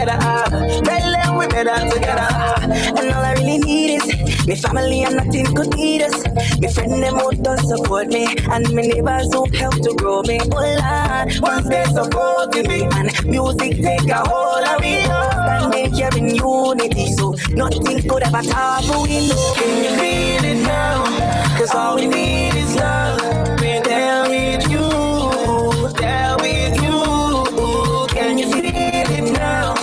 together. Tell them we better together. And all I really need is me family and nothing could need us. Me friend them out to support me, and my neighbors who help to grow me. Oh Lord, once they support me, and music take a hold of me. Standing here in unity, so nothing could ever top we know. Can you feel it now? Cause all we need is love. We're there with you, there with you. Can you feel it now?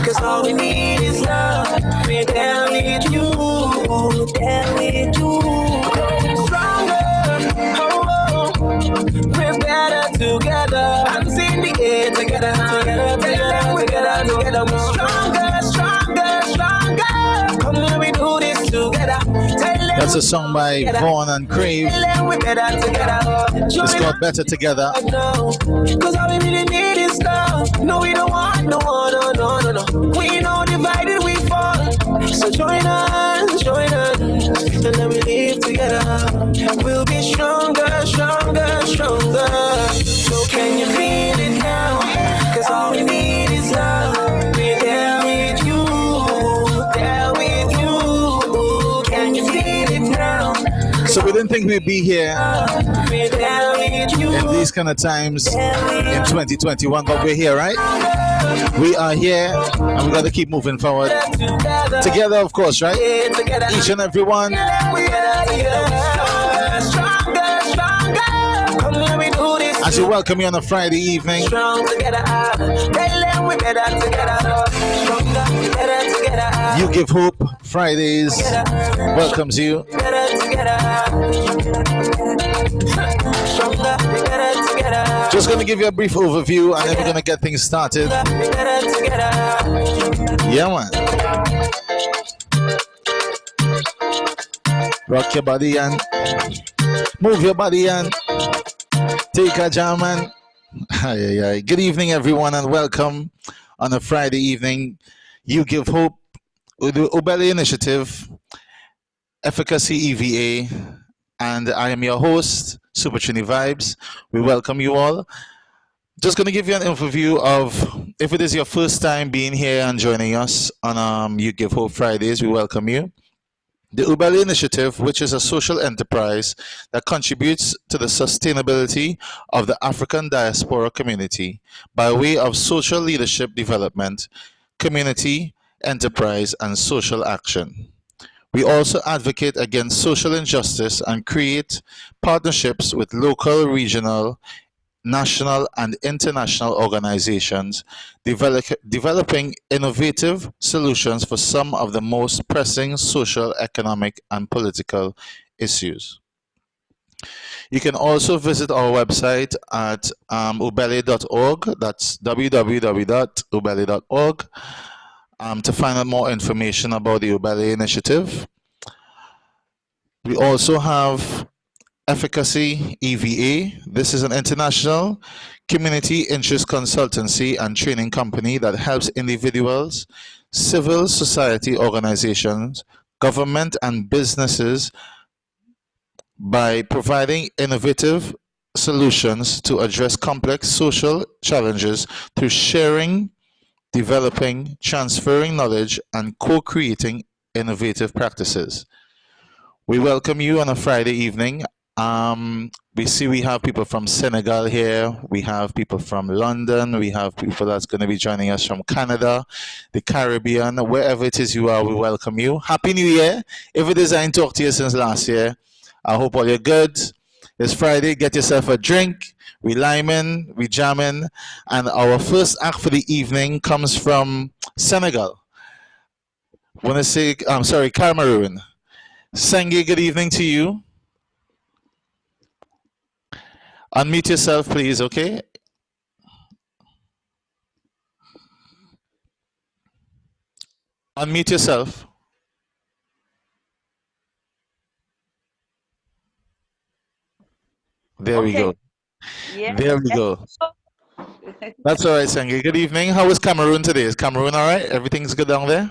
Cause all we need is love. We're there with you, there with you. Stronger, oh, we're better together. I'm seeing the air together, together. We're stronger. Come on, we do this together. That's a song by Vaughn and Crave. It's called Better Together. Cause all we really need is love. No, we don't want no. We know divided we fall. So join us, and then we live together. We'll be stronger. So can you feel it now? Cause all we need is love. We're there with you. Can you feel it now? So we didn't think we'd be here in these kind of times in 2021, but we're here, right? We are here, and we got to keep moving forward together, of course, right? Each and every one. As we welcome you on a Friday evening, You Give Hope Fridays welcomes you. Just going to give you a brief overview, and then we're going to get things started. Yeah, man. Rock your body and move your body and take a jam and good evening, everyone, and welcome on a Friday evening. You Give Hope, the Ubele Initiative, Efficacy EVA, and I am your host, Super Trini Vibes. We welcome you all. Just going to give you an overview of, if it is your first time being here and joining us on You Give Hope Fridays, we welcome you. The Ubele Initiative, which is a social enterprise that contributes to the sustainability of the African diaspora community by way of social leadership development, community, enterprise, and social action. We also advocate against social injustice and create partnerships with local, regional, national, and international organizations, developing innovative solutions for some of the most pressing social, economic, and political issues. You can also visit our website at ubele.org. That's www.ubele.org to find out more information about the Ubele Initiative. We also have Efficacy EVA. This is an international community interest consultancy and training company that helps individuals, civil society organizations, government, and businesses by providing innovative solutions to address complex social challenges through sharing, developing, transferring knowledge, and co-creating innovative practices. We welcome you on a Friday evening. We see we have people from Senegal here, we have people from London, we have people that's going to be joining us from Canada, the Caribbean, wherever it is you are, we welcome you. Happy New Year. If it is I ain't talked to you since last year, I hope all you're good. It's Friday, get yourself a drink, we liming, we jamming, and our first act for the evening comes from Senegal. Want to say, I'm sorry, Cameroon. Sengi, good evening to you. Unmute yourself, please, okay? Unmute yourself. There we go. Yeah. There we go. That's all right, Sengi. Good evening. How is Cameroon today? Is Cameroon all right? Everything's good down there?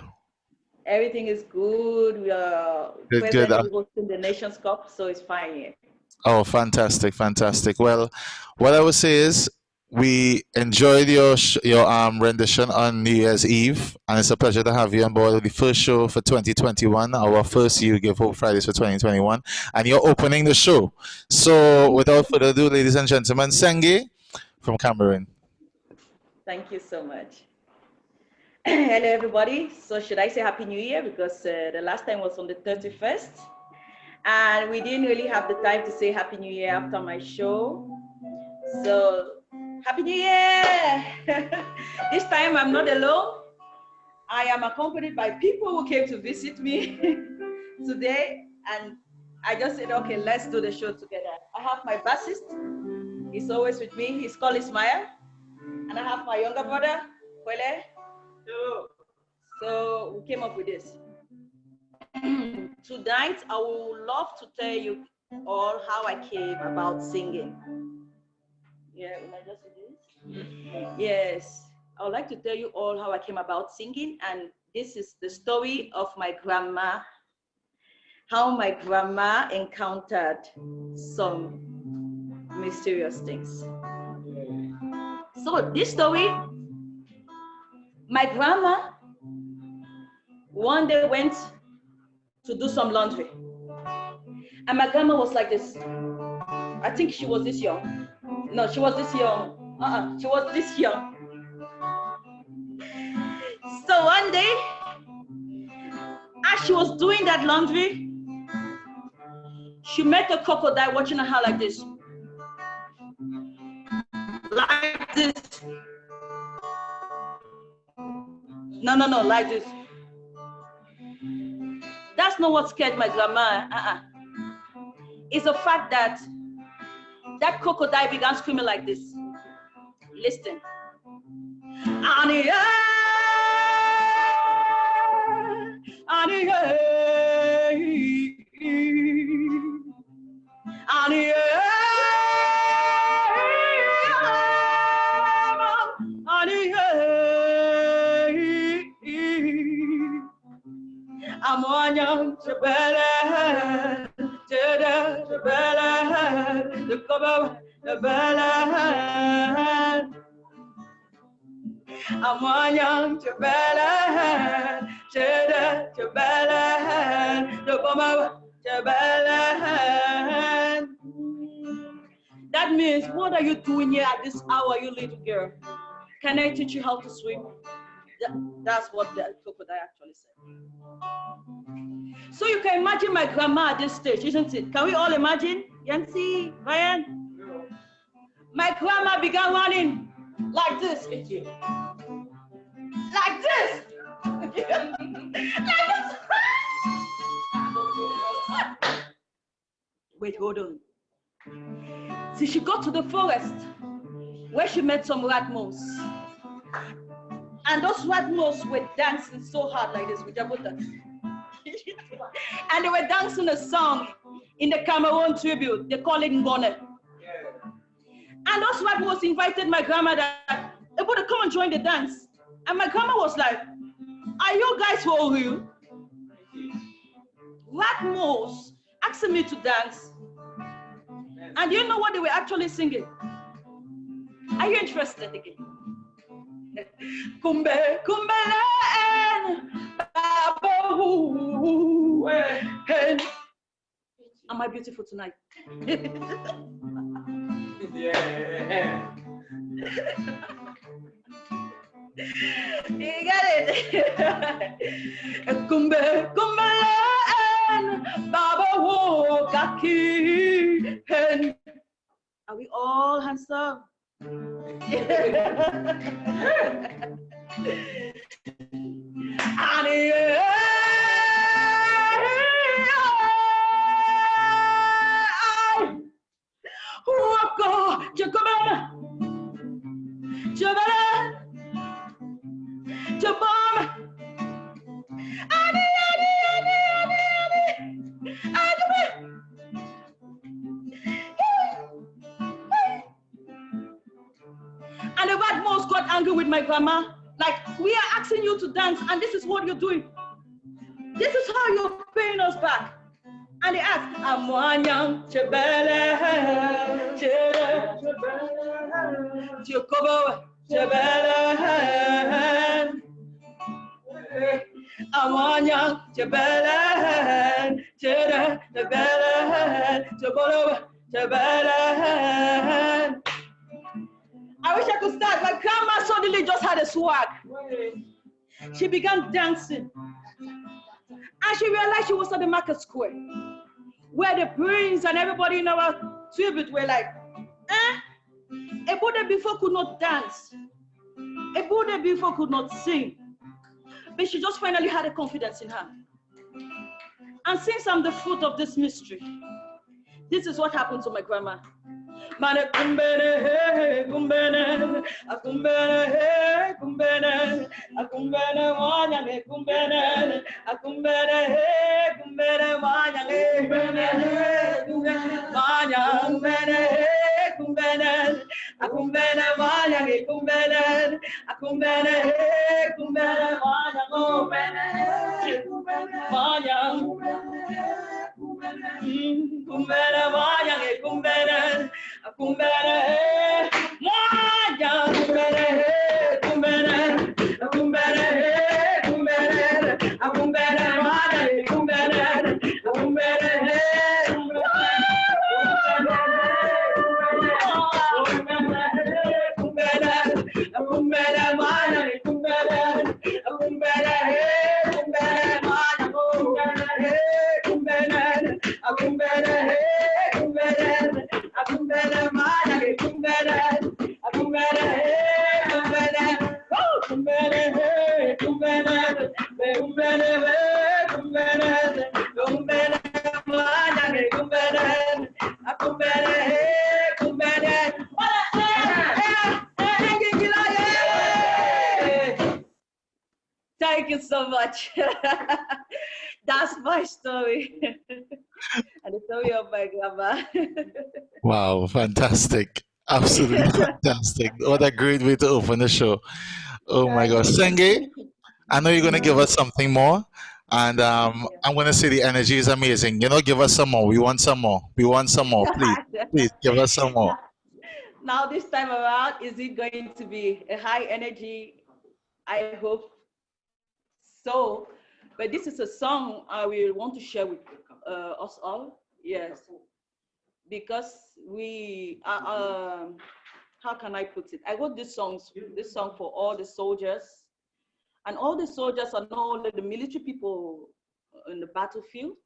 Everything is good. We are presently hosting the Nations Cup, so it's fine here. Oh, fantastic, fantastic. Well, what I would say is We enjoyed your rendition on New Year's Eve, and it's a pleasure to have you on board with the first show for 2021, our first You Give Hope Fridays for 2021, and you're opening the show. So, without further ado, ladies and gentlemen, Senge from Cameroon. Thank you so much. Hello, everybody. So should I say Happy New Year? Because the last time was on the 31st. And we didn't really have the time to say Happy New Year after my show. So Happy New Year! This time I'm not alone. I am accompanied by people who came to visit me today. And I just said, okay, let's do the show together. I have my bassist. He's always with me. He's called Ismail. And I have my younger brother, Kwele. So we came up with this. Tonight, I would love to tell you all how I came about singing. Yeah, will I just do this? Yes, I would like to tell you all how I came about singing, and this is the story of my grandma, how my grandma encountered some mysterious things. So this story, my grandma one day went to do some laundry. And my grandma was like this. I think she was this young. No, she was this young. She was this young. So one day, as she was doing that laundry, she met a crocodile watching her like this. Like this. No, like this. That's not what scared my grandma. It's the fact that that crocodile began screaming like this. Listen. Amonyam Chabela, Jada Chabela, the Koba Chabela. Amonyam Chabela, Jada Chabela, the Koba Chabela. That means, what are you doing here at this hour, you little girl? Can I teach you how to swim? That's what the crocodile actually said. So you can imagine my grandma at this stage, isn't it? Can we all imagine? Yancy, Ryan? My grandma began running like this. Like this. Like this. Wait, hold on. See, she got to the forest where she met some rat mouse. And those rat mouse were dancing so hard like this with their buttocks. And they were dancing a song in the Cameroon tribute. They call it Ngone. And those rat mouse invited my grandma that they would come and join the dance. And my grandma was like, are you guys for real? Rat mouse asking me to dance. And you know what they were actually singing? Are you interested again? Kumbe, kumbe, am I beautiful tonight? Yeah. You got it. Kumbe, kumbe, baba wo kaki. Are we all handsome? And the rat mouse got angry with my grandma. Like, we are asking you to dance, and this is what you're doing. This is how you're paying us back. And they ask, Amwanyang Chebele, Jacobo Chebele, Amwanyang Chebele, Chebele. I wish I could start. My grandma suddenly just had a swag. She began dancing. And she realized she was at the market square, where the prince and everybody in our tribute were like, a Buddha before could not dance. A Buddha before could not sing. But she just finally had a confidence in her. And since I'm the fruit of this mystery, this is what happened to my grandma. Mane kumbene he kumbene, akumbene he kumbene, akumbene wanyane kumbene, akumbene he kumbene wanyane kumbene wanya kumbene he kumbene, akumbene wanyane kumbene, akumbene he kumbene wanya kumbene wanya kumbene wanya kumbene. Kumbere, Maya, kumbere, kumbere, kumbere, kumbere, kumbere, Maya, kumbere, kumbere, Thank you so much. That's my story. And the story of my grandma. Wow, fantastic. Absolutely fantastic. What a great way to open the show. Oh my gosh. Senge, I know you're going to give us something more. And I'm going to say the energy is amazing. You know, give us some more. We want some more. We want some more. Please, please give us some more. Now, this time around, is it going to be a high energy? I hope so. But this is a song I will want to share with us all. Yes. Because we are, how can I put it? I wrote this song for all the soldiers. And all the soldiers are not only the military people in the battlefield.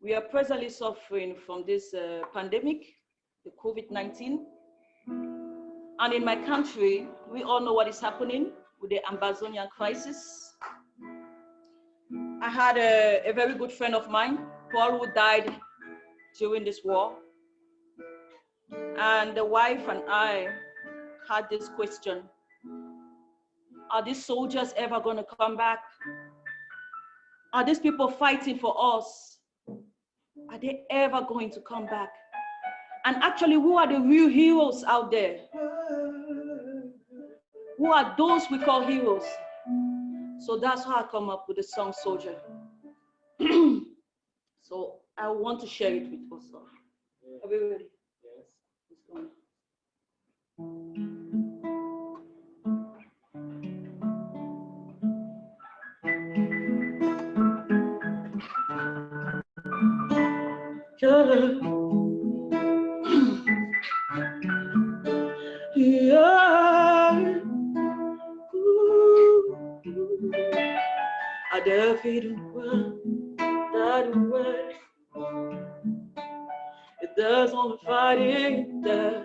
We are presently suffering from this pandemic, the COVID-19. And in my country, we all know what is happening with the Amazonian crisis. I had a very good friend of mine, Paul, who died during this war. And the wife and I had this question: are these soldiers ever going to come back? Are these people fighting for us? Are they ever going to come back? And actually, who are the real heroes out there? Who are those we call heroes? So that's how I come up with the song Soldier. So I want to share it with us all. Are we ready? Yes. Let's go. Yeah. I defeated well, that way. It does only fighting that.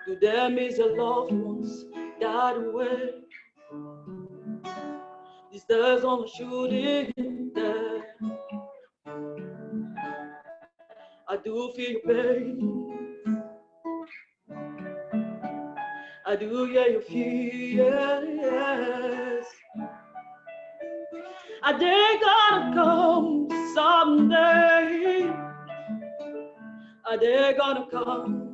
To them is your loved ones that way. This does only shooting that. I do feel your pain. I do hear your fears. Are they gonna come someday? Are they gonna come?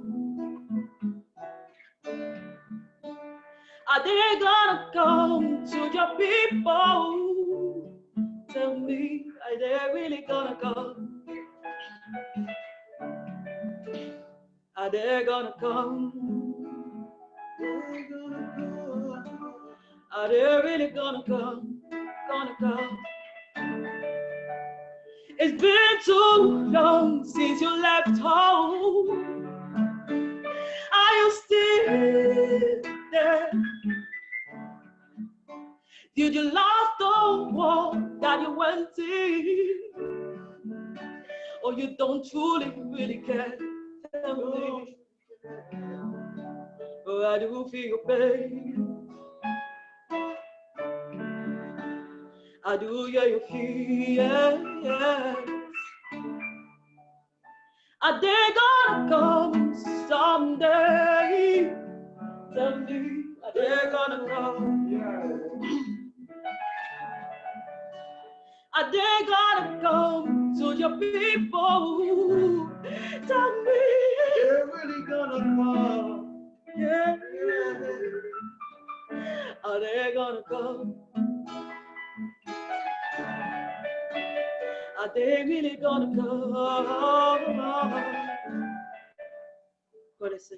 Are they gonna come to your people? Tell me, are Are they really gonna come? Are they gonna come? Are they really gonna come? Gonna come? It's been too long since you left home. Are you still there? Did you love the one that you went in? Or you don't truly really care? Tell me. Oh, I do feel your pain. I do hear your fears. Are they gonna come someday? Tell me, are they gonna come? Are they gonna come to your people? Tell me, they're really gonna come. Yeah. Are they gonna come? Are they really gonna come? What they say?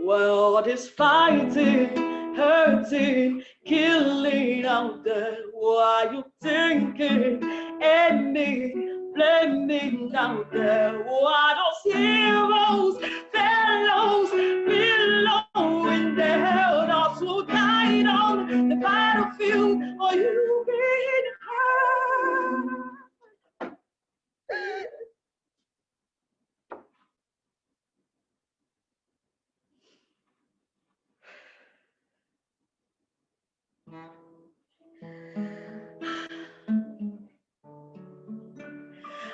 World is fighting, hurting, killing out there. Why you thinking and me blaming out there? Why those heroes, fellows below in the hell those who died on the battlefield? Are you being hurt?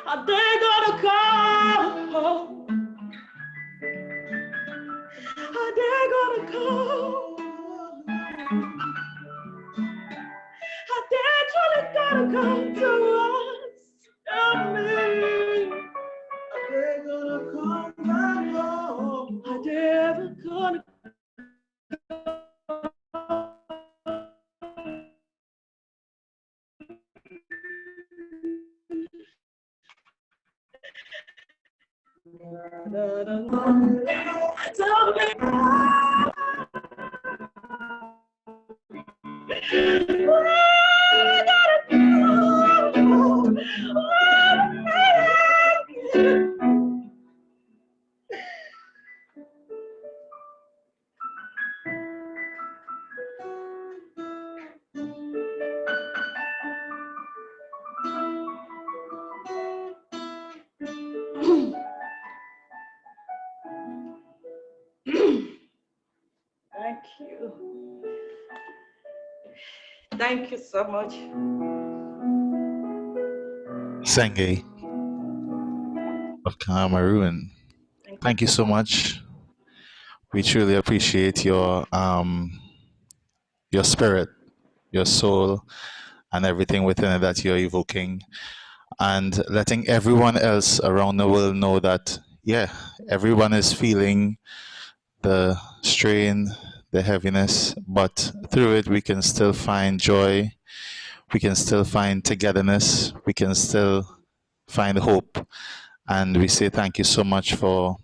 Are they gonna come? Are they gonna come? Are they truly gonna come to us? Tell me. Are they gonna come back home? Are they ever gonna tell me? Thank you. Thank you so much. Senge of Cameroon. Thank you so much. We truly appreciate your spirit, your soul, and everything within it that you're evoking, and letting everyone else around the world know that, yeah, everyone is feeling the strain, the heaviness, but through it, we can still find joy, we can still find togetherness, we can still find hope. And we say thank you so much for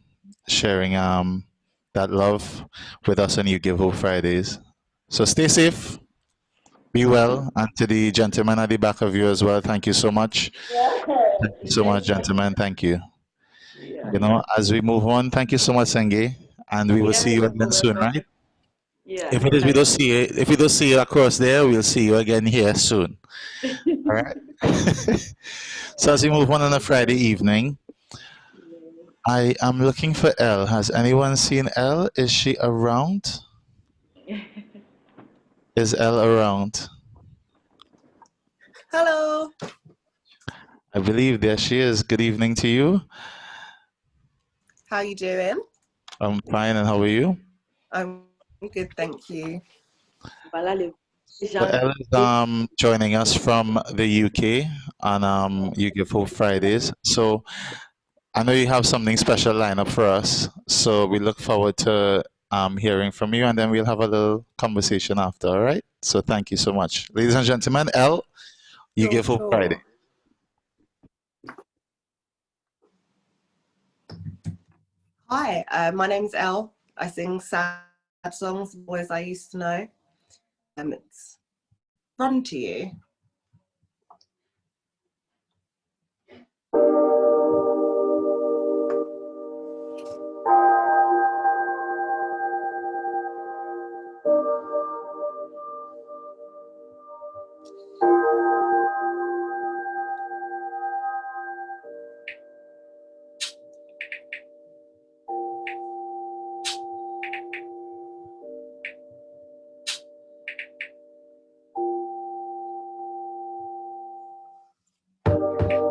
sharing that love with us on You Give Hope Fridays. So stay safe, be well, and to the gentleman at the back of you as well, thank you so much. Thank you so much, gentlemen. Thank you. You know, as we move on, thank you so much, Senge, and we will see you again soon, right? Yeah. If it is we don't see you, if we don't see you across there, we'll see you again here soon. All right. So as we move on a Friday evening, I am looking for Elle. Has anyone seen Elle? Is she around? Is Elle around? Hello. I believe there she is. Good evening to you. How you doing? I'm fine, and how are you? I'm good, thank you. Voilà les So gens. Elle is joining us from the UK on You Give Hope Fridays. So I know you have something special lined up for us. So we look forward to hearing from you, and then we'll have a little conversation after. All right. So thank you so much, ladies and gentlemen. Elle, You Give Hope Friday. Hi, my name's Elle. I sing sad songs, boys I used to know. It's Run to You.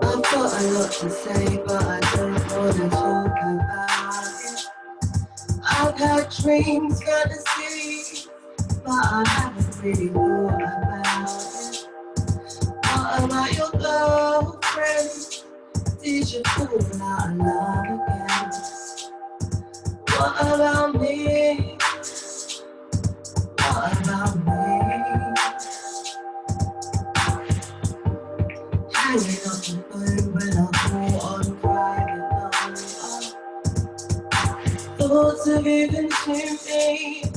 I've got a lot to say, but I don't want to talk about it. I've had dreams, fantasies, but I haven't really thought about it. What about your girlfriend? Did you fall out of love again? What about me? What about me? Hanging up the phone when I call on private number. Thoughts of even shooting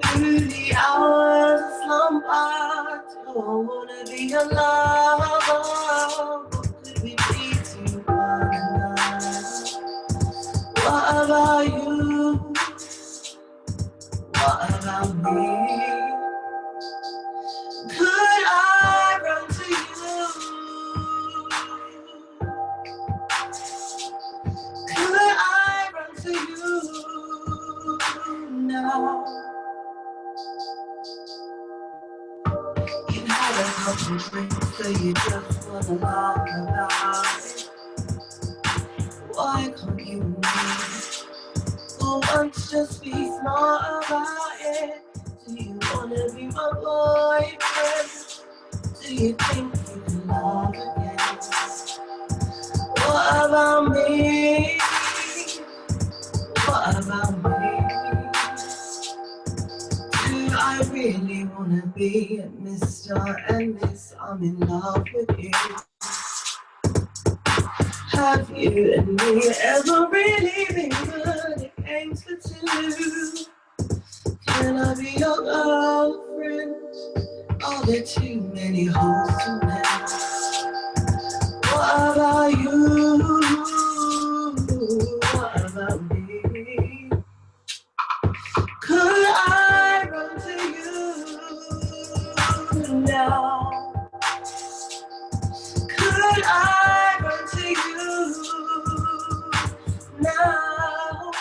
through the hours of slumber. Do I wanna be a lover? What could we be to one another? What about you? What about me? Could I run to you? Could I run to you now? You had a couple drinks, so you just wanna laugh about it. Why can't you and me for once just be smart about it? Do you wanna be my boyfriend? Do you think you can love again? What about me? What about me? Do I really wanna be Mr. and Miss? I'm in love with you. Have you and me ever really been good at games for two? Can I be your girlfriend? Are there too many holes to mend? What about you? What about me? Could I run to you now? Could I run to you now?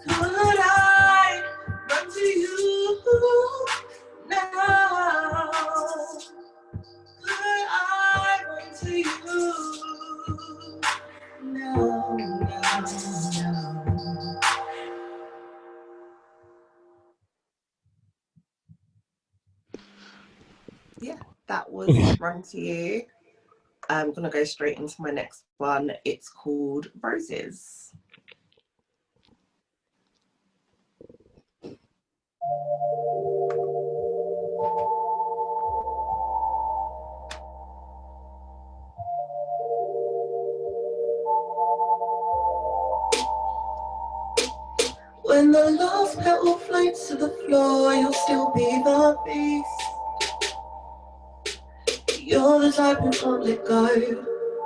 Could I run to you now? Could I run to you now? Yeah, that was Run to You. I'm gonna go straight into my next one. It's called Roses. When the last petal floats to the floor, you'll still be the beast. You're the type who can't let go.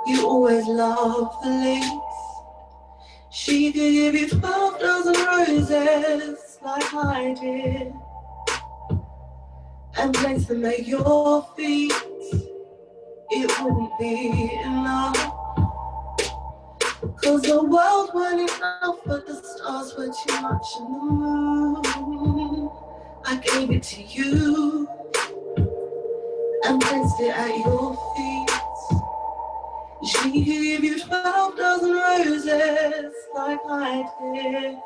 You always love the least. She could give you 12,000 roses like I did, and place them at your feet. It wouldn't be enough, 'cause the world weren't enough, but the stars were too much in the moon. I gave it to you and placed it at your feet. She gave you 12,000 roses like I did,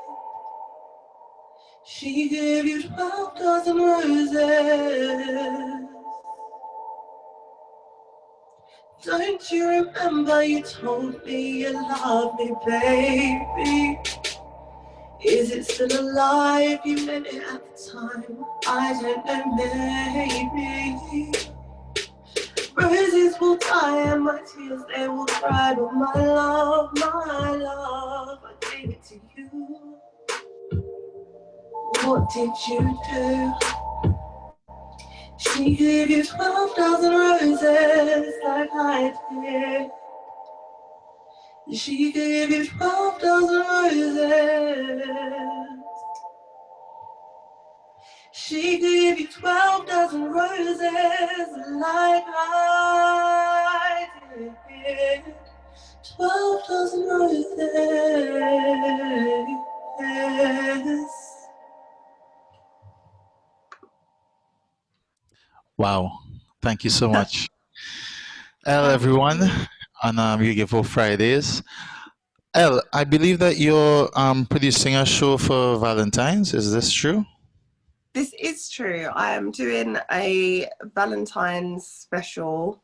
She gave you 12 dozen roses. Don't you remember you told me you love me, baby? Is it still alive? You meant it at the time. I don't know, maybe. Roses will die and my tears, they will dry. But my love, I gave it to you. What did you do? She gave you 12,000 roses like I did. She gave you 12,000 roses. She gave you 12,000 roses like I did. 12,000 roses. Wow. Thank you so much. Hello, everyone, on UGiveHope Fridays. El, I believe that you're producing a show for Valentine's. Is this true? This is true. I am doing a Valentine's special.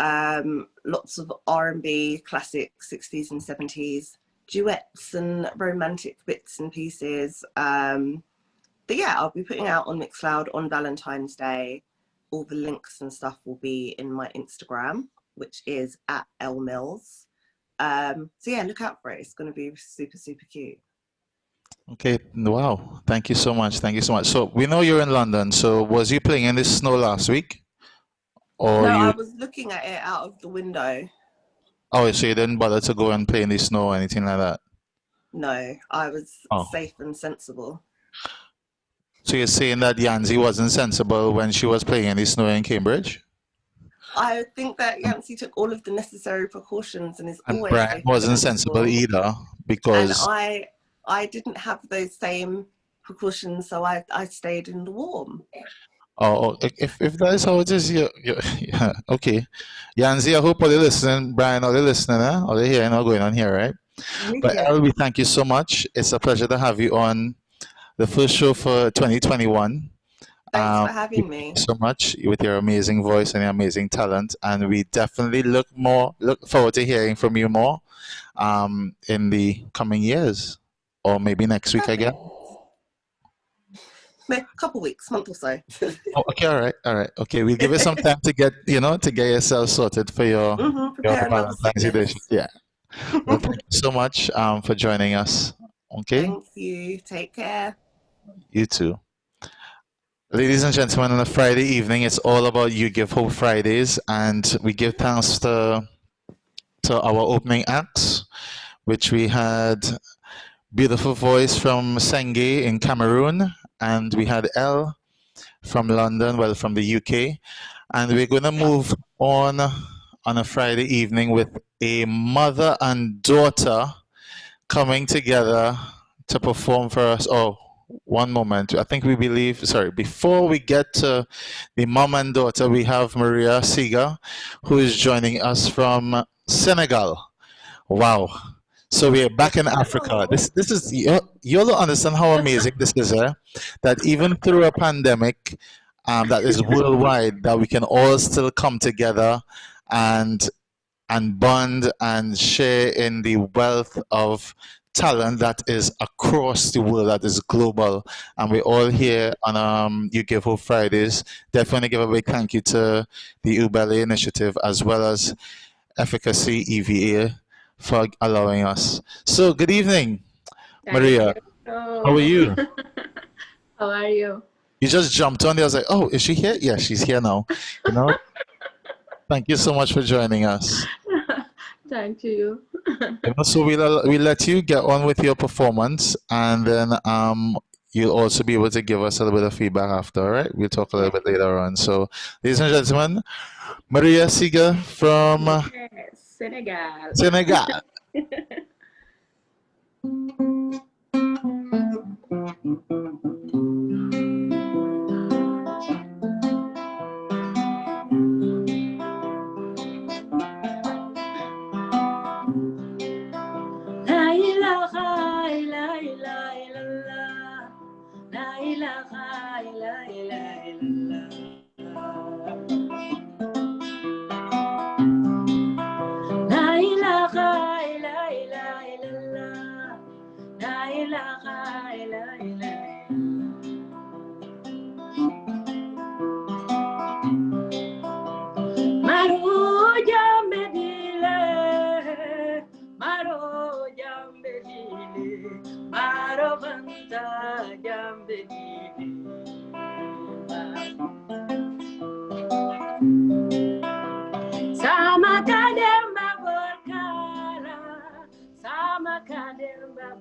Lots of R&B, classic 60s and 70s, duets and romantic bits and pieces. But yeah, I'll be putting out on Mixcloud on Valentine's Day. All the links and stuff will be in my Instagram, which is @lmills. So yeah, look out for it. It's going to be super, super cute. Okay, wow. Thank you so much. Thank you so much. So we know you're in London. So was you playing in the snow last week? Or No, you... I was looking at it out of the window. Oh, so you didn't bother to go and play in the snow or anything like that? No, I was safe and sensible. So you're saying that Yanzi wasn't sensible when she was playing in the snow in Cambridge? I think that Yancy took all of the necessary precautions and is And always Brian safe and wasn't sensible either because... And I didn't have those same precautions, so I stayed in the warm. Oh, if that is how it is, yeah, okay. Yanzi, I hope all you listening, Brian, all you listening, all you hearing, all going on here, right? But Yeah. El, we thank you so much. It's a pleasure to have you on the first show for 2021. Thanks for having me. Thank you so much with your amazing voice and your amazing talent, and we definitely look forward to hearing from you more in the coming years, or maybe next week again. A couple weeks, month or so. Oh, okay, all right. Okay, we'll give you some time to get yourself sorted for your Valentine's edition. Yeah. Well, thank you so much for joining us. Okay. Thank you. Take care. You too. Ladies and gentlemen, on a Friday evening, it's all about UGiveHope Fridays, and we give thanks to our opening acts, which we had beautiful voice from Senge in Cameroon, and we had El from London, well, from the UK, and we're going to move on a Friday evening with a mother and daughter coming together to perform for us. Oh, one moment. I think before we get to the mom and daughter, we have Maria Siga, who is joining us from Senegal. Wow. So we're back in Africa. This is, you'll understand how amazing this is, that even through a pandemic that is worldwide, that we can all still come together and bond and share in the wealth of talent that is across the world, that is global. And we're all here on UGiveHope Fridays. Definitely give a big thank you to the Ubele Initiative as well as Efficacy EVA for allowing us. So good evening, Maria. How are you? How are you? You just jumped on there. I was like, oh, is she here? Yeah, she's here now. Thank you so much for joining us. Thank you. So we'll let you get on with your performance, and then you'll also be able to give us a little bit of feedback after, all right? We'll talk a little bit later on. So, ladies and gentlemen, Maria Siga from Senegal. Senegal. La ilaha illa illallah. La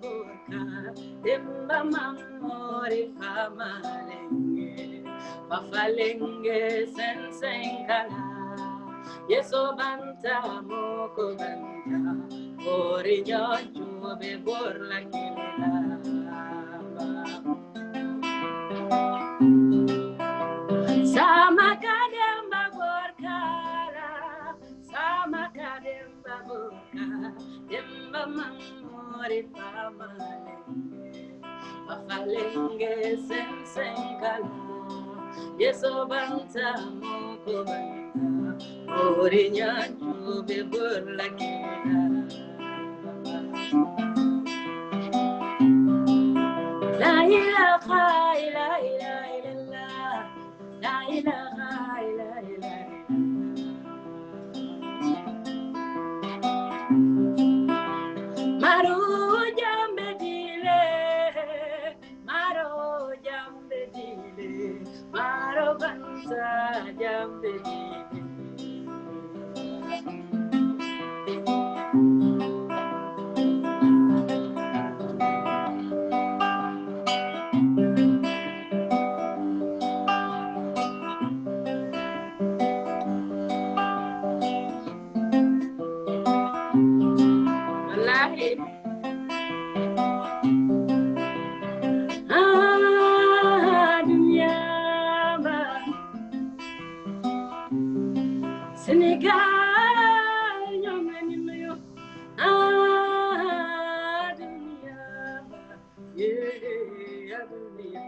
baburka, dimba mamori famalenge, pafalenge sensenkala, yeso banta moko banta, ori nyoju be borla kinela. Sama kademba borkara, sama kademba borka, demba mamori pamalenge, pafalenge sensenkala, yeso banta moko banta, orinya jube burla kina. La ilaha illallah, la ilaha illallah. Maro jambe dile, maro jambe dile, maro bansa jambe dile. Wallahi. Dunia ba Senegal nyongani mayo. Dunia ba yeah dunia.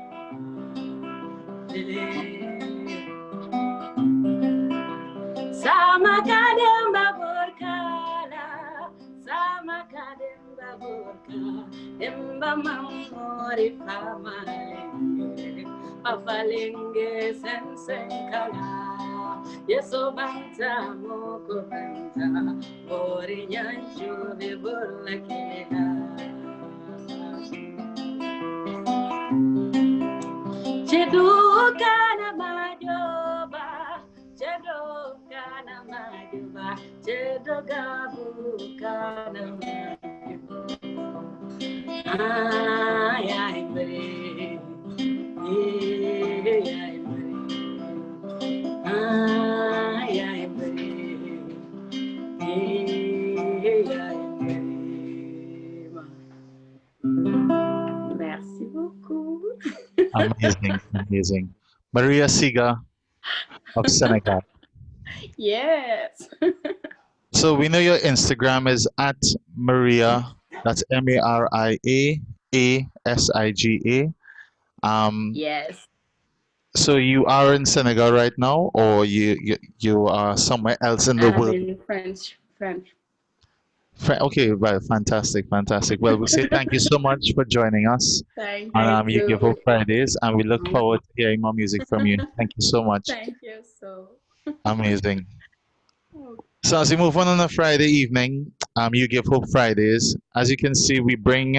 Sama kademba borkala, sama kademba borka, demba mamori pamalenge, pafalenge sensenkala, yeso banta moko banta, ori nyanju be borla kina. Chedukana majoba, chedukana majoba, chedukabukana majoba. Ay, ay, bre, ay, bre, ay, ay, bre, ay, bre. Merci beaucoup. Amazing, amazing. Maria Siga of Senegal. Yes. So we know your Instagram is at Maria. That's MARIAASIGA. Yes. So you are in Senegal right now, or you are somewhere else in the I'm world? in French. Okay, well, fantastic, fantastic. Well, we say thank you so much for joining us on Thank You Give you. Hope Fridays, and we look forward to hearing more music from you. Thank you so much. Thank you so. Amazing. So as we move on a Friday evening, You Give Hope Fridays. As you can see, we bring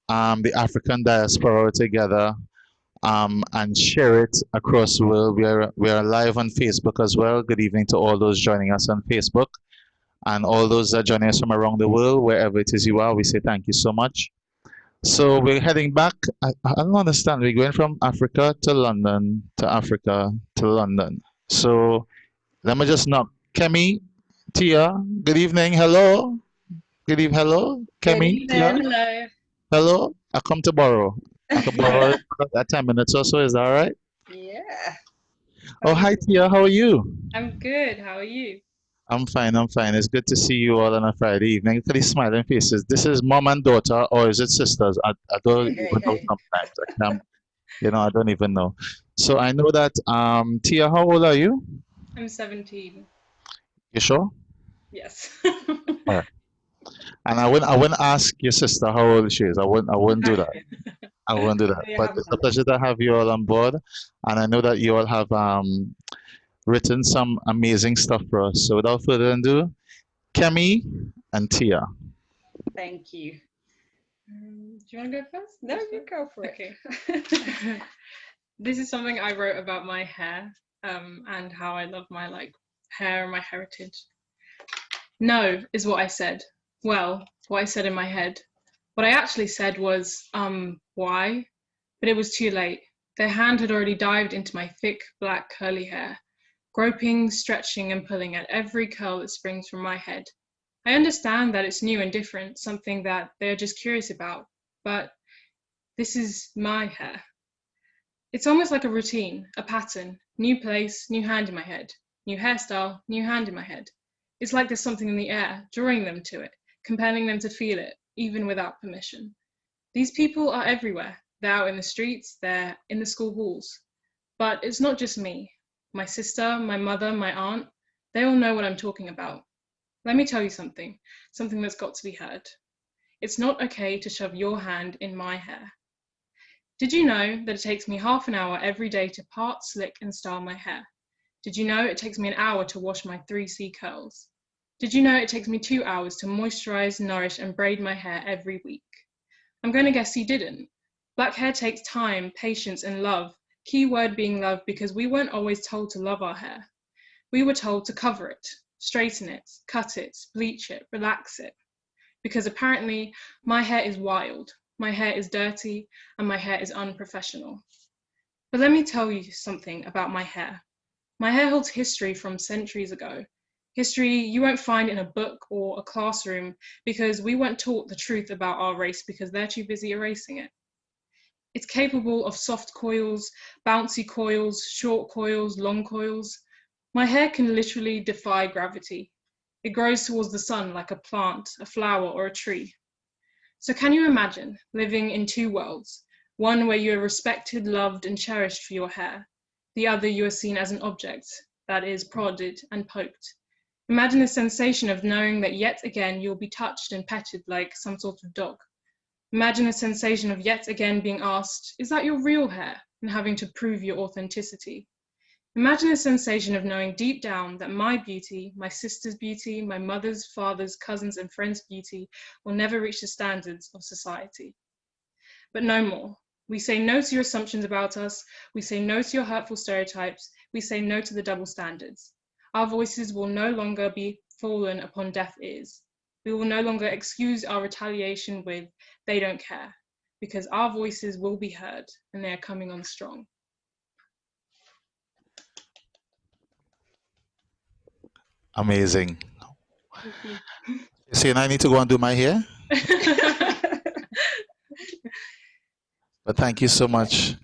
the African diaspora together and share it across the world. We are live on Facebook as well. Good evening to all those joining us on Facebook and all those that joining us from around the world, wherever it is you are. We say thank you so much. So we're heading back. I don't understand. We're going from Africa to London to Africa to London. So let me just knock. Kemi, Tia, good evening. Hello. Good evening. Hello. Good Kemi, Tia, evening. Hello. hello. I come to borrow. I can borrow it for that 10 minutes or so. Is that all right? Yeah. Oh, hi, Tia. How are you? I'm good. How are you? I'm fine. I'm fine. It's good to see you all on a Friday evening. Look at these smiling faces. This is mom and daughter, or is it sisters? I don't even know sometimes. I don't even know. So I know that, Tia, how old are you? I'm 17. You sure? Yes. All right. And I wouldn't ask your sister how old she is. I wouldn't do that. I won't do that. You But have it's a one. pleasure to have you all on board. And I know that you all have written some amazing stuff for us. So without further ado, Kemi and Tia. Thank you. Do you want to go first? No, you go for it. Okay. This is something I wrote about my hair and how I love my hair and my heritage. No is what I said. Well, what I said in my head. What I actually said was, why? But it was too late. Their hand had already dived into my thick, black, curly hair, groping, stretching, and pulling at every curl that springs from my head. I understand that it's new and different, something that they're just curious about, but this is my hair. It's almost like a routine, a pattern, new place, new hand in my head, new hairstyle, new hand in my head. It's like there's something in the air, drawing them to it, compelling them to feel it, even without permission. These people are everywhere. They're out in the streets, they're in the school halls. But it's not just me. My sister, my mother, my aunt, they all know what I'm talking about. Let me tell you something that's got to be heard. It's not okay to shove your hand in my hair. Did you know that it takes me half an hour every day to part, slick, and style my hair? Did you know it takes me an hour to wash my 3C curls? Did you know it takes me 2 hours to moisturize, nourish, and braid my hair every week? I'm going to guess you didn't. Black hair takes time, patience, and love. Key word being love, because we weren't always told to love our hair. We were told to cover it, straighten it, cut it, bleach it, relax it. Because apparently my hair is wild, my hair is dirty, and my hair is unprofessional. But let me tell you something about my hair. My hair holds history from centuries ago. History you won't find in a book or a classroom, because we weren't taught the truth about our race because they're too busy erasing it. It's capable of soft coils, bouncy coils, short coils, long coils. My hair can literally defy gravity. It grows towards the sun like a plant, a flower, or a tree. So can you imagine living in two worlds? One where you are respected, loved, and cherished for your hair. The other you are seen as an object that is prodded and poked. Imagine the sensation of knowing that yet again you'll be touched and petted like some sort of dog. Imagine the sensation of yet again being asked, is that your real hair? And having to prove your authenticity. Imagine the sensation of knowing deep down that my beauty, my sister's beauty, my mother's, father's, cousins, and friends' beauty will never reach the standards of society. But no more. We say no to your assumptions about us. We say no to your hurtful stereotypes. We say no to the double standards. Our voices will no longer be fallen upon deaf ears. We will no longer excuse our retaliation with, they don't care, because our voices will be heard and they are coming on strong. Amazing. See, and I need to go and do my hair. But thank you so much,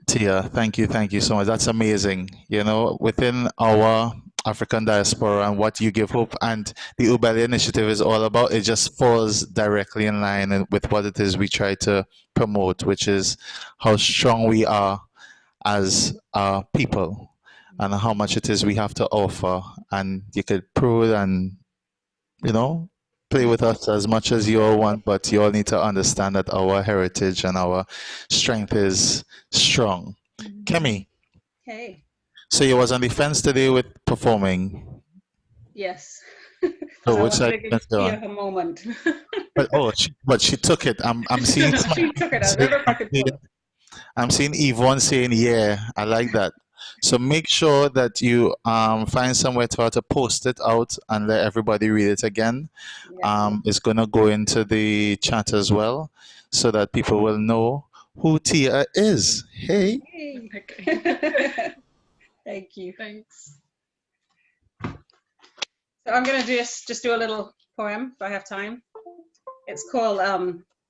Tia. Thank you so much. That's amazing. You know, within our African diaspora and what You Give Hope and the Ubeli initiative is all about, it just falls directly in line with what it is we try to promote, which is how strong we are as people and how much it is we have to offer. And you could prove and, you know, play with us as much as you all want, but you all need to understand that our heritage and our strength is strong. Kemi, Hey, so you was on the fence today with performing. yes. So I which was side waiting you to went hear on? her moment. But she took it. I'm seeing She took it. I never back and forth. I'm seeing Yvonne saying, yeah, I like that. So make sure that you find somewhere to post it out and let everybody read it again. Yeah. It's going to go into the chat as well so that people will know who Tia is. Hey. Hey. Okay. Thank you. Thanks. So I'm going to just do a little poem if I have time. It's called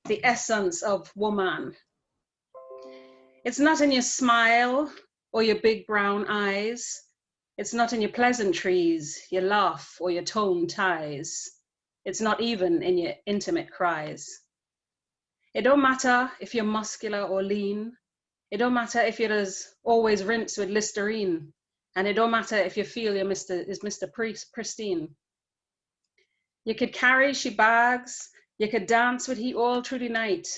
The Essence of Woman. It's not in your smile or your big brown eyes. It's not in your pleasantries, your laugh or your tone ties. It's not even in your intimate cries. It don't matter if you're muscular or lean. It don't matter if you're always rinsed with Listerine. And it don't matter if you feel you're Mr. Pristine. You could carry she bags. You could dance with he all through the night.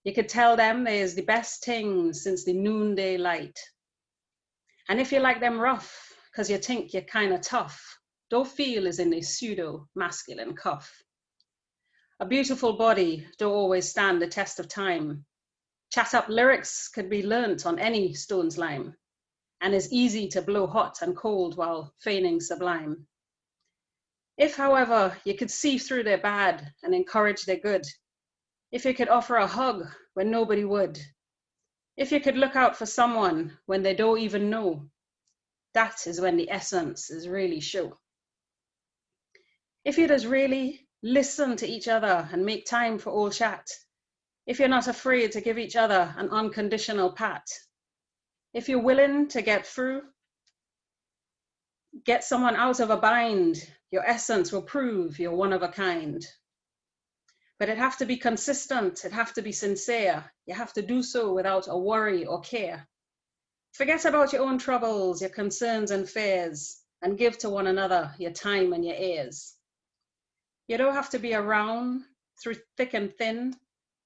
You could tell them they is the best thing since the noonday light. And if you like them rough, cause you think you're kinda tough, don't feel is in the pseudo masculine cuff. A beautiful body don't always stand the test of time. Chat up lyrics could be learnt on any stone's lime, and is easy to blow hot and cold while feigning sublime. If, however, you could see through their bad and encourage their good, If you could offer a hug when nobody would. If you could look out for someone when they don't even know. That is when the essence is really show. If you just really listen to each other and make time for all chat. If you're not afraid to give each other an unconditional pat. If you're willing to get through, get someone out of a bind, your essence will prove you're one of a kind. But it have to be consistent, it have to be sincere. You have to do so without a worry or care. Forget about your own troubles, your concerns and fears, and give to one another your time and your ears. You don't have to be around through thick and thin.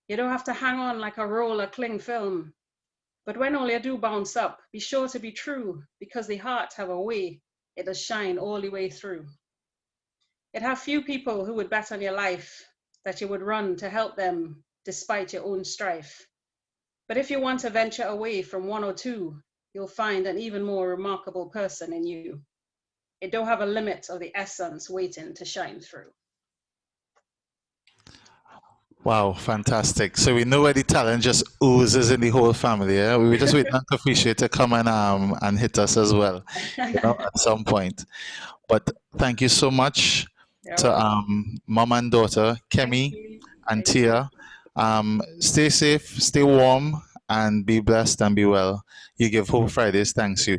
You don't have to hang on like a roll of cling film. But when all you do bounce up, be sure to be true, because the heart have a way, it does shine all the way through. It have few people who would bet on your life, that you would run to help them despite your own strife. But if you want to venture away from one or two, you'll find an even more remarkable person in you. It don't have a limit of the essence waiting to shine through. Wow, fantastic. So we know where the talent just oozes in the whole family. Yeah? We were just waiting to appreciate to come and hit us as well, at some point. But thank you so much to mom and daughter, Kemi and Tia. Stay safe, stay warm, and be blessed and be well. You Give Hope Fridays thanks you.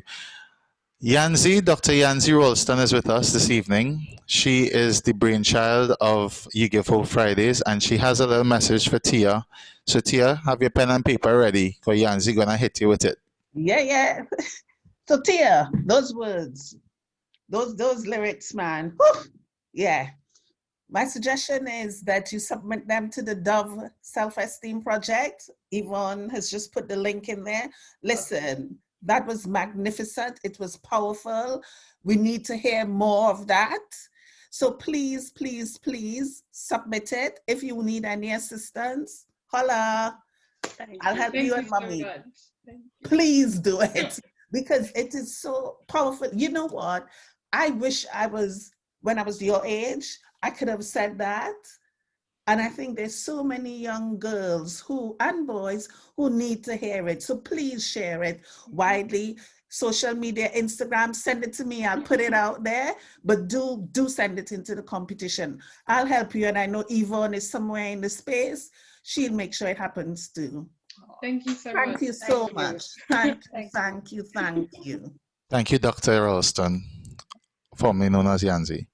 Yanzi, Dr. Yanzi Rolston is with us this evening. She is the brainchild of You Give Hope Fridays, and she has a little message for Tia. So Tia, have your pen and paper ready, because Yanzi gonna hit you with it. Yeah. So Tia, those words, those lyrics, man. Whew, yeah. My suggestion is that you submit them to the Dove Self-Esteem Project. Yvonne has just put the link in there. Listen, that was magnificent. It was powerful. We need to hear more of that. So please, please, please submit it. If you need any assistance, holla. I'll help you and mommy. Please do it, because it is so powerful. You know what? I wish when I was your age, I could have said that. And I think there's so many young girls and boys who need to hear it. So please share it widely. Social media, Instagram, send it to me. I'll put it out there. But do send it into the competition. I'll help you. And I know Yvonne is somewhere in the space. She'll make sure it happens too. Thank you so much. Thank you so much. Thank you. Thank you, Dr. Ralston, formerly known as Yanzi.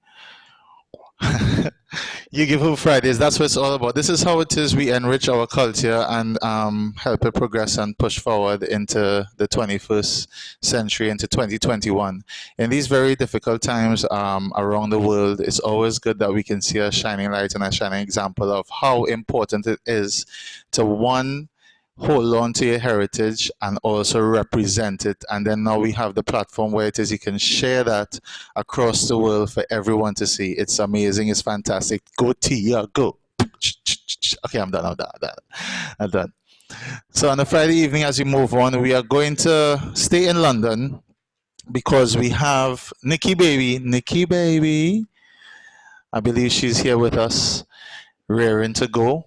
You Give Hope Fridays, that's what it's all about. This is how it is. We enrich our culture and help it progress and push forward into the 21st century, into 2021. In these very difficult times around the world, it's always good that we can see a shining light and a shining example of how important it is to, one, hold on to your heritage and also represent it. And then now we have the platform where it is you can share that across the world for everyone to see. It's amazing. It's fantastic. Go Tia, go. Okay, I'm done. So on a Friday evening, as we move on, we are going to stay in London because we have Nikki Baby. I believe she's here with us, raring to go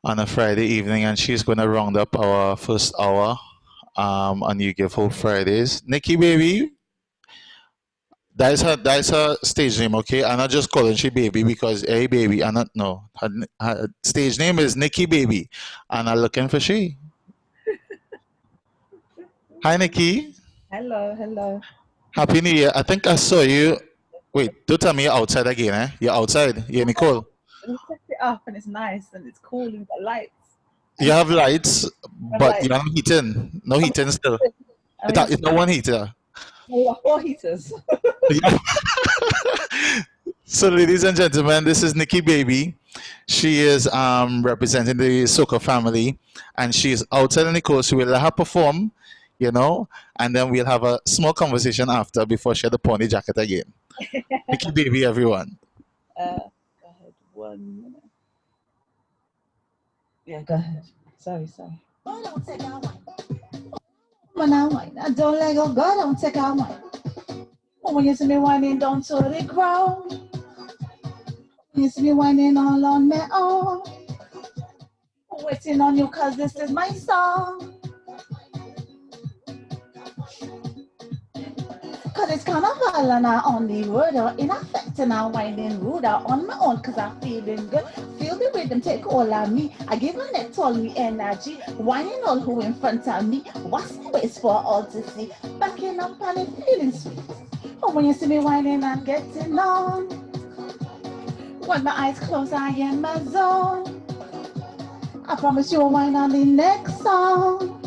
on a Friday evening, and she's going to round up our first hour on You Give Hope Fridays. Nikki Baby, that's her stage name, okay? I'm not just calling she Baby because, hey baby, I'm not, no. Her stage name is Nikki Baby, and I'm looking for she. Hi, Nikki. Hello. Happy New Year. I think I saw you. Wait, don't tell me you're outside again, eh? You're outside. You're Nicole. We set it up and it's nice and it's cool. You've got lights. You have lights, but you're not heating. No heating still. It's not one heater. We have 4 heaters. So, ladies and gentlemen, this is Nikki Baby. She is representing the Soca family, and she is outside in the coast. So we'll let her perform, and then we'll have a small conversation after before she had the pony jacket again. Nikki Baby, everyone. Go ahead. 1 minute. Yeah, go ahead. Sorry. Don't take our wine. Don't let go. Don't take our wine. When you see me whining down to the ground, when you see me whining all on my own, Waiting on you cause this is my song. Cause it's carnival and I on the road or in effect and I'm winding rude out on my own cause I'm feeling good. Feel the rhythm take all of me. I give a neck all me energy. Whining all who in front of me. What's the ways for all to see? Backing up and it feeling sweet. Oh, when you see me whining and getting on. When my eyes close, I am my zone. I promise you'll whine on the next song.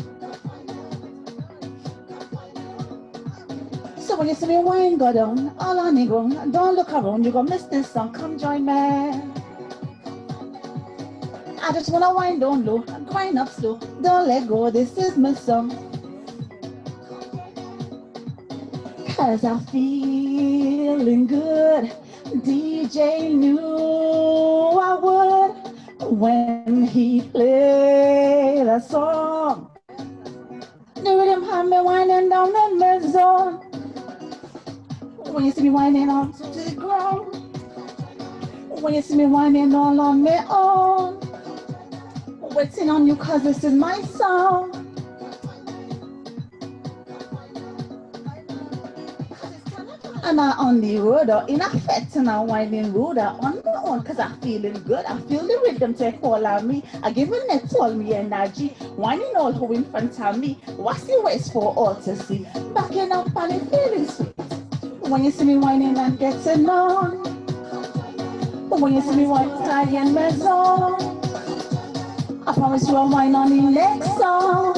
So when you see me wine go down, all on the ground, don't look around, you gonna miss this song, come join me. I just wanna wind down low, grind up slow, don't let go, this is my song. Cause I'm feeling good, DJ knew I would when he played a song. The rhythm had me winding down in my zone. When you see me winding on to the ground, when you see me winding all on my own, waiting on you cause this is my song. And I on the road or in effect and I'm winding road on my own cause I'm feeling good. I feel the rhythm take all of me. I give a net all me energy. Winding all who in front of me. What's the waist for all to see? Backing up and it feeling sweet. When you see me whining and getting on. When you see me whining, I in my zone. I promise you I'll whine on the next song.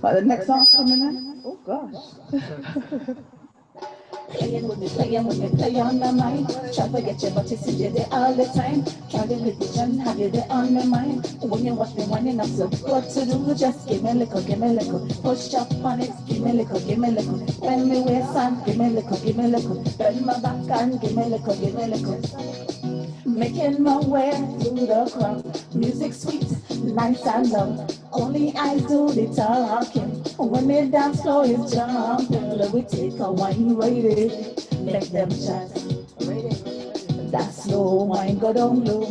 But the next song's coming in. Oh gosh. Playing with me, play on my mind. Try to get you, but you see you there all the time. Try to religion, have you there on my mind. When you watch me winding up, so what to do? Just give me a little, push up on it, give me a little, bend me waist and give me a little, bend my back and give me a little. Making my way through the crowd. Music sweet, nice and loud. Only I do the talking. When they dance floor is jumping, let me take a wine ready. Make them chat. That slow wine go down low.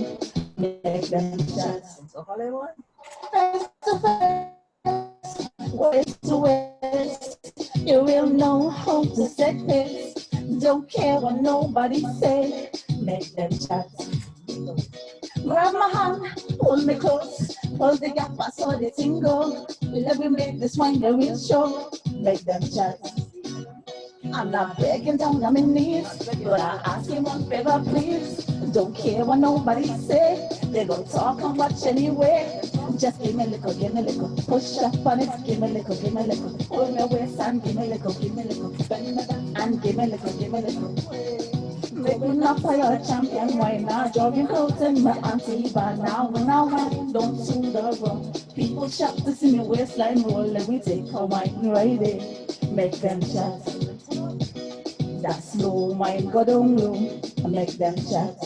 Make them chat. So Hollywood. Face to face, waist to waist. You will know how to set pace. Don't care what nobody say. Make them chat. Grab my hand, hold me close. Hold the gap, I saw the tingle. Let me make this wine the real show. Make them chat. I'm not begging down on my knees, but I ask you one favor, please. Don't care what nobody say. They gon' talk and watch anyway. Just give me a little, push up on it. Give me a little, hold my waist and give me a little, bend me back and give me a little. Make me not for your champion, why not? Jogging out in my auntie, but now when I wine, don't sue the room. People shout to see me waistline roll. Let me take a wine right there. Make them chat. That slow wine go down low. Make them chat.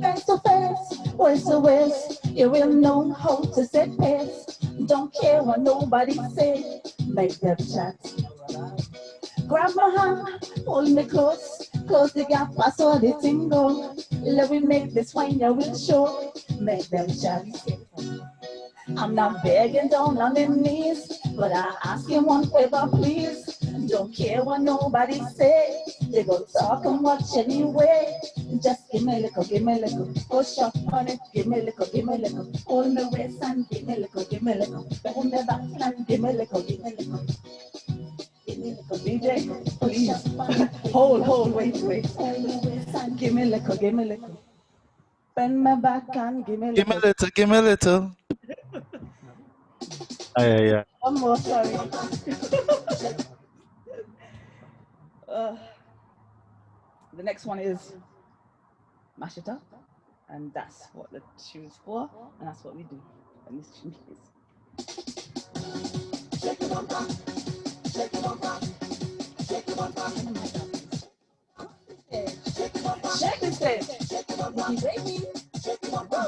Face to face, waist to waist. You will know how to set pace. Don't care what nobody say. Make them chat. Grab my hand, hold me close. Close the gap, I saw the tingle. Let me make this wine I will show. Make them chat. I'm not begging down on their knees, but I ask you one favor, please. Don't care what nobody say. They go talk and watch anyway. Just give me a little, push up on it. Give me a little, hold me waist and give me a little, bend me back and give me a little. DJ, please. Hold, wait. Give me a little. Bend my back and give me a little. Give me a little. Yeah. One more, sorry. The next one is mash it up, and that's what the tune's for, and that's what we do. And this tune is. Shake it on top. Shake it on top. Shake it on top. Shake this thing. Baby.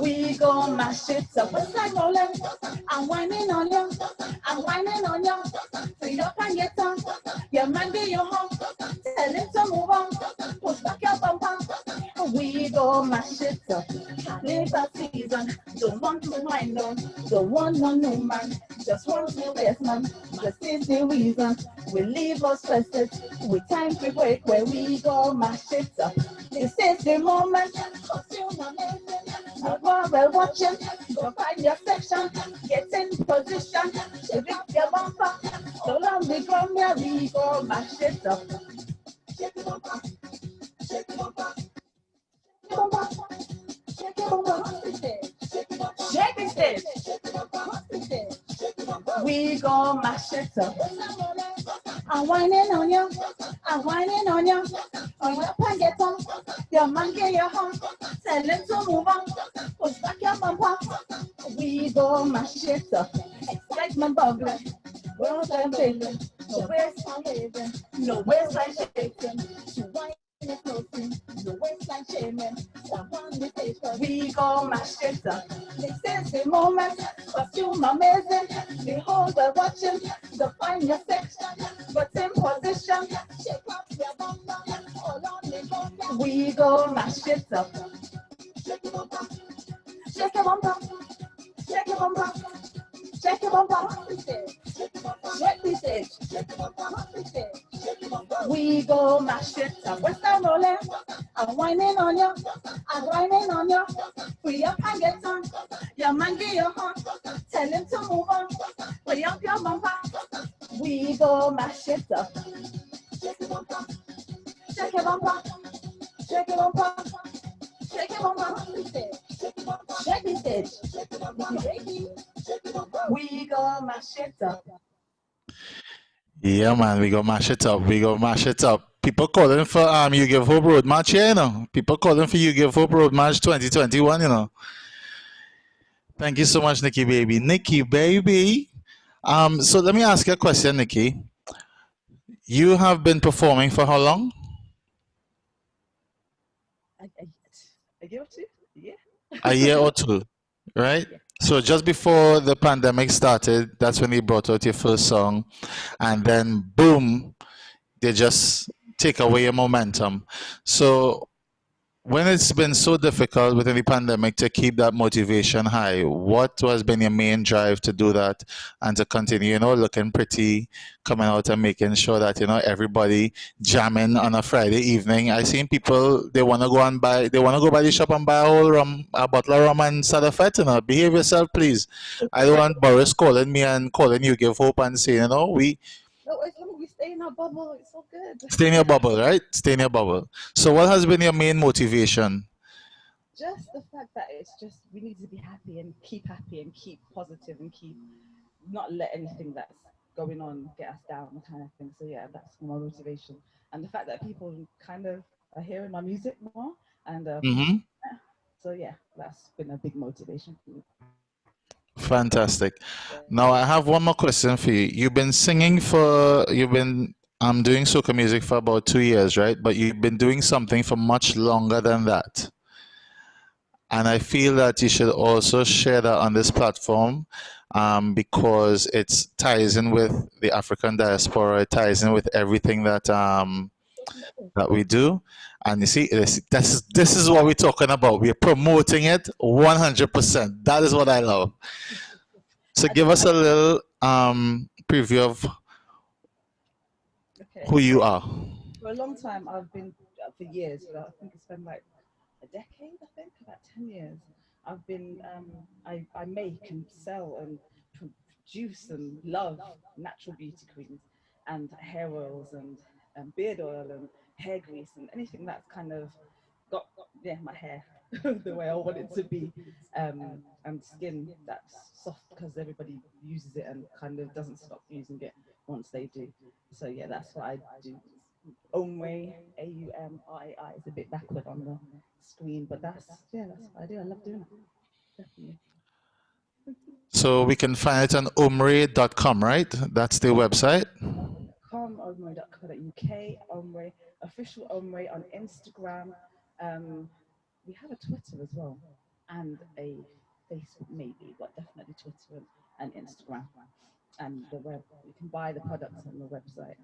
We gon' mash it up. What's like rolling? I'm whining on you. Free up and get on. Your man be your home. Tell him to go mash it up. Labor season, don't want to wind down, don't want no new man, just want to waste man. This is the reason we leave us stressed. We time to break where we go mash it up. This is the moment, costume amazing. While we're watching, go find your section, get in position, shake up your bumper. So long we come here, we go mash it up. Shake it up, shake it up, shake it up, shake it, we go mash it up. I'm whining on you, I'm whining on you. On your pan get on, your man get your hand. Tell him to move on, push back your bumper. We go mash it up. Excitement bubbling, world and feeling. No waistline waving, no waistline shaking. To wine is closing, no waistline shaming. Someone we take, we go mash it up. This is the moment, costume amazing. Behold, we're watching, define your section. But in position, shake up your bumper. Hold on the bumper. We go mash it up. Shake your bumper, shake your bumper, shake your bumper. Shake your bumper, shake the stage, we go mash it up. What's that rolling? I'm whining on you, I'm whining on you. Free up and get on, your man get your hand. Tell him to move on, free up your bumper. We go mash it up. Shake your bumper, shake your bumper, shake your bumper, shake your bumper, shake the stage, we go mash it up. Yeah, man, we go mash it up. We go mash it up. People calling for You Give Hope Road March here, you know. People calling for You Give Hope Road March 2021, you know. Thank you so much, Nikki baby. Nikki baby. So let me ask you a question, Nikki. You have been performing for how long? A year or two? Yeah. A year or two, right? Yeah. So just before the pandemic started, that's when you brought out your first song, and then boom, they just take away your momentum. So when it's been so difficult within the pandemic to keep that motivation high, what has been your main drive to do that and to continue, looking pretty, coming out and making sure that, everybody jamming on a Friday evening? I seen people, they want to go by the shop and buy a bottle of rum and start a fight, behave yourself, please. I don't want Boris calling me and calling You Give Hope and saying, No, as long as we stay in our bubble, it's all good. stay in your bubble, right? Stay in your bubble. So what has been your main motivation? Just the fact that it's just we need to be happy and keep positive and keep not let anything that's going on get us down, kind of thing. So yeah, that's my motivation, and the fact that people kind of are hearing my music more, and Mm-hmm. so yeah, that's been a big motivation for me. Fantastic. Now I have one more question for you. You've been doing soca music for about 2 years, right? But you've been doing something for much longer than that. And I feel that you should also share that on this platform, because it ties in with the African diaspora. It ties in with everything that we do. And you see, this is what we're talking about. We're promoting it 100%. That is what I love. So give us a little preview of who you are. For a long time, I've been for years. I think it's been like a decade. I think about 10 years. I've been I make and sell and produce and love natural beauty creams and hair oils and beard oil and hair grease and anything that's kind of got my hair the way I want it to be, and skin that's soft because everybody uses it and kind of doesn't stop using it once they do. So yeah, that's what I do. Omway, AUMII. It's a bit backward on the screen, but that's what I do. I love doing it. Definitely. So we can find it on omre.com, right? That's the website. Omre.co.uk, Omre, official Omre on Instagram. We have a Twitter as well, and a Facebook maybe, but definitely Twitter and Instagram, and the web. You can buy the products on the website.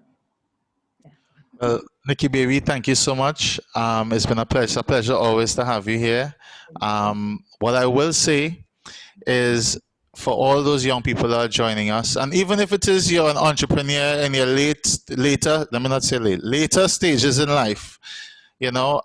Nikki baby, thank you so much. It's been a pleasure always to have you here. What I will say is for all those young people that are joining us, and even if it is you're an entrepreneur in your let me not say later stages in life, you know,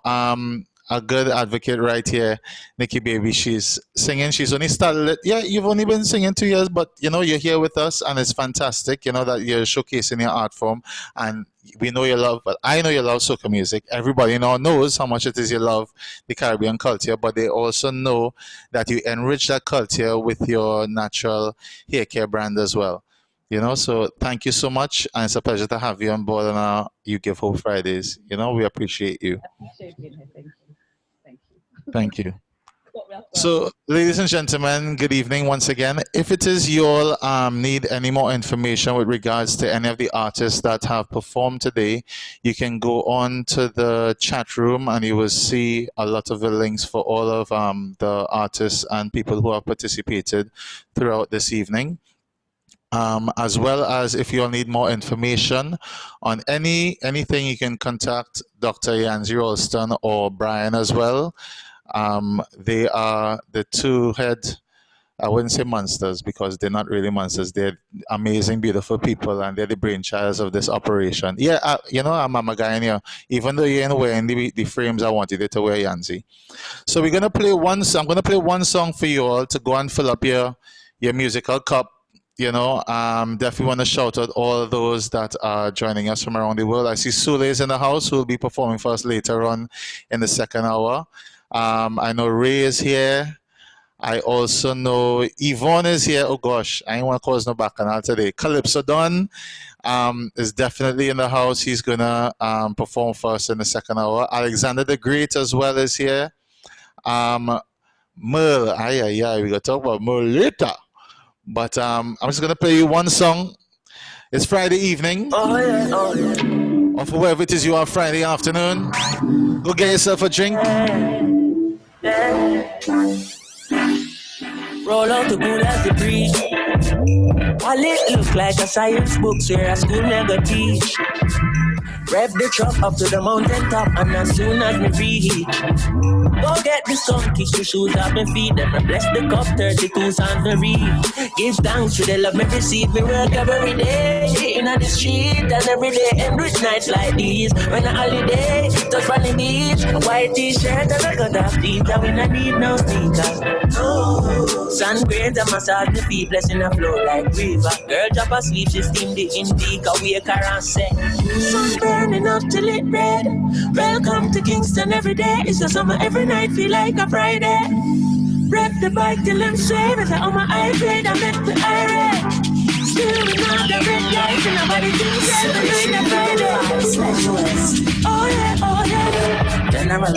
a good advocate right here, Nikki baby. She's singing. She's only started it. Yeah, you've only been singing 2 years, but you know you're here with us, and it's fantastic. You know that you're showcasing your art form, and we know you love. But I know you love soca music. Everybody now knows how much it is you love the Caribbean culture, but they also know that you enrich that culture with your natural hair care brand as well. You know, so thank you so much, and it's a pleasure to have you on board on our You Give Hope Fridays. You know, we appreciate you. Appreciate being here. Thank you. Thank you. Thank you. So, ladies and gentlemen, good evening once again. If it is you all need any more information with regards to any of the artists that have performed today, you can go on to the chat room and you will see a lot of the links for all of the artists and people who have participated throughout this evening. As well as if you'll need more information on anything, you can contact Dr. Yanzi Ralston or Brian as well. They are the two head, I wouldn't say monsters because they're not really monsters. They're amazing, beautiful people, and they're the brainchilds of this operation. Yeah, you know, I'm a guy in here. Even though you're wearing the frames, I wanted you to wear Yanzi. So we're gonna play one song. I'm gonna play one song for you all to go and fill up your musical cup. You know, definitely want to shout out all those that are joining us from around the world. I see Sule is in the house who will be performing for us later on in the second hour. I know Ray is here. I also know Yvonne is here. Oh gosh, I ain't want to cause no bacchanal today. Calypso Don is definitely in the house. He's gonna perform for us in the second hour. Alexander the Great as well is here. Merle, we gotta talk about Merle later. But I'm just gonna play you one song. It's Friday evening. Oh yeah. Or for wherever it is you are Friday afternoon. Go get yourself a drink. Roll out the good as the breeze. Wallet look like a science book where a school never teach. Rev the truck up to the mountain top, and as soon as me reach, go get the sun, kick the shoes off my feet, then I bless the cup, 32 songs me read. Give thanks to the love me receive, me work every day, in the street, and every day, end with nights like these. When a holiday, just on the beach, a white t-shirt and a cut off jeans, and we not need no sneakers. Oh, sun grains and massage the feet, blessing the flow like river. Girl drop asleep, she steam the indica, wake her and say, sun burning up till it red. Welcome to Kingston every day. It's the summer every night, feel like a Friday. Rep the bike till I'm straight. As I on my iPad, I met the irate. Still we not the red lights and nobody thinks every night a Friday. Oh yeah.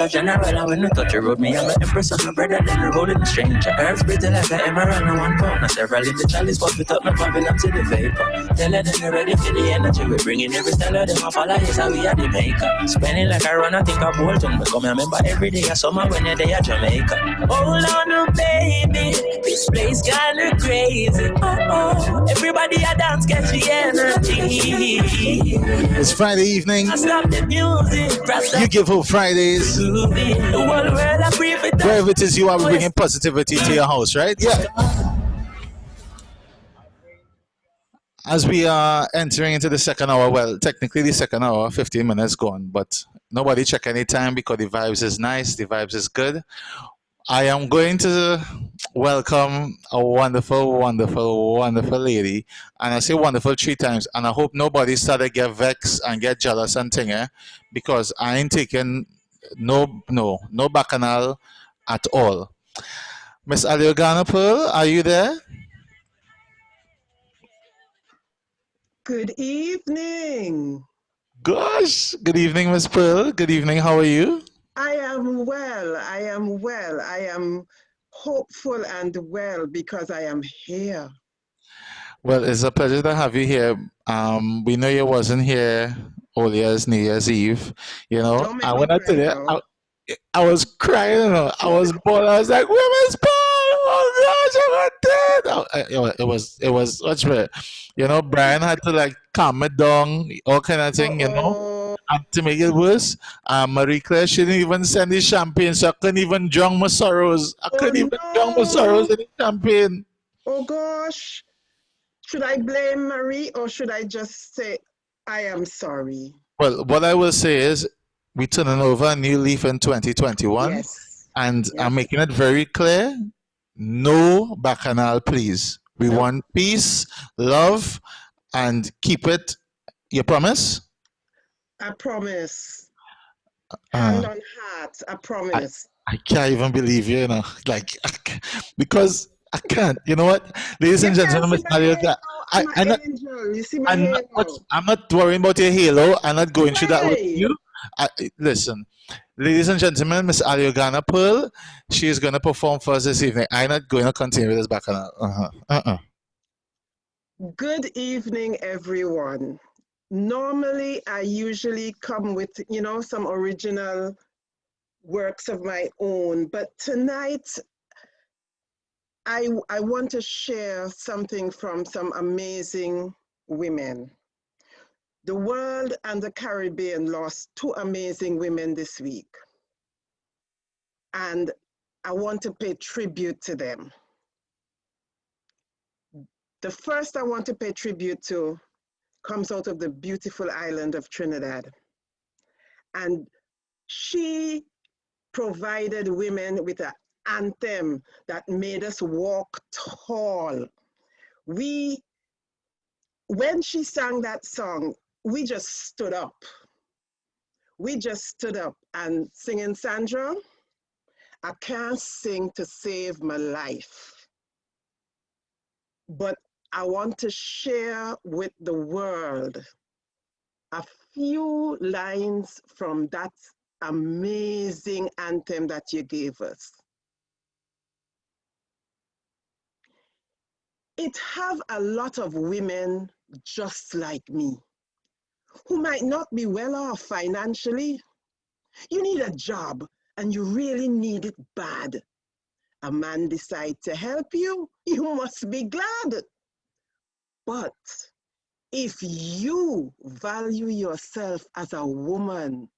General, when you touch the road, me I'm an empress on my brother, then we roll in the stranger. Herbs breathing like an emerald and one pound. Now several in the chalice, but without no Babylon to the vapor. Tell her them they're ready for the energy. We bringing every style of them up, all I is how we are the maker. Spending like I run, I think of Bolton. But come and remember every day I summer when you're there at Jamaica. Hold on, oh, baby, this place kinda crazy. Oh, everybody a dance, catch the energy. It's Friday evening. I stop the music. You Give Hope Fridays. Wherever it is you are, bringing positivity to your house, right? Yeah. As we are entering into the second hour, well, technically the second hour, 15 minutes gone, but nobody check any time because the vibes is nice, the vibes is good. I am going to welcome a wonderful, wonderful, wonderful lady. And I say wonderful 3 times. And I hope nobody started get vexed and get jealous and thing, because I ain't taking no bacchanal at all. Miss Aliogana Pearl, are you there? Good evening. Gosh, good evening, Miss Pearl. Good evening, how are you? I am well. I am hopeful and well because I am here. Well, it's a pleasure to have you here. We know you wasn't here earlier as New Year's Eve. You know, I went out today. I was crying. You know, I was bored. I was like, "Where is Paul? Oh gosh, I'm dead." It was much better. You know, Brian had to like calm me down, all kind of thing. You know. And to make it worse, Marie Claire, she didn't even send the champagne, so I couldn't even drown my sorrows. I Oh couldn't even drown my sorrows no! in the champagne. Oh gosh! Should I blame Marie or should I just say I am sorry? Well, what I will say is we're turning over a new leaf in 2021, Yes. and I'm Yes. making it very clear, no bacchanal, please. We Nope. want peace, love, and keep it. You promise? I promise. Uh, Hand on heart, I I, promise. I can't even believe you, like, because I can't. You know what, ladies You and can gentlemen, see Miss my Alia, halo. I'm an I'm not, angel. You see my halo. I'm not worrying about your halo. I'm not going through that with Why? you. Listen, ladies and gentlemen, Miss Aliogana Pearl, she is going to perform for us this evening. I'm not going to continue with this bacchanal. Good evening, everyone. Normally, I usually come with, some original works of my own, but tonight I want to share something from some amazing women. The world and the Caribbean lost two amazing women this week, and I want to pay tribute to them. The first I want to pay tribute to comes out of the beautiful island of Trinidad, and she provided women with an anthem that made us walk tall. When she sang that song, we just stood up. We just stood up and singing Sandra, I can't sing to save my life, but I want to share with the world a few lines from that amazing anthem that you gave us. It have a lot of women just like me who might not be well off financially. You need a job and you really need it bad. A man decide to help you, you must be glad. But if you value yourself as a woman,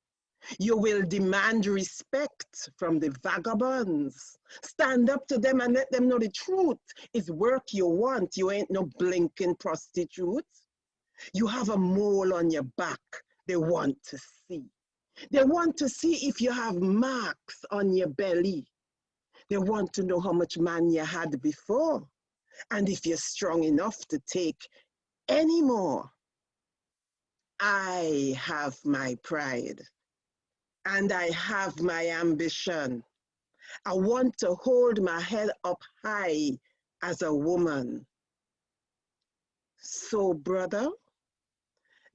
you will demand respect from the vagabonds. Stand up to them and let them know the truth. It's work you want. You ain't no blinking prostitute. You have a mole on your back. They want to see. They want to see if you have marks on your belly. They want to know how much man you had before and if you're strong enough to take any more. I have my pride and I have my ambition. I want to hold my head up high as a woman. So, brother,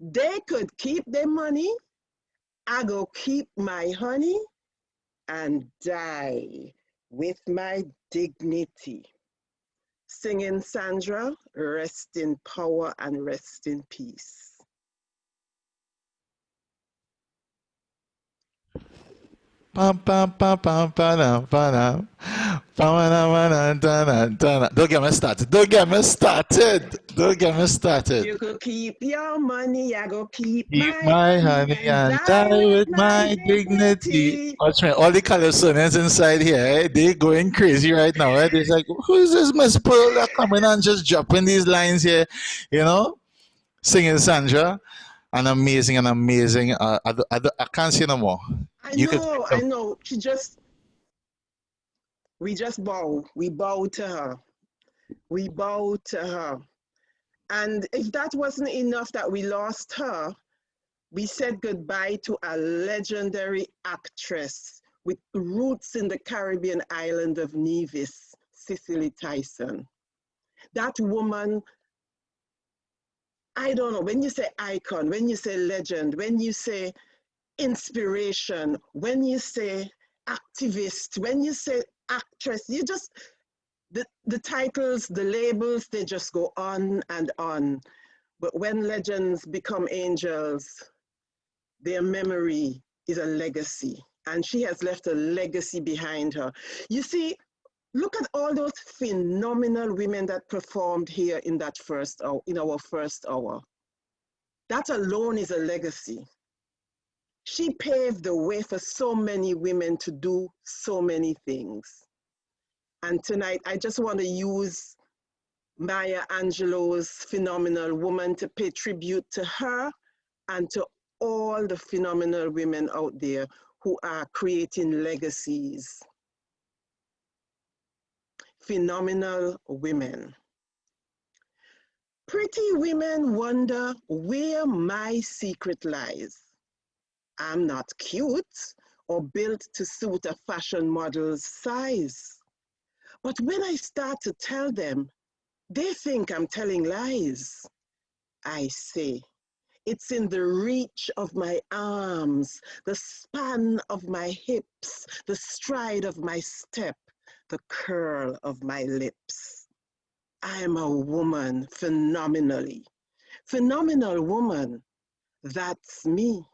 they could keep their money. I go keep my honey and die with my dignity. Singing Sandra, rest in power and rest in peace. Don't get me started. Don't get me started. Don't get me started. You could keep your money, I go keep Keep my my honey honey and and die die with with my my dignity. dignity. Watch me, all the Californians inside here, they going crazy right now. They're like, who is this Miss Pearl that coming and just dropping these lines here? You know, singing Sandra, and amazing. I can't say no more. I You could. know, I know. We just bow. We bow to her. We bow to her. And if that wasn't enough that we lost her, we said goodbye to a legendary actress with roots in the Caribbean island of Nevis, Cicely Tyson. That woman, I don't know, when you say icon, when you say legend, when you say inspiration, when you say activist, when you say actress, the titles, the labels, they just go on and on. But when legends become angels, their memory is a legacy. And she has left a legacy behind her. You see, look at all those phenomenal women that performed here in that first hour, in our first hour. That alone is a legacy. She paved the way for so many women to do so many things. And tonight, I just want to use Maya Angelou's Phenomenal Woman to pay tribute to her and to all the phenomenal women out there who are creating legacies. Phenomenal women. Pretty women wonder where my secret lies. I'm not cute or built to suit a fashion model's size. But when I start to tell them, they think I'm telling lies. I say, it's in the reach of my arms, the span of my hips, the stride of my step, the curl of my lips. I'm a woman phenomenally. Phenomenal woman, that's me.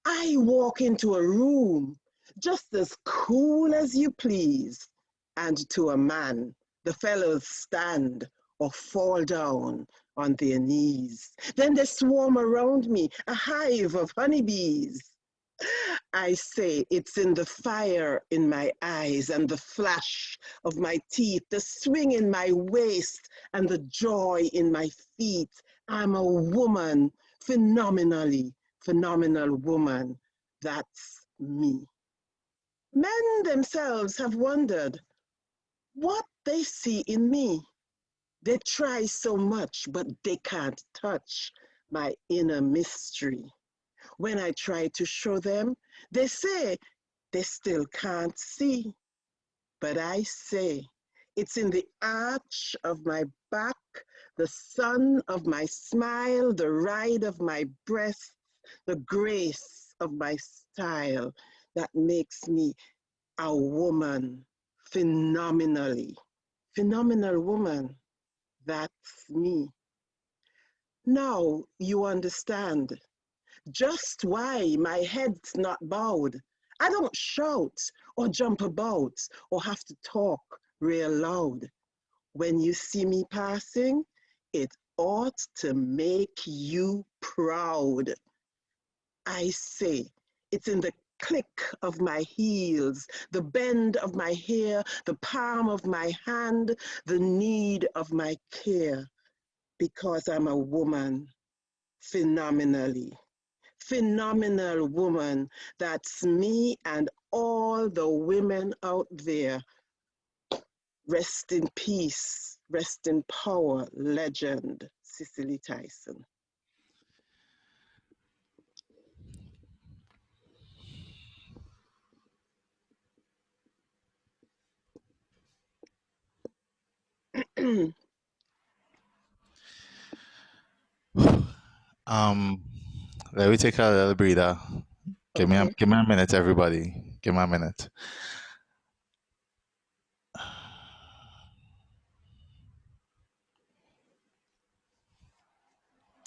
I walk into a room just as cool as you please, and to a man, the fellows stand or fall down on their knees. Then they swarm around me, a hive of honeybees. I say it's in the fire in my eyes and the flash of my teeth, the swing in my waist and the joy in my feet. I'm a woman, phenomenally, phenomenal woman. That's me. Men themselves have wondered what they see in me. They try so much, but they can't touch my inner mystery. When I try to show them, they say they still can't see. But I say, it's in the arch of my back, the sun of my smile, the ride of my breasts, the grace of my style that makes me a woman, phenomenally. Phenomenal woman, that's me. Now you understand just why my head's not bowed. I don't shout or jump about or have to talk real loud. When you see me passing, it ought to make you proud. I say, it's in the click of my heels, the bend of my hair, the palm of my hand, the need of my care, because I'm a woman, phenomenally. Phenomenal woman, that's me and all the women out there. Rest in peace, rest in power, legend, Cicely Tyson. Let me take a little breather. Give me Okay. give me a minute, everybody. Give me a minute.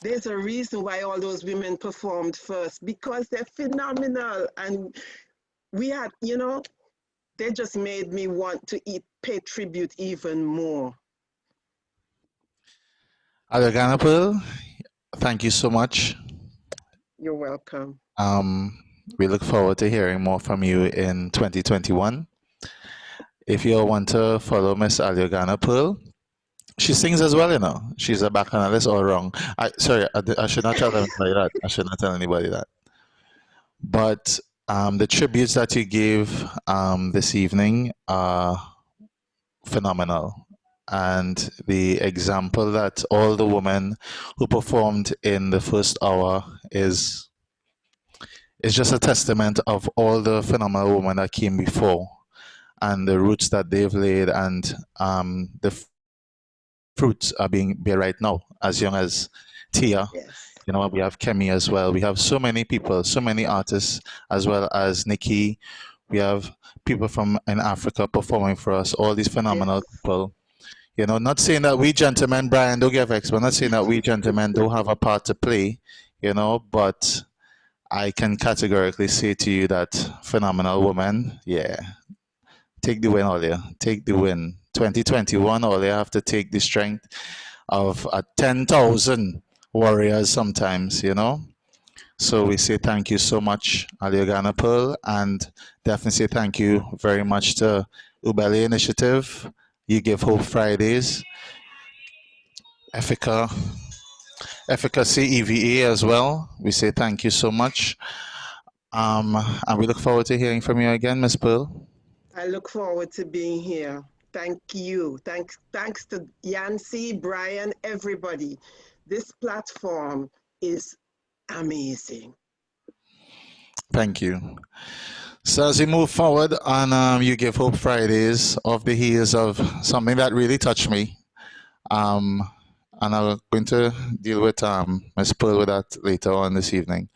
There's a reason why all those women performed first, because they're phenomenal. And we had, they just made me want to pay tribute even more. Alagana Pearl, thank you so much. You're welcome. We look forward to hearing more from you in 2021. If you all want to follow Miss Aliogana Pearl, she sings as well, She's a bacchanalist all wrong. I should not tell anybody that. I should not tell anybody that. But the tributes that you gave this evening are phenomenal. And the example that all the women who performed in the first hour is just a testament of all the phenomenal women that came before and the roots that they've laid, and the fruits are being bear right now, as young as Tia. Yes. We have Kemi as well. We have so many people, so many artists, as well as Nikki. We have people from in Africa performing for us, all these phenomenal Yes. people. Not saying that we gentlemen, Brian, don't get vexed. We're not saying that we gentlemen don't have a part to play, but I can categorically say to you that phenomenal woman, yeah, take the win, Olia. Take the win. 2021, Olia have to take the strength of 10,000 warriors sometimes, So we say thank you so much, Aliagana Pearl, and definitely say thank you very much to Ubele Initiative, You Give Hope Fridays, Efficacy EVA as well. We say thank you so much. And we look forward to hearing from you again, Miss Pearl. I look forward to being here. Thank you. Thanks to Yancy, Brian, everybody. This platform is amazing. Thank you. So as we move forward on You Give Hope Fridays, of the heels of something that really touched me, and I'm going to deal with Ms. Pearl with that later on this evening.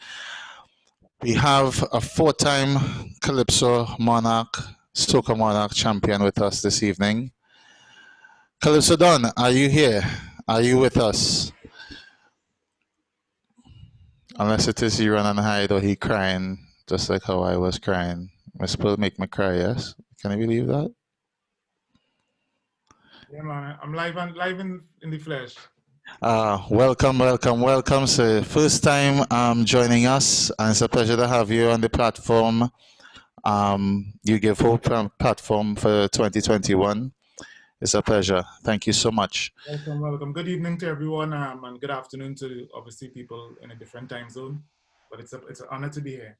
We have a four-time Calypso Monarch, Soca Monarch champion with us this evening. Calypso Don, are you here? Are you with us? Unless it is he run and hide or he crying, just like how I was crying. Miss Pearl make me cry, yes? Can you believe that? Yeah, man, I'm live in the flesh. Welcome. So first time joining us, and it's a pleasure to have you on the platform. You Give Hope platform for 2021. It's a pleasure. Thank you so much. Welcome. Good evening to everyone, and good afternoon to obviously people in a different time zone. But it's an honor to be here.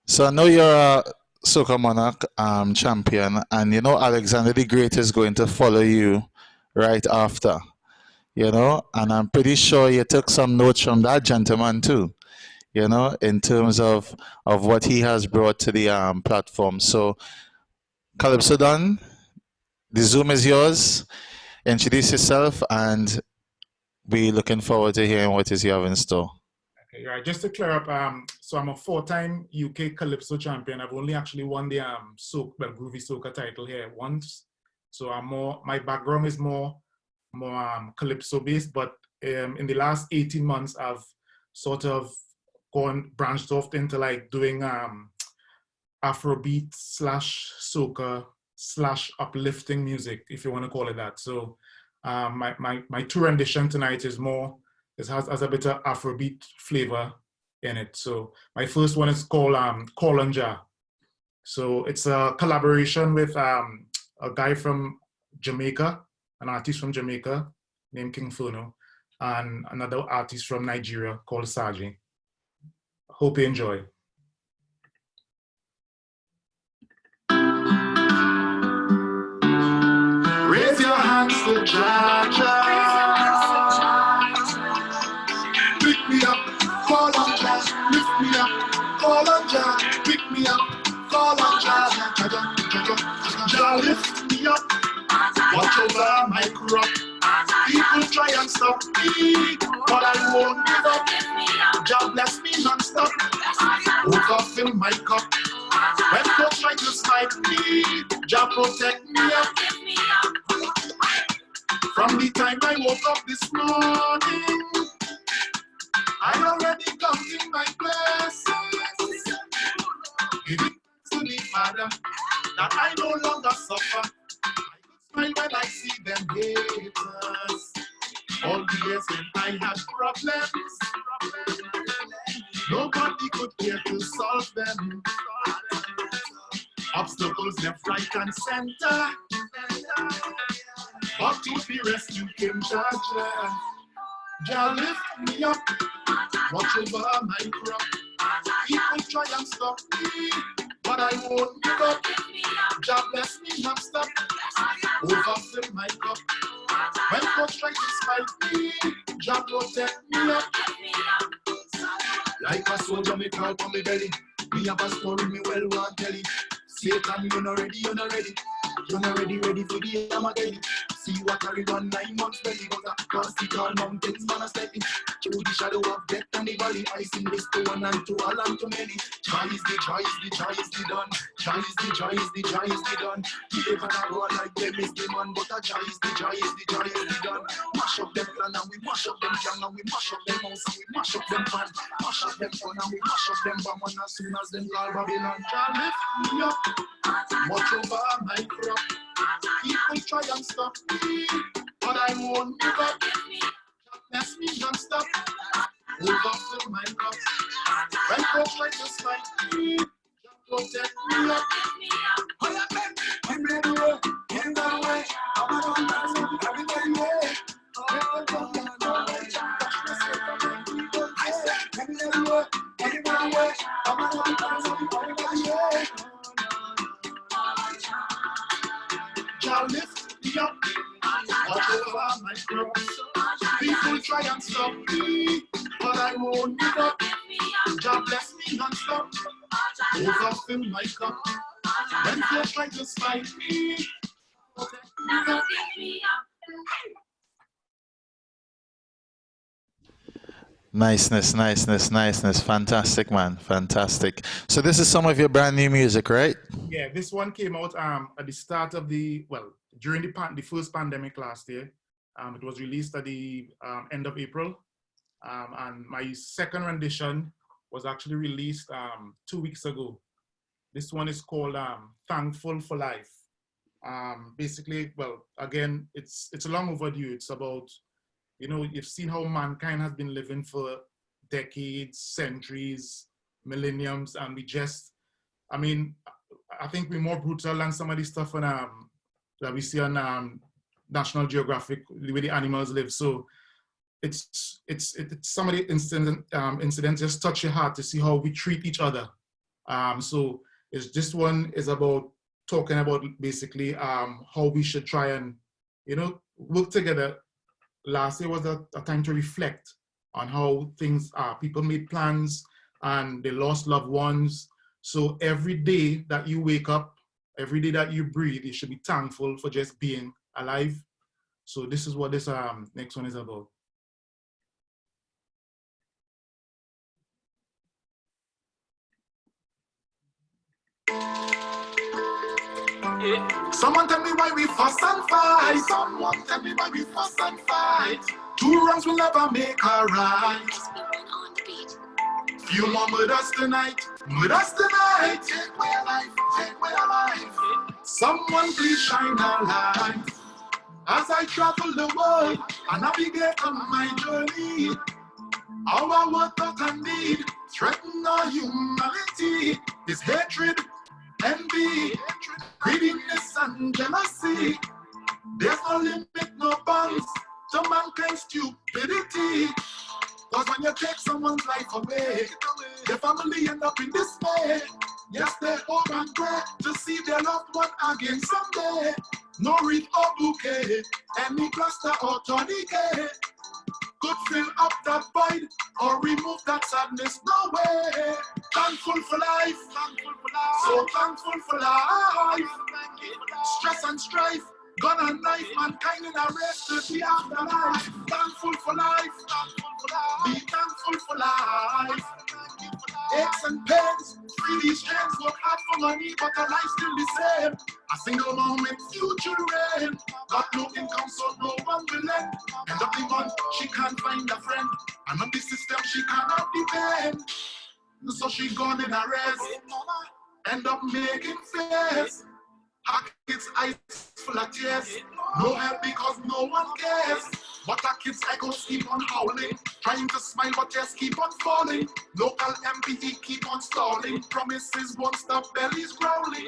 So I know you're a Soca Monarch champion, and you know Alexander the Great is going to follow you right after. You know, and I'm pretty sure you took some notes from that gentleman too, you know, in terms of what he has brought to the platform. So, Calypso Don, the Zoom is yours. Introduce yourself, and we're looking forward to hearing what is you have in store. Okay, right. Just to clear up, so I'm a four-time UK Calypso champion. I've only actually won the Groovy Soca title here once. So my background is more Calypso based, but in the last 18 months, I've sort of branched off into like doing Afrobeat / Soca / uplifting music, if you want to call it that. So my two rendition tonight is has a bit of Afrobeat flavor in it. So my first one is called Kolanja. So it's a collaboration with a guy from Jamaica, an artist from Jamaica named King Furno, and another artist from Nigeria called Saji. Hope you enjoy. Raise your hands to Jaja. Pick me up, call on Jah. Lift me up, call on Jah. Pick me up, call on Jah. Jah lift me up. Watch over my crop. People try and stop me, but I won't give up. Jah bless me non-stop. Overfill my cup. When folk try to snipe me, Jah protect me up. From the time I woke up this morning, I already counting my blessings. Giving thanks to the Father that I no longer suffer. I could smile when I see them haters. All the years when I had problems, nobody could care to solve them. Obstacles left, right, and center. But to be rescued came Jaja. Jah lift me up, watch over my crop. People try and stop me, but I won't give up. Jah bless me non-stop, overfill my cup. When folks try to spite me, Jah protect me up. Like a soldier, me crawl on me belly. Me have a story, me well want tell it. Satan, you're not ready, you're not ready. You're not ready for the Armageddon. See what I run 9 months belly, but across the tall mountains, man, I stepping. Through the shadow of death and the valley, I sing this to one and to all and to many. Joy is the done. Joy is the done. They never go like them is the man, but a joy is the done. Mash up them plan and we mash up them gang and we mash up them house and we mash up them fan. Mash up them fun and we mash up them bomb and as soon as them call Babylon. Jah lift me up, watch over my crop. People try and stop me, but I won't give up. Bless me non-stop, overfill I said, anywhere, anywhere, I'm a happy person, yeah. Jah lift me up, whatever my cross. People try and stop me, but I won't give up. Jah bless me non-stop, overfill my cup. When they try to spite me, never give me up. Niceness. Fantastic, man. Fantastic. So this is some of your brand new music, right? Yeah, this one came out at the start of during the first pandemic last year. It was released at the end of April. And my second rendition was actually released 2 weeks ago. This one is called Thankful for Life. Basically, well, again, it's long overdue. It's about, you've seen how mankind has been living for decades, centuries, millenniums, and I think we're more brutal than some of the stuff that we see on National Geographic, the way the animals live. So it's some of the incidents just touch your heart to see how we treat each other. So this one is about talking about basically how we should try and work together. Last year was a time to reflect on how things are. People made plans and they lost loved ones. So every day that you wake up, every day that you breathe, you should be thankful for just being alive. So this is what this next one is about. Someone tell me why we fuss and fight. Someone tell me why we fuss and fight. Two wrongs will never make a right. Few more murders tonight. Murders tonight. Take away a life. Take away a life. Someone please shine a light. As I travel the world and navigate on my journey, our what thought and need threaten our humanity. Is hatred, envy, greediness and jealousy. There's no limit, no bounds to mankind's stupidity. Cause when you take someone's life away, their family end up in dismay. Yes, they hope and pray to see their loved one again someday. No wreath or bouquet, any plaster or tourniquet could fill up that void or remove that sadness. No way. Thankful for life, so thankful for life. Stress and strife, gun and knife, mankind in a race to the afterlife. Thankful for life, be thankful for life. Aches and pains, free these chains, work hard for money, but our life still the same. A single moment, future rain. Got no income, so no one will lend. End of the month, she can't find a friend. And on the system, she cannot depend. So she gone in a race. End up making face. Her kids' eyes full of tears. No help because no one cares. But our kids' echoes keep on howling. Trying to smile but just keep on falling. Local MPE keep on stalling. Promises won't stop, bellies growling.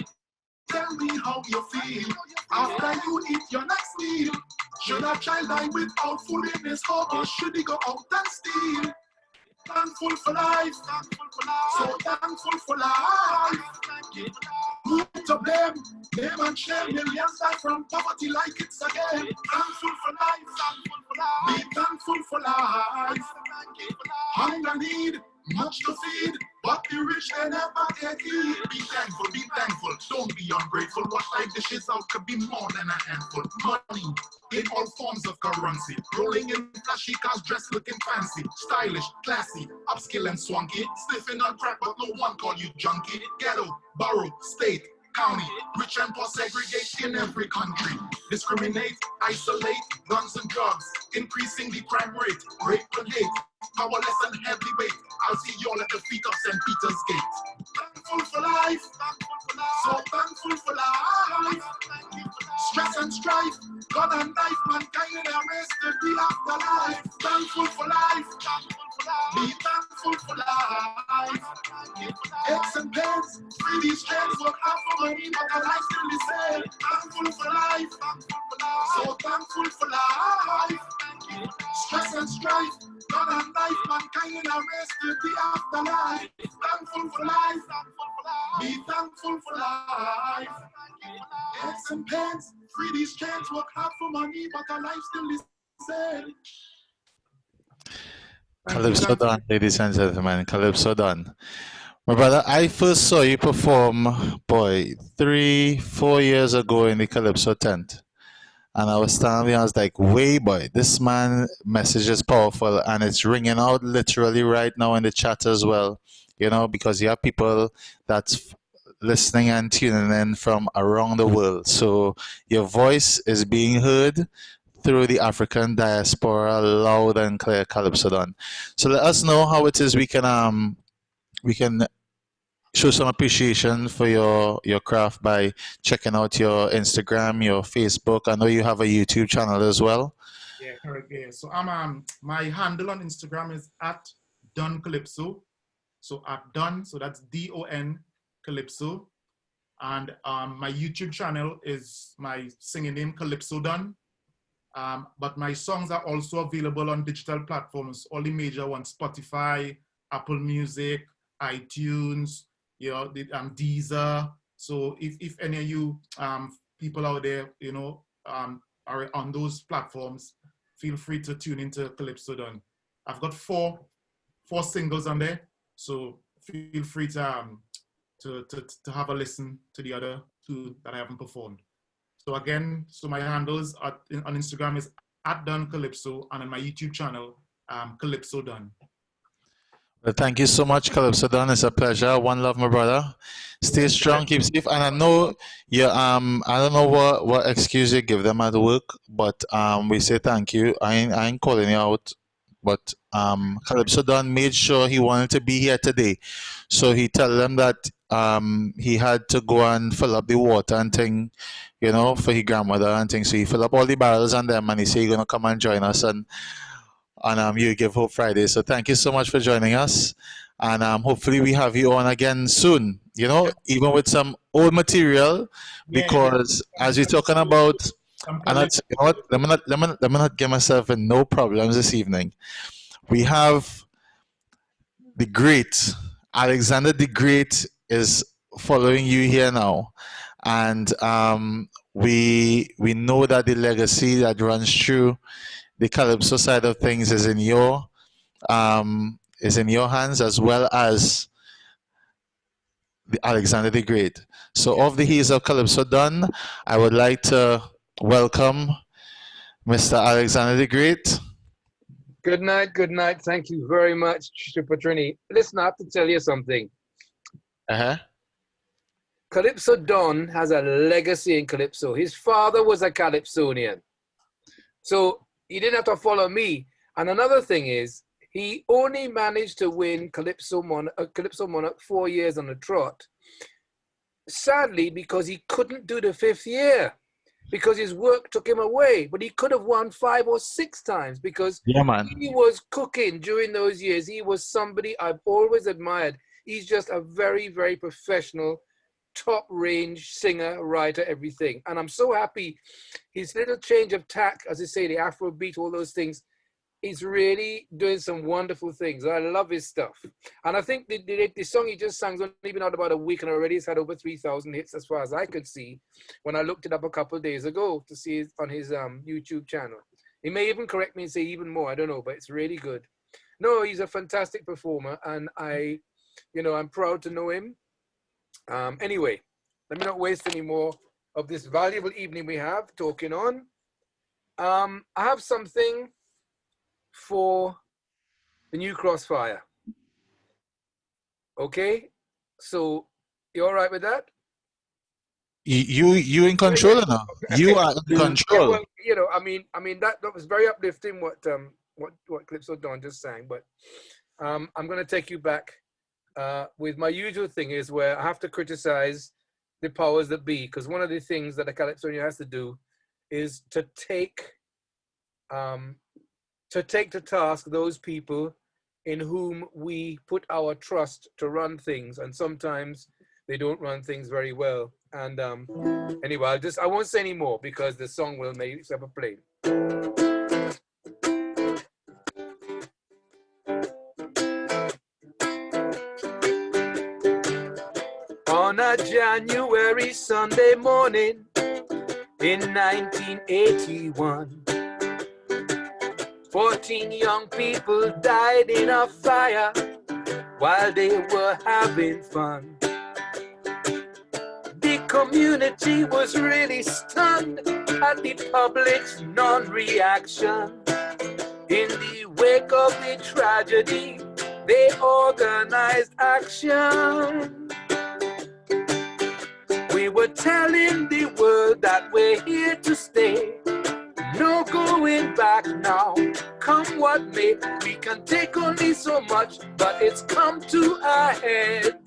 Tell me how you feel after you eat your next meal. Should a child die without food in his home, or should he go out and steal? Thankful for life, so thankful for life. Who to blame? Name and shame. Millions die from poverty like it's a game. Thankful for life, be thankful for life. Hunger need, much to feed, but the rich they never take heed. Be thankful, don't be ungrateful. What like dishes out could be more than a handful. Money in all forms of currency, rolling in flashy cars, dressed looking fancy, stylish, classy, upscale and swanky, sniffing on crack but no one call you junkie. Ghetto, borough, state, county, rich and poor segregate in every country. Discriminate, isolate, guns and drugs, increasing the crime rate, rape and hate, powerless and heavyweight. I'll see you all at the feet of St. Peter's Gate. Thankful for life, so thankful for life. Stress and strife, gun and knife, mankind in a race to the afterlife. Thankful for life, be thankful for life. Aches and pains, free these chains, work hard for money, but our life still the same. Thankful for life, so thankful for life. Stress and strife. God and life, mankind in a race to the afterlife. Thankful for life, be thankful for life. Aches and pains, free these chains, work hard for money, but our life still is the same. Calypso Don, ladies and gentlemen, Calypso Don. My brother, I first saw you perform, boy, 3-4 years ago in the Calypso tent. And I was standing there, I was like, way boy, this man message is powerful and it's ringing out literally right now in the chat as well. You know, because you have people that's listening and tuning in from around the world. So your voice is being heard through the African diaspora loud and clear, Calypso Don. So let us know how it is we can show some appreciation for your craft by checking out your Instagram, your Facebook. I know you have a YouTube channel as well. Yeah, correct. Yeah. So I'm my handle on Instagram is at Don Calypso. So at Don, so that's DON Calypso. And my YouTube channel is my singing name Calypso Don. But my songs are also available on digital platforms, all the major ones: Spotify, Apple Music, iTunes, you know, Deezer. So if any of you people out there, you know, are on those platforms, feel free to tune into Calypso Don. I've got four singles on there, so feel free to have a listen to the other two that I haven't performed. So again, so my handles on Instagram is at Don Calypso, and on my YouTube channel, Calypso Don. Well, thank you so much, Calypso Don. It's a pleasure. One love, my brother. Stay strong, keep safe. And I know you I don't know what excuse you give them at work, but we say thank you. I ain't calling you out. But Calypso Don made sure he wanted to be here today. So he tell them that he had to go and fill up the water and thing, you know, for his grandmother and things. So he fill up all the barrels on them and he said he's gonna come and join us on You Give Hope Friday. So thank you so much for joining us. And hopefully we have you on again soon, you know, even with some old material, because as we're talking about, and that's, you know what, let me not get myself in no problems this evening. We have the great Alexander the Great is following you here now, and we know that the legacy that runs through the Calypso side of things is in your hands, as well as the Alexander the Great. So off the heels of Calypso Don, I would like to welcome Mr. Alexander the Great. Good night, good night. Thank you very much, Super Trini. Listen, I have to tell you something. Calypso Don has a legacy in Calypso. His father was a Calypsonian. So he didn't have to follow me. And another thing is, he only managed to win Calypso Monarch 4 years on the trot. Sadly, because he couldn't do the 5th year, because his work took him away. But he could have won 5 or 6 times because he was cooking during those years. He was somebody I've always admired. He's just a very, very professional, top range singer, writer, everything. And I'm so happy his little change of tack, as I say, the Afro beat, all those things, he's really doing some wonderful things. I love his stuff. And I think the song he just sang has only been out about a week and already it's had over 3,000 hits as far as I could see when I looked it up a couple of days ago to see it on his YouTube channel. He may even correct me and say even more, I don't know, but it's really good. No, he's a fantastic performer and I'm proud to know him. Anyway, let me not waste any more of this valuable evening we have talking on. I have something for the new Crossfire. Okay, so you all right with that? You in control now. You are in control. Yeah, well, I mean that was very uplifting what Calypso Don just sang. But I'm going to take you back with my usual thing is where I have to criticize the powers that be, because one of the things that a Calypsonian has to do is to take to task those people in whom we put our trust to run things, and sometimes they don't run things very well. And anyway, I won't say any more because the song will make itself a play. on a January Sunday morning in 1981. 14 young people died in a fire while they were having fun. The community was really stunned at the public's non-reaction. In the wake of the tragedy, they organized action. We were telling the world that we're here to stay. No going back now, come what may. We can take only so much, but it's come to a head.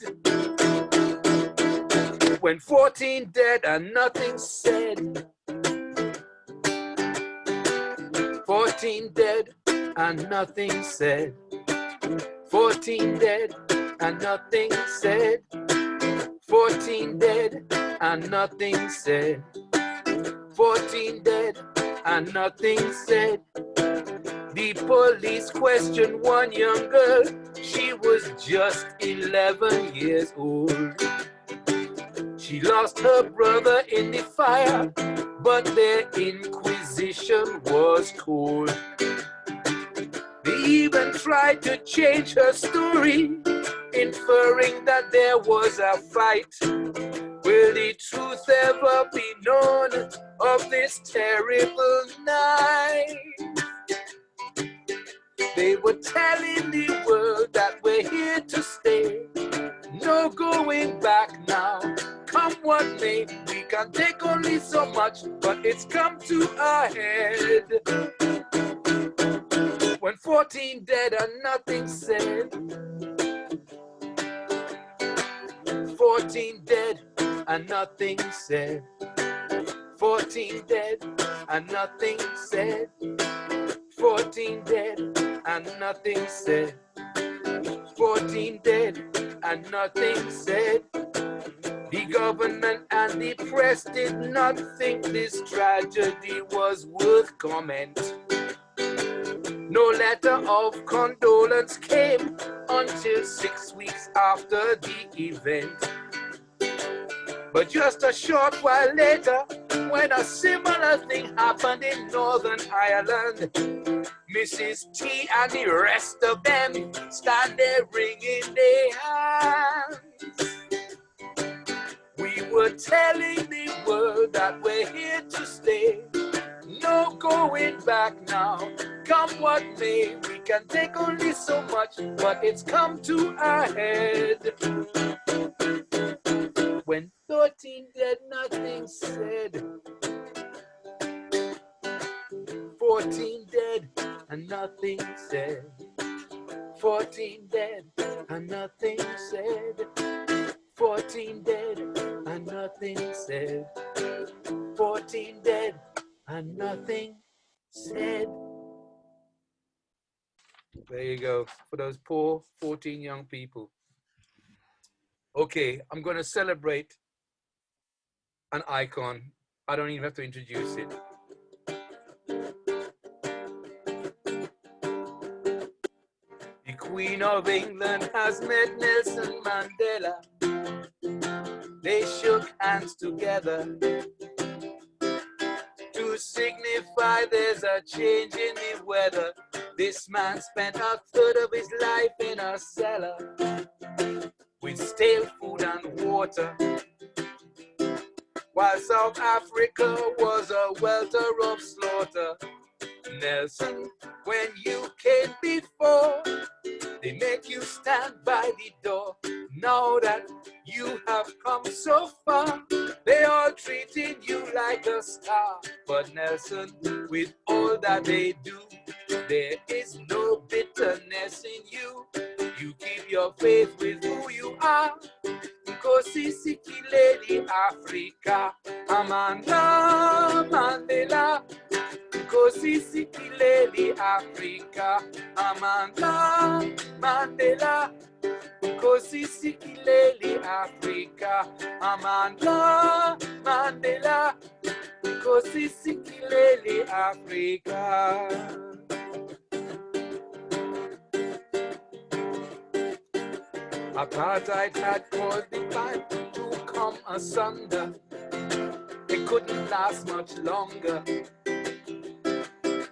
When 14 dead and nothing said. 14 dead and nothing said. 14 dead and nothing said. 14 dead and nothing said. 14 dead and nothing said. The police questioned one young girl. She was just 11 years old. She lost her brother in the fire, but their inquisition was cold. They even tried to change her story, inferring that there was a fight. Will the truth ever be known of this terrible night? They were telling the world that we're here to stay. No going back now, come what may. We can take only so much, but it's come to a head. When 14 dead and nothing said. 14 dead and nothing said. 14 dead and nothing said. 14 dead and nothing said. 14 dead and nothing said. The government and the press did not think this tragedy was worth comment. No letter of condolence came until 6 weeks after the event. But just a short while later, when a similar thing happened in Northern Ireland, Mrs. T and the rest of them stand there wringing their hands. We were telling the world that we're here to stay. No going back now, come what may. We can take only so much, but it's come to a head. When 13 dead, nothing said. 14 dead and nothing said. 14 dead and nothing said. 14 dead and nothing said. 14 dead and nothing said. There you go, for those poor 14 young people. Okay, I'm going to celebrate an icon. I don't even have to introduce it. The Queen of England has met Nelson Mandela. They shook hands together to signify there's a change in the weather. This man spent a third of his life in a cellar with stale food and water, while South Africa was a welter of slaughter. Nelson, when you came before, they make you stand by the door. Now that you have come so far, they are treating you like a star. But Nelson, with all that they do, there is no bitterness in you. You keep your faith with who you are. Nkosi Sikileli Africa, Amanda Mandela. Nkosi Sikileli Africa, Amanda Mandela. Nkosi Sikileli Africa, Amanda Mandela. Nkosi Sikileli Africa. Apartheid had caused the time to come asunder. It couldn't last much longer.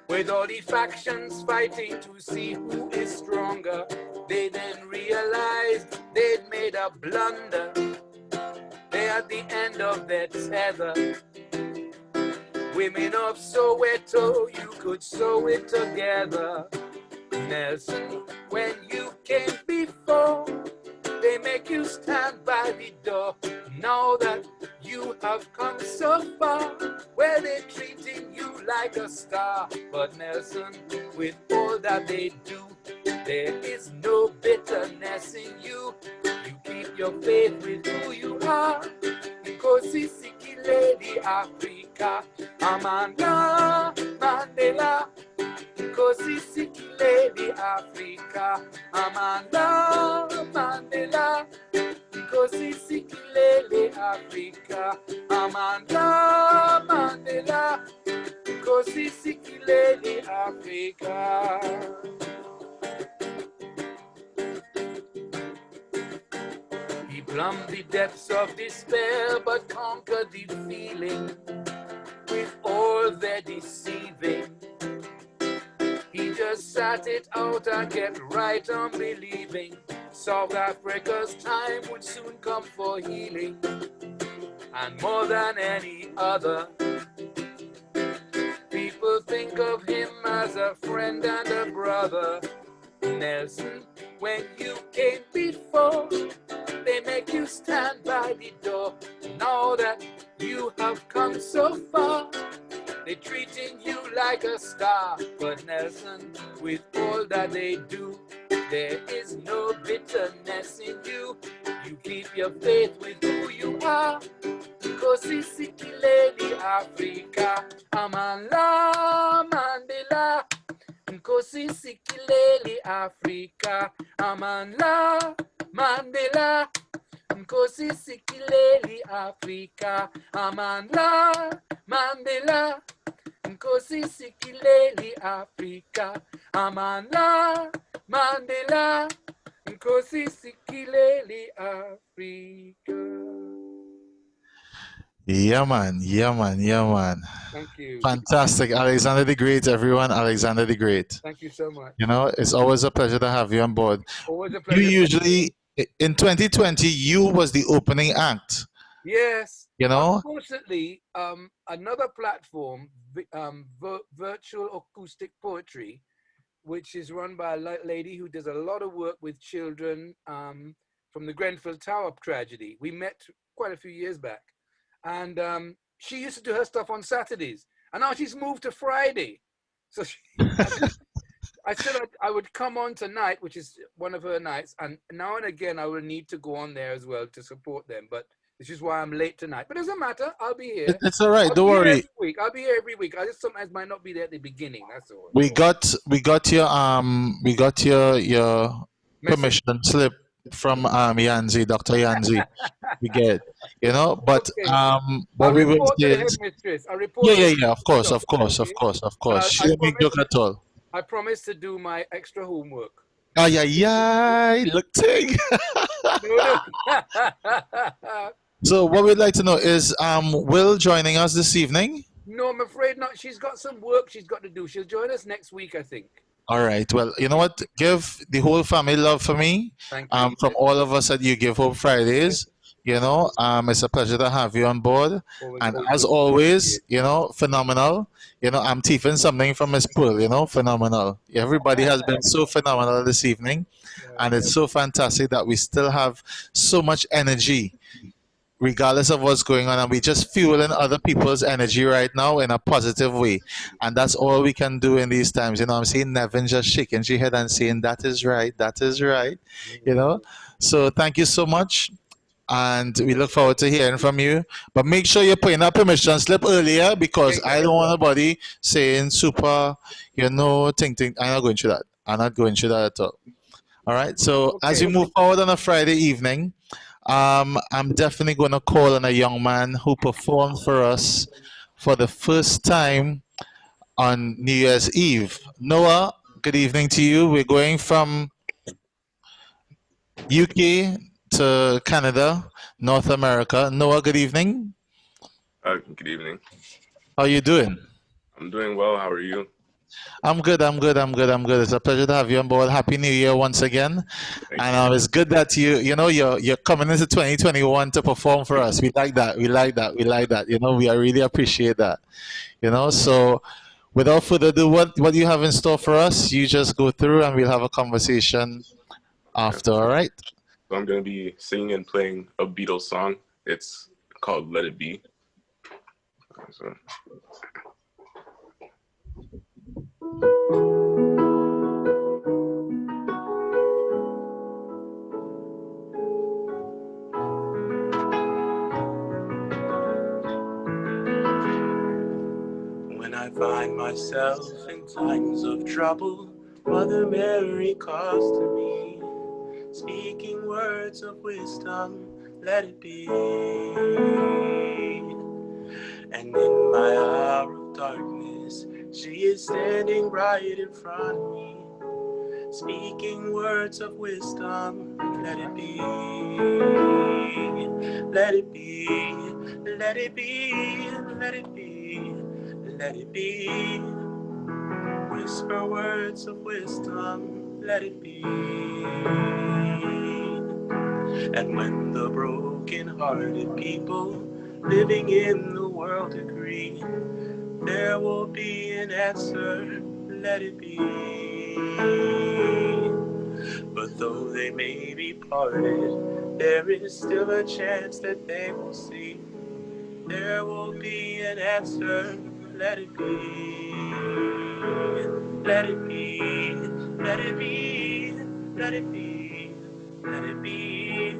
With all the factions fighting to see who is stronger, they then realized they'd made a blunder. They're at the end of their tether. Women of Soweto, you could sew it together. Nelson, when you came before, they make you stand by the door. Now that you have come so far, where they're treating you like a star. But Nelson, with all that they do, there is no bitterness in you. You keep your faith with who you are. Nkosi Lady Africa, Amanda Mandela. Nkosi Lady Africa, Amanda Mandela. Nkosi Lady Africa, Amanda Mandela. Nkosi Lady Africa. He plumbed the depths of despair, but conquered the feeling with all their deceiving. He just sat it out and kept right on believing South Africa's time would soon come for healing. And more than any other, people think of him as a friend and a brother. Nelson, when you came before, they make you stand by the door. Now that you have come so far, they're treating you like a star. But Nelson, with all that they do, there is no bitterness in you. You keep your faith with who you are. Nkosi Lady Africa, Amanda Mandela. Nkosi Lady Africa, Amanda Mandela. Nkosi Lady Africa, Amanda Mandela. Nkosi Lady Africa, Amanda Mandela. Nkosi Lady Africa. Yeah, man. Yeah, man. Yeah, man. Thank you. Fantastic. Alexander the Great, everyone. Alexander the Great. Thank you so much. You know, it's always a pleasure to have you on board. Always a You pleasure. usually, in 2020, you was the opening act. Yes. You know? Unfortunately, another platform, virtual acoustic poetry, which is run by a lady who does a lot of work with children from the Grenfell Tower tragedy. We met quite a few years back. And she used to do her stuff on Saturdays. And now she's moved to Friday. So I said I would come on tonight, which is one of her nights. And now and again, I will need to go on there as well to support them. But this is why I'm late tonight. But it doesn't matter. I'll be here. It's all right. Don't worry. I'll be here every week. I just sometimes might not be there at the beginning. That's all. We got your permission slip from Yanzi, Dr. Yanzi. We get, you know, but what we will say is, yeah, of course. She didn't make joke at all. I promise to do my extra homework. Look thing. So what we'd like to know is, Will joining us this evening? No, I'm afraid not. She's got some work she's got to do. She'll join us next week, I think. All right. Well, you know what? Give the whole family love for me. Thank you. From all of us at UGiveHope Fridays. You know, it's a pleasure to have you on board. And as always, you know, phenomenal. You know, I'm teething something from Miss Pearl, you know, phenomenal. Everybody has been so phenomenal this evening. And it's so fantastic that we still have so much energy, regardless of what's going on. And we just fueling other people's energy right now in a positive way. And that's all we can do in these times. You know, I'm seeing Nevin just shaking her head and saying, that is right, you know. So thank you so much. And we look forward to hearing from you. But make sure you're putting that permission slip earlier, because I don't want anybody saying super, you know, ting. I'm not going through that. I'm not going through that at all. All right. So as we move forward on a Friday evening, I'm definitely going to call on a young man who performed for us for the first time on New Year's Eve. Noah, good evening to you. We're going from UK to Canada, North America. Noah, good evening. Good evening. How you doing? I'm doing well. How are you? I'm good. It's a pleasure to have you on board. Happy New Year once again. Thank And you. it's good that you're coming into 2021 to perform for us. We like that. We really appreciate that. So without further ado, what do you have in store for us? You just go through and we'll have a conversation Okay. after, all right? So I'm going to be singing and playing a Beatles song. It's called Let It Be. So. When I find myself in times of trouble, Mother Mary calls to me, speaking words of wisdom, let it be. And in my hour of darkness, she is standing right in front of me, speaking words of wisdom, let it be. Let it be, let it be, let it be, let it be. Whisper words of wisdom, let it be. And when the broken-hearted people living in the world agree, there will be an answer, let it be. But though they may be parted, there is still a chance that they will see. There will be an answer, let it be. Let it be, let it be, let it be, let it be.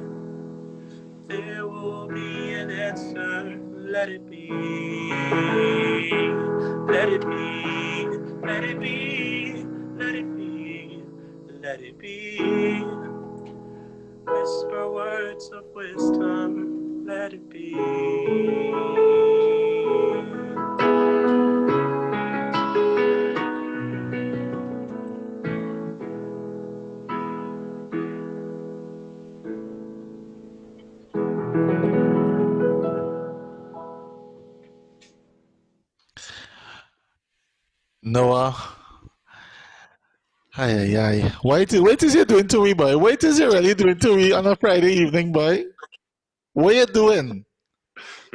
There will be an answer, let it be. Let it be, let it be, let it be, let it be. Whisper words of wisdom, let it be. Noah. Ay. What is you doing to me, boy? What is you really doing to me on a Friday evening, boy? What you doing?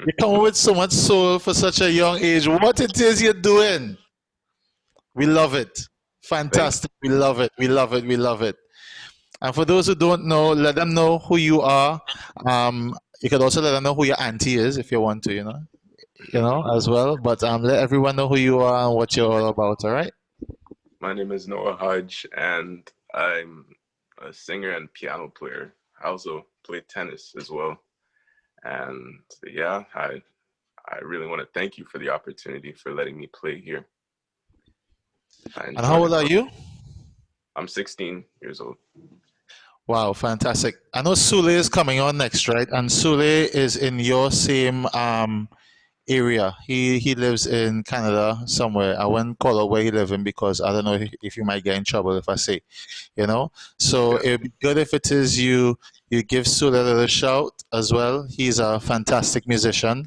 You come with so much soul for such a young age. What it is you're doing? We love it. Fantastic. We love it. We love it. And for those who don't know, let them know who you are. You could also let them know who your auntie is if you want to, as well. But let everyone know who you are and what you're all about, all right? My name is Noah Hodge, and I'm a singer and piano player. I also play tennis as well. And yeah, I really want to thank you for the opportunity for letting me play here. And how old are you? I'm 16 years old. Wow, fantastic. I know Sule is coming on next, right? And Sule is in your same area. He lives in Canada somewhere. I won't call out where he lives in because I don't know if you might get in trouble if I say, So it'd be good if it is you give Sule a little shout as well. He's a fantastic musician,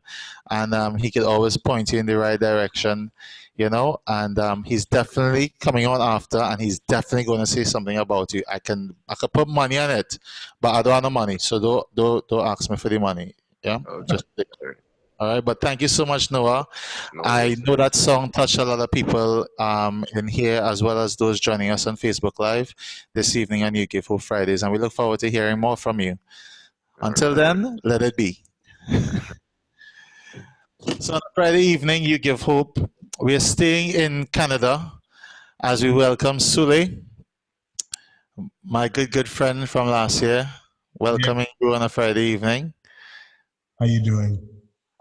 and he could always point you in the right direction, And he's definitely coming on after, and he's definitely going to say something about you. I could put money on it, but I don't have no money, so don't ask me for the money. Yeah, just. All right, but thank you so much, Noah. I know that song touched a lot of people in here, as well as those joining us on Facebook Live this evening on UGiveHope Fridays, and we look forward to hearing more from you. Until then, let it be. So on Friday evening, UGiveHope, we are staying in Canada as we welcome Sule, my good friend from last year, welcoming you on a Friday evening. How you doing?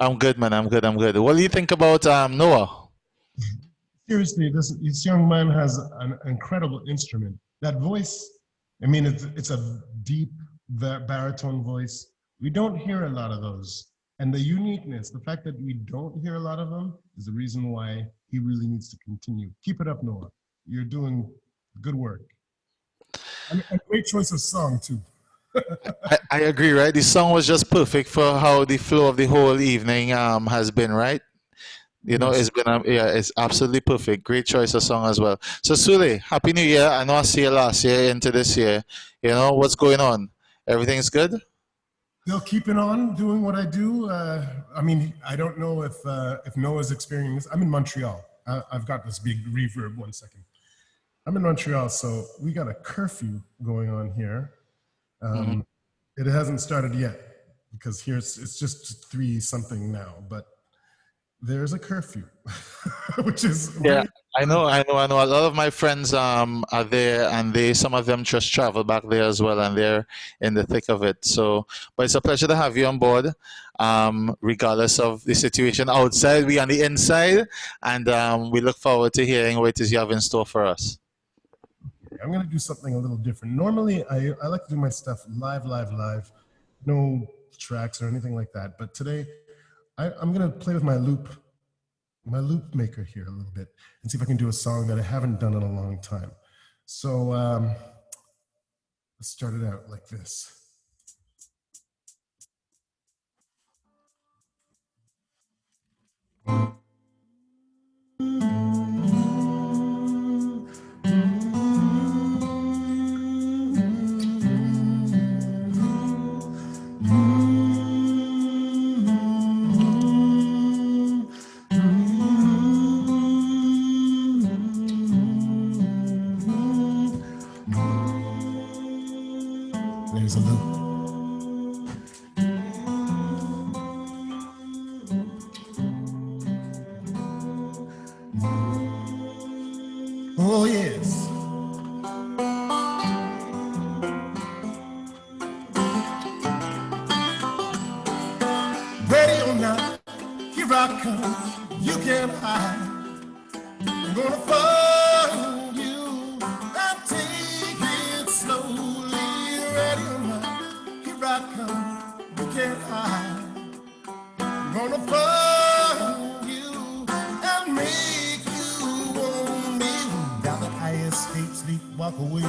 I'm good, man. I'm good. What do you think about Noah? Seriously, this young man has an incredible instrument. That voice, I mean, it's a deep baritone voice. We don't hear a lot of those. And the uniqueness, the fact that we don't hear a lot of them is the reason why he really needs to continue. Keep it up, Noah. You're doing good work. And a great choice of song, too. I agree, right? The song was just perfect for how the flow of the whole evening has been, right? You know, Yes. it's been yeah, it's absolutely perfect. Great choice of song as well. So Sule, Happy New Year. I know I see you last year into this year. You know, what's going on? Everything's good? Still keeping on doing what I do. I mean, I don't know if Noah's experiencing this. I'm in Montreal. I've got this big reverb. 1 second. I'm in Montreal, so we got a curfew going on here. Mhm. It hasn't started yet because here it's just 3 something now, but there's a curfew, which is Yeah, very. I know. A lot of my friends are there, and some of them just travel back there as well, and they're in the thick of it. So, but it's a pleasure to have you on board. Regardless of the situation outside, we on the inside, and we look forward to hearing what it is you have in store for us. I'm gonna do something a little different. Normally, I like to do my stuff live, no tracks or anything like that. But today, I'm gonna play with my loop maker here a little bit and see if I can do a song that I haven't done in a long time. So let's start it out like this. There's a loop. Oh yes. Ready or not, here I come. You can't hide. I'm gonna find you and take it slowly. Ready or not, here I come. You can't hide. I'm gonna find you and make you want me. Down the highest escape, sleep, walk away.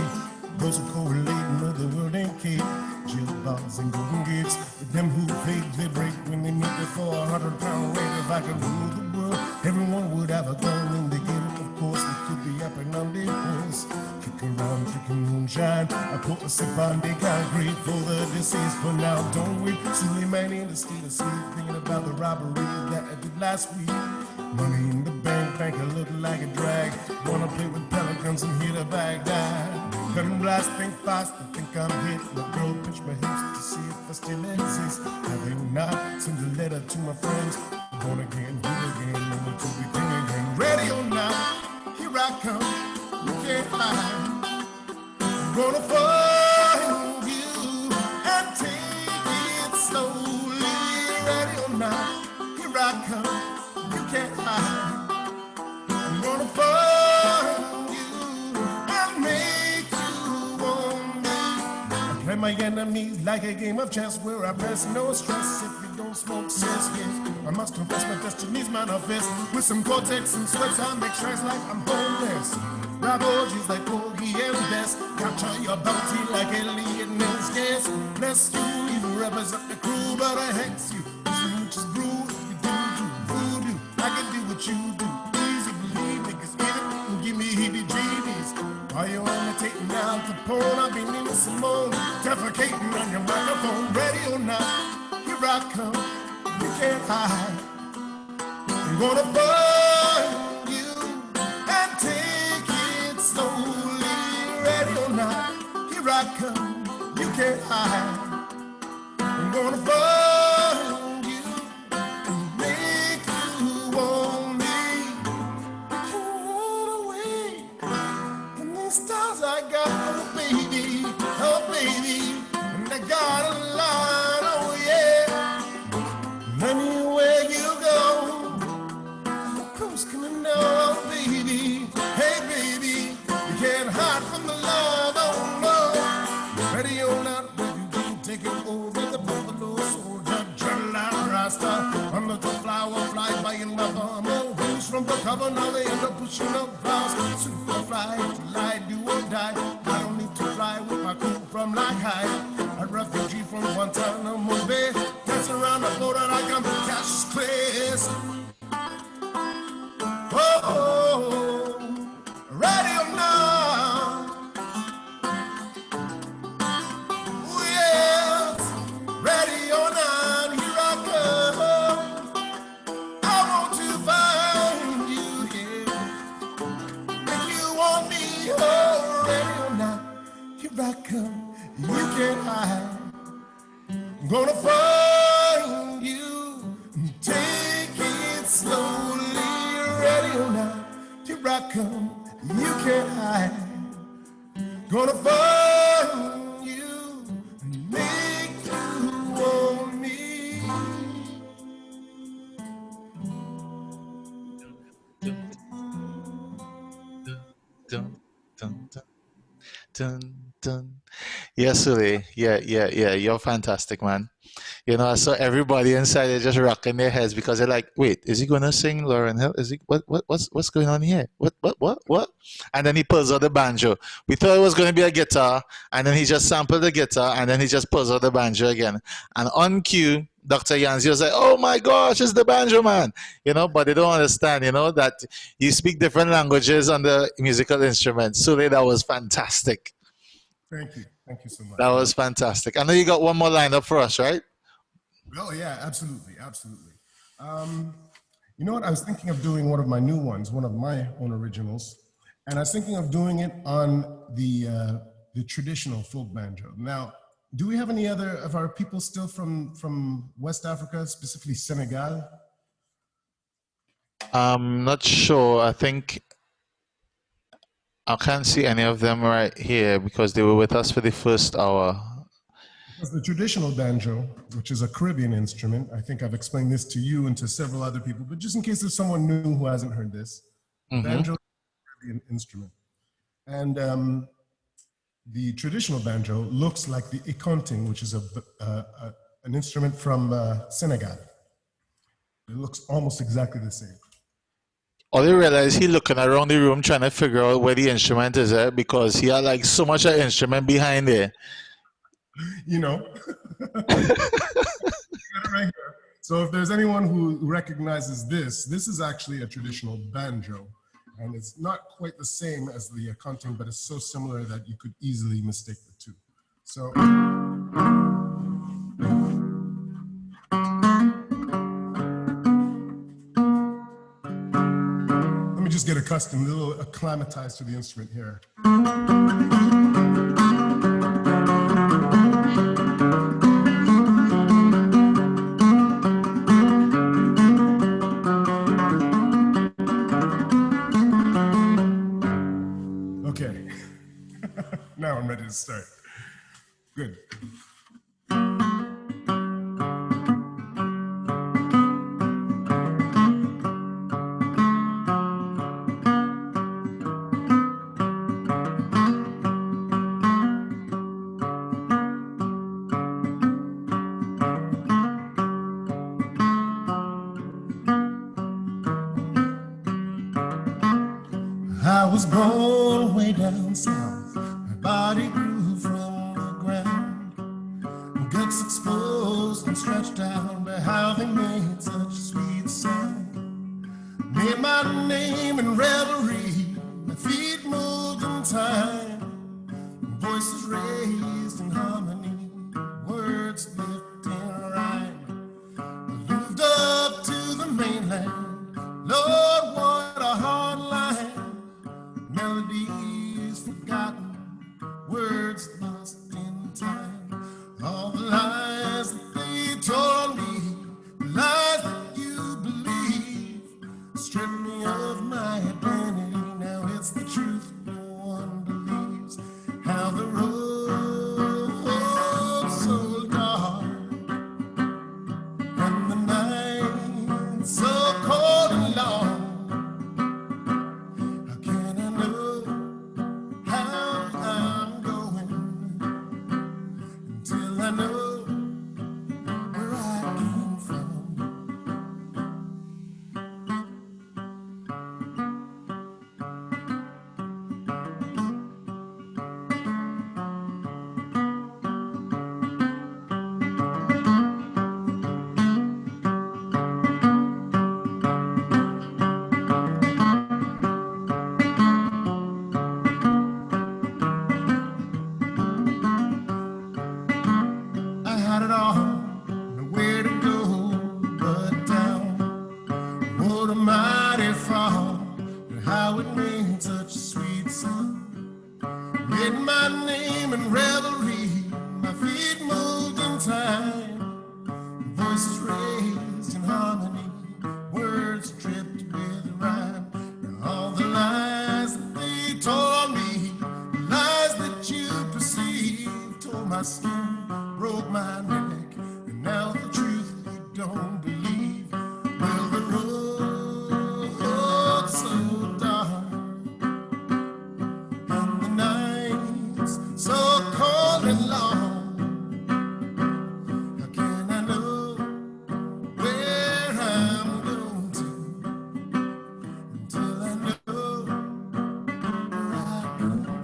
Those who correlate know the world ain't cake. Jill bars and golden gates. With them who fake, they break when they meet before 100-pound weight. If I could rule the world, everyone would have a gun in the game. Of course, we could be up and on the horse. Kick around, drinking moonshine. I put a sip on the concrete for the deceased. For now, don't wait. Suleiman in the state of sleep, thinking about the robbery that I did last week. Money in the banker look like a drag. Wanna play with pelicans and hit a Baghdad. Gun blast, think fast, I think I'm hit. My girl pinch my hips to see if I still exist. Have they not sent a letter to my friends? Born again, good again, never to begin again. Ready or not, here I come. You can't hide. I'm gonna find you and take it slowly. Ready or not, here I come. You can't hide. I'm gonna find you and make you want me. I play my enemies like a game of chess where I press no stress. If you don't smoke, says yes. I must confess my destiny's manifest. With some cortex and sweats, I make shreds like I'm homeless. Rob orgies like Porgy and Bess. Capture your bounty like Elliot Mills. Guess bless you, even represent the crew, but I hex you. Which is brew, you do voodoo. I can do what you do. Easy believe niggas in it and give me heebie-jeebies. While you're imitating Al Capone, I'll be Nina Simone, defecating on your microphone. Ready or not, here I come. You can't hide. I'm gonna find you and take it slowly. Ready or not, here I come. You can't hide. I'm gonna find you and make you want me. Run away from these stars I got, oh baby, and I got a line, oh yeah. Anywhere you go, the coast coming down, oh baby, hey baby, you can't hide from the love, oh no. Ready or not, baby, take it over the buffalo soldier, dreaded like Rasta, under the flower, fly by in my bum, oh, who's from the cover, now they end up pushing up flowers, super fly, till I do or die, I don't need to fly with my crew from like high, I'd gonna find you. Take it slowly, ready or not. Here I come, you can't hide. Gonna find you, make you want me. Dun, dun, dun, dun, dun. Yes, Sule. Yeah. You're fantastic, man. You know, I saw everybody inside there just rocking their heads because they're like, "Wait, is he gonna sing Lauren Hill? Is he what's going on here? What?" And then he pulls out the banjo. We thought it was going to be a guitar, and then he just sampled the guitar, and then he just pulls out the banjo again. And on cue, Dr. Yanzi was like, "Oh my gosh, it's the banjo man!" You know, but they don't understand, you know, that you speak different languages on the musical instruments. So that was fantastic. Thank you so much. That was fantastic. I know you got one more lineup for us, right? Oh yeah, absolutely. You know what? I was thinking of doing one of my new ones, one of my own originals, and I was thinking of doing it on the traditional folk banjo. Now, do we have any other of our people still from West Africa, specifically Senegal? I'm not sure. I think I can't see any of them right here because they were with us for the first hour. Because the traditional banjo, which is a Caribbean instrument, I think I've explained this to you and to several other people, but just in case there's someone new who hasn't heard this, banjo is a Caribbean instrument. And the traditional banjo looks like the ikonting, which is an instrument from Senegal. It looks almost exactly the same. All you realize he looking around the room trying to figure out where the instrument is at because he had like so much of instrument behind there. You know. Right here. So if there's anyone who recognizes this is actually a traditional banjo. And it's not quite the same as the accounting, but it's so similar that you could easily mistake the two. So. Let me just get accustomed, a little acclimatized to the instrument here. Okay, now I'm ready to start. Good. I was born way down south. My body grew from the ground. Guts exposed and stretched out by how they made such a sweet sound. Made my name in revelry. My feet moved in time. Voices raised in harmony. Words lifting rhyme. I moved up to the mainland. Lord, what a hard line. Melodies forgotten, words lost in time. All the lies that they told me, the lies that you believe, strip me of my identity. Now it's the truth no one believes. How the road's so dark and the night so cold and long. My name in revelry, my feet moved in time. my skin, broke my neck, and now the truth you don't believe. Well, the road's so dark, and the night's so cold and long. How can I know where I'm going to until I know where I come from?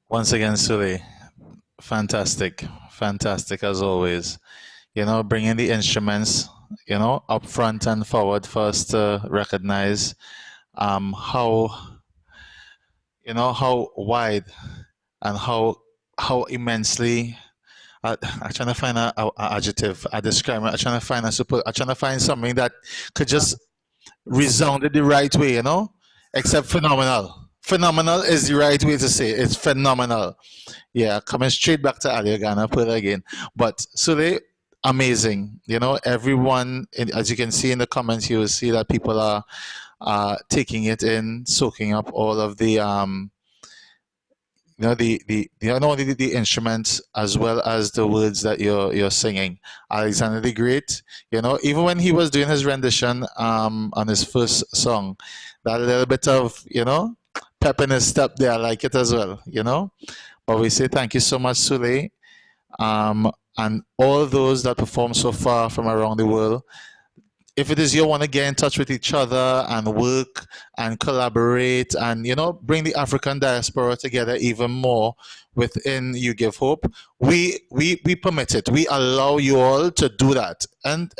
Once again, Sule, fantastic, fantastic as always. You know, bringing the instruments, you know, up front and forward for us to recognize how, you know, how wide and how immensely. I'm trying to find a adjective, a descriptor. I'm trying to find I'm trying to find something that could just resound it the right way, you know. Except phenomenal. Phenomenal is the right way to say it. It's phenomenal. Yeah, coming straight back to Aliagana, put it again. But Sule, amazing. You know, everyone, as you can see in the comments, you will see that people are taking it in, soaking up all of the you know the not only the instruments as well as the words that you're singing. Alexander the Great, you know, even when he was doing his rendition on his first song, that little bit of, you know, pep in his step there, I like it as well, you know. But we say thank you so much, Sule, and all those that perform so far from around the world. If it is you want to get in touch with each other and work and collaborate and, you know, bring the African diaspora together even more within You Give Hope, we permit it. We allow you all to do that. And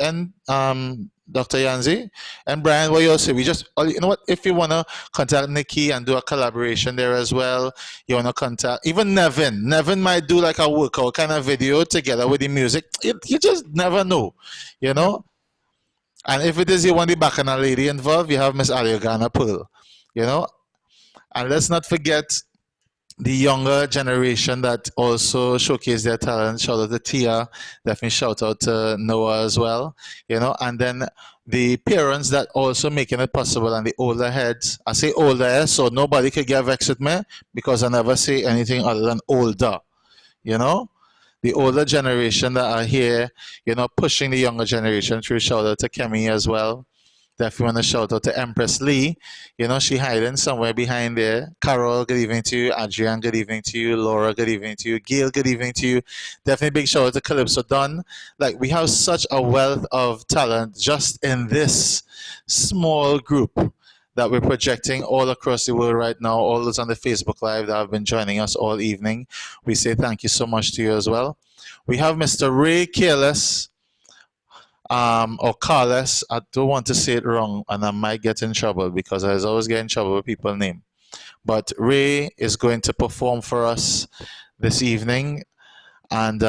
Dr. Yanzi and Brian, what you all say? We just, you know what, if you want to contact Nikki and do a collaboration there as well, you want to contact even Nevin. Nevin might do like a workout kind of video together with the music. You just never know, you know. And if it is you want the Bacchanal lady involved, you have Miss Aliogana Pearl, you know. And let's not forget the younger generation that also showcase their talent. Shout out to Tia, definitely shout out to Noah as well, you know. And then the parents that also making it possible, and the older heads. I say older, so nobody could get vexed with me because I never say anything other than older, you know. The older generation that are here, you know, pushing the younger generation through. Shout out to Kemi as well. Definitely want to shout out to Empress Lee. You know, she hiding somewhere behind there. Carol, good evening to you. Adrian, good evening to you. Laura, good evening to you. Gail, good evening to you. Definitely big shout out to Calypso Dunn. Like, we have such a wealth of talent just in this small group that we're projecting all across the world right now. All those on the Facebook Live that have been joining us all evening. We say thank you so much to you as well. We have Mr. Ray Careless, or Carless. I don't want to say it wrong, and I might get in trouble because I always get in trouble with people's name. But Ray is going to perform for us this evening, and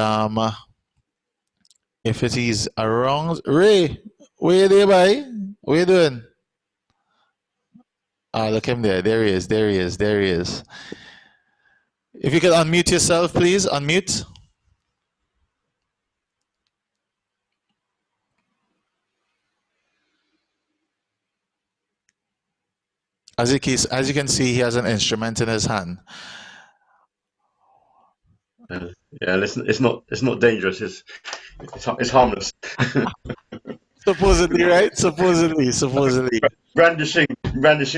if it is around, Ray, where you there, boy? What you doing? Ah, look him there. There he is. There he is. There he is. If you could unmute yourself, please. Unmute. As you can see, he has an instrument in his hand. Yeah, listen, it's not dangerous. It's harmless. Supposedly, right? Supposedly. Brandishing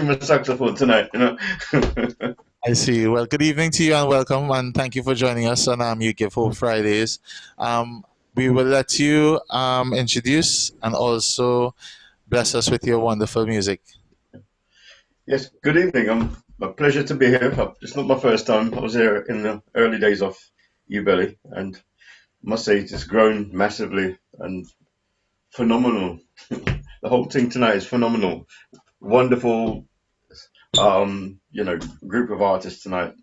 my saxophone tonight, you know. I see. Well, good evening to you and welcome, and thank you for joining us on You Give Hope Fridays. We will let you introduce and also bless us with your wonderful music. Yes, good evening. A pleasure to be here. It's not my first time. I was here in the early days of U-Belly, and I must say it's grown massively and phenomenal. The whole thing tonight is phenomenal. Wonderful, you know, group of artists tonight.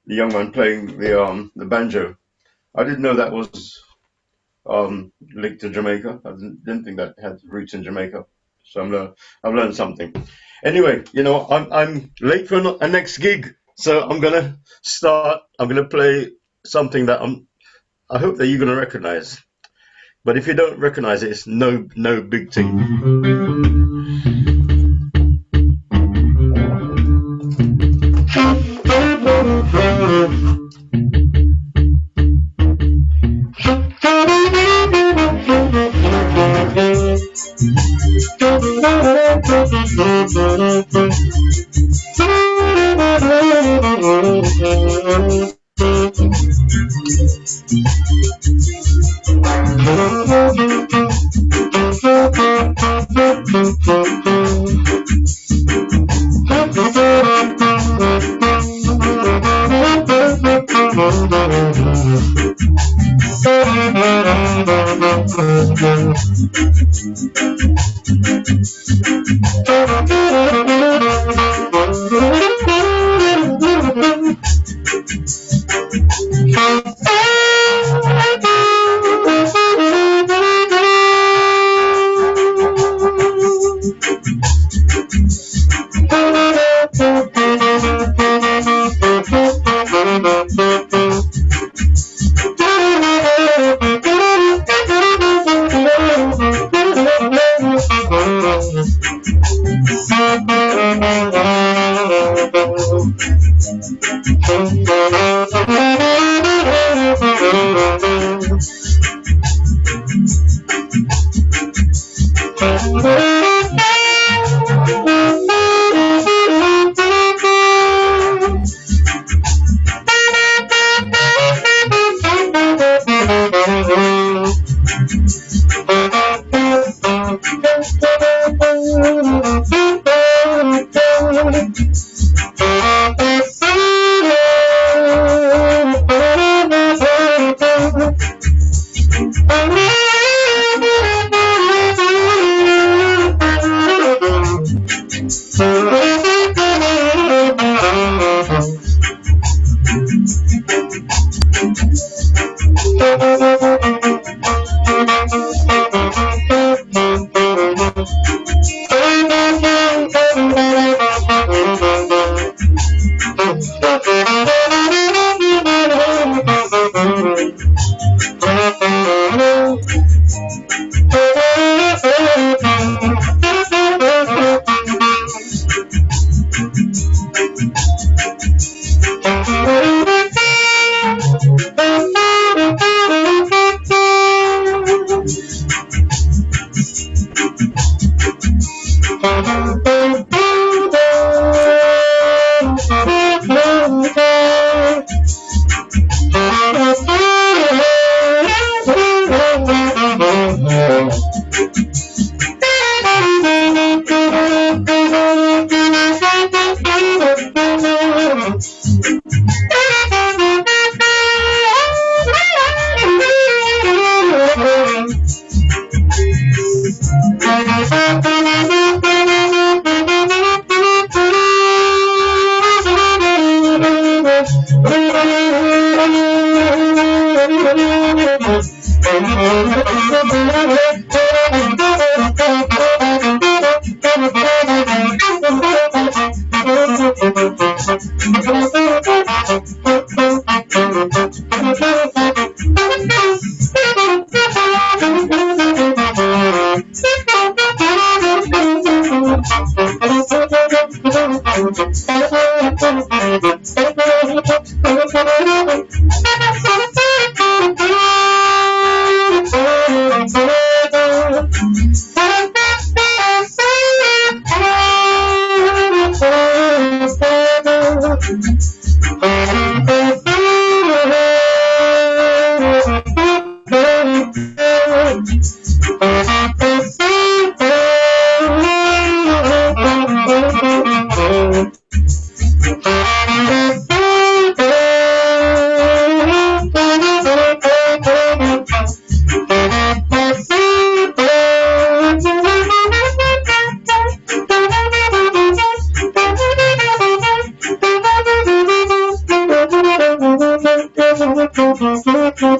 The young man playing the banjo. I didn't know that was linked to Jamaica. I didn't think that had roots in Jamaica. So I've learned something. Anyway, I'm late for a next gig, so I'm gonna start. I'm gonna play something that I hope that you're gonna recognize. But if you don't recognize it, it's no big thing.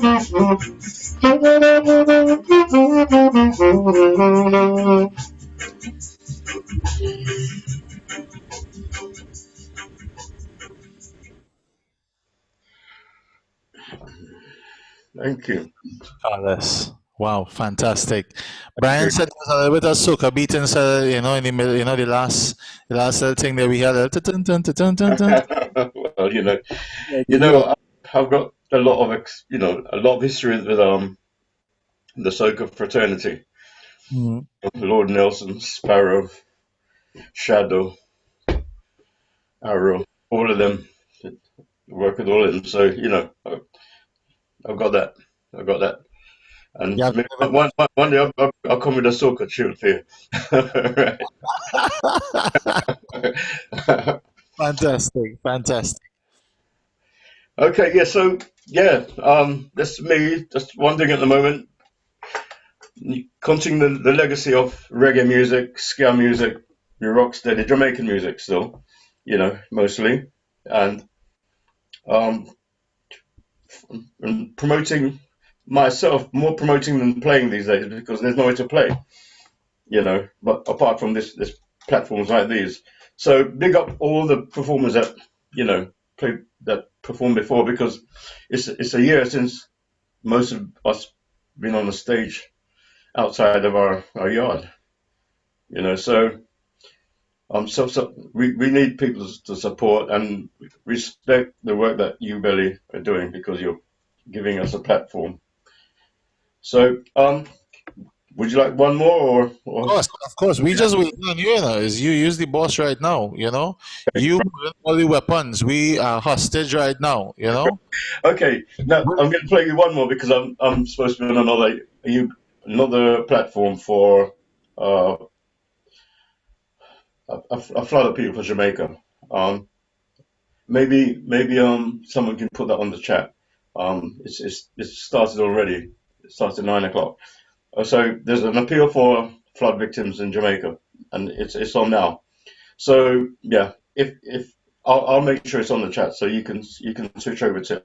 Thank you. Carlos. Wow, fantastic. Brian said it was a little bit of soca beat inside, in the middle, the last little thing that we had. Tun, tun, tun, tun, tun, tun. Well, Yeah. I've got a lot of a lot of history with the soca fraternity. Mhm. Lord Nelson, Sparrow, Shadow, Arrow, all of them. Work with all of them. So I've got that. I've got that. And Yeah. maybe one day I'll come with a soca tune for you. Fantastic. Fantastic. Okay, yeah. So that's me. Just one thing at the moment. Continuing the legacy of reggae music, ska music, the rocksteady Jamaican music still, mostly, and um, and promoting myself, more promoting than playing these days because there's nowhere to play, but apart from this platforms like these. So big up all the performers that performed before, because it's a year since most of us been on the stage outside of our yard, so we need people to support and respect the work that you, Belly, are doing, because you're giving us a platform. So would you like one more, or Of course. We just waiting on you. Is you use the boss right now? You pulling all the weapons. We are hostage right now. Okay, now I'm going to play you one more because I'm supposed to be on another platform for a flood of people for Jamaica. Maybe someone can put that on the chat. It's started already. It starts at 9 o'clock. So there's an appeal for flood victims in Jamaica, and it's on now. So yeah, if I'll make sure it's on the chat so you can switch over to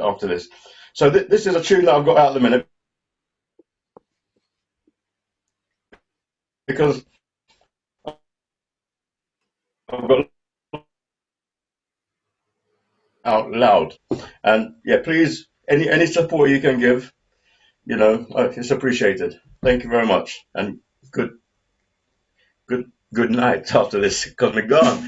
after this. So this is a tune that I've got out at the minute because I've got out loud, and yeah, please any support you can give, it's appreciated. Thank you very much, and good night after this because we're gone.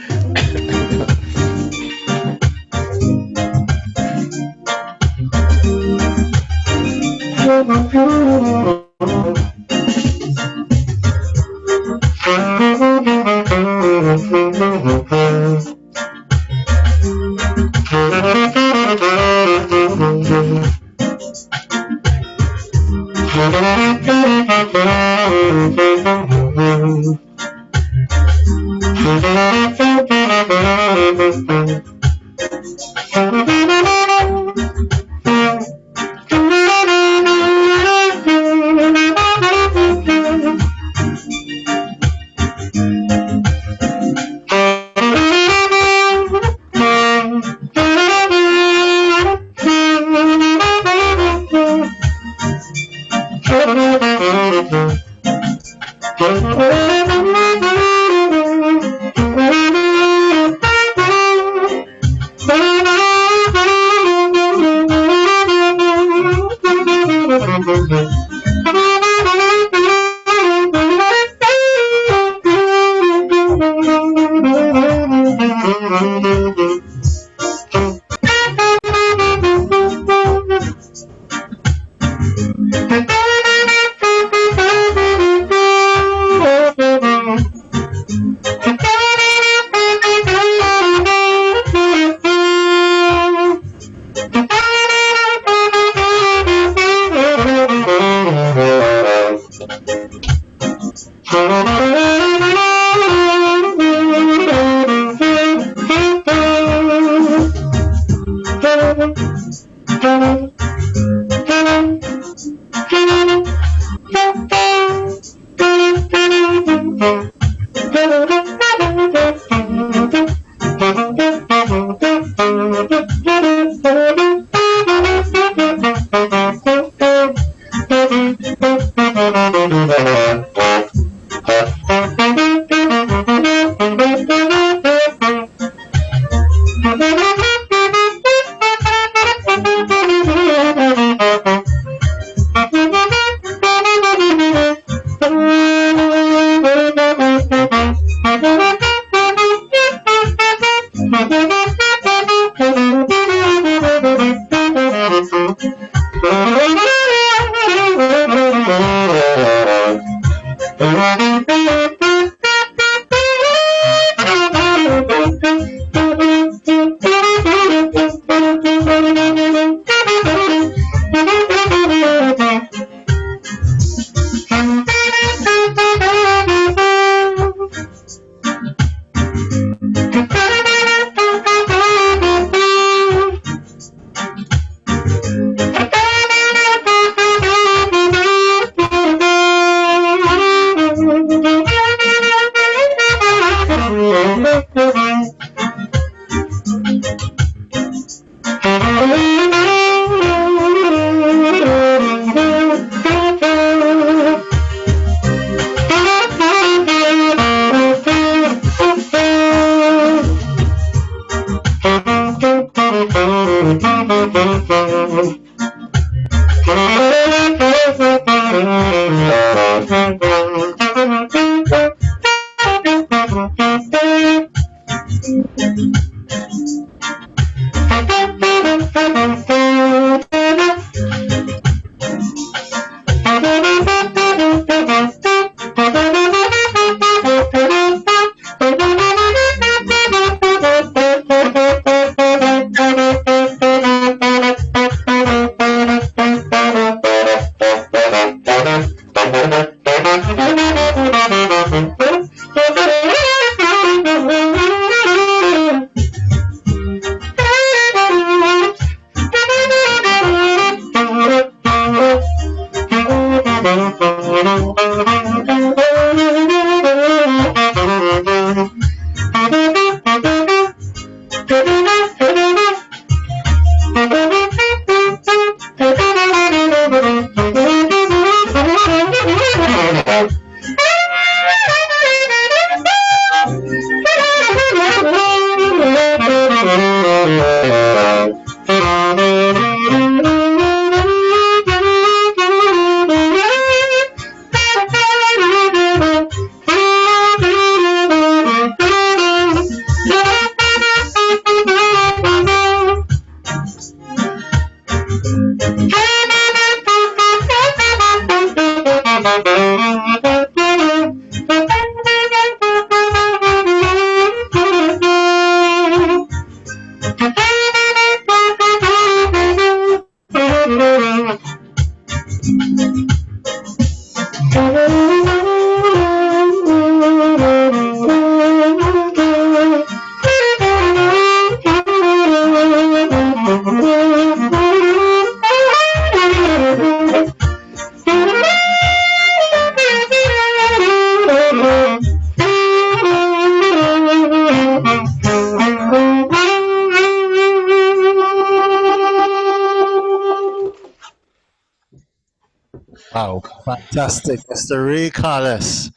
Wow, fantastic, Mr. Ray Carlos.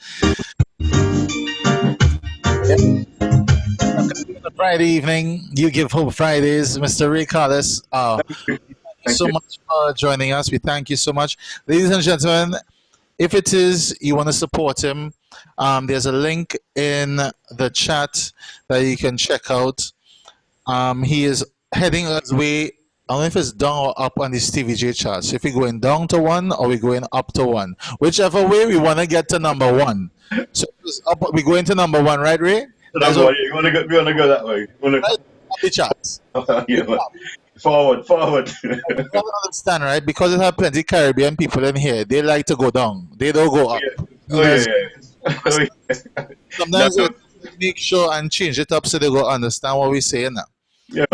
Yep. The Friday evening, You Give Hope Fridays, Mr. Ray Carlos. Thank you Thank so you. much for joining us. We thank you so much. Ladies and gentlemen, if it is you want to support him, there's a link in the chat that you can check out. He is heading his way. I don't know if it's down or up on the Stevie J charts. If we're going down to one or we're going up to one, whichever way we want to get to number one. So if it's up, we're going to number one, right, Ray? So That's number what one, you want to go that way. You wanna, right up the charts. yeah, man. Forward. You gotta understand, right? Because it have plenty Caribbean people in here. They like to go down. They don't go up. Oh yeah, yeah. Oh, yeah. No, Sometimes they make sure and change it up so they go understand what we're saying now. yeah.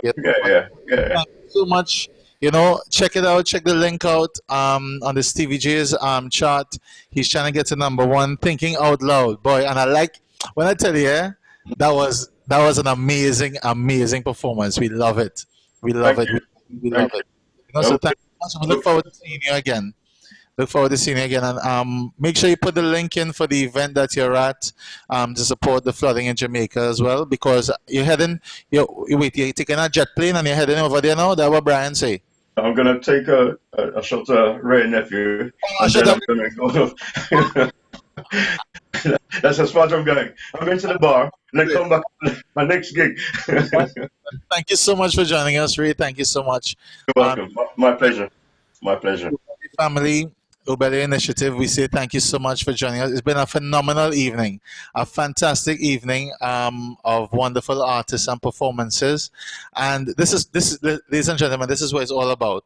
Thank you so much. You know, check it out. Check the link out on the Stevie J's chart. He's trying to get to number one. Thinking out loud, boy. And I like when I tell you, that was an amazing performance. We love it. We love it. We love it. You know, so thank you so much. We look forward to seeing you again. Look forward to seeing you again. And make sure you put the link in for the event that you're at to support the flooding in Jamaica as well, because you're heading, you're taking a jet plane and you're heading over there now. That's what Brian say. I'm going to take a shot at Ray nephew. And then I'm going to go. That's as far as I'm going. I'm going to the bar and then come back my next gig. Thank you so much for joining us, Ray. Thank you so much. You're welcome. My pleasure. My pleasure. Family, Ubeli Initiative, we say thank you so much for joining us. It's been a phenomenal evening, a fantastic evening of wonderful artists and performances. And ladies and gentlemen, this is what it's all about.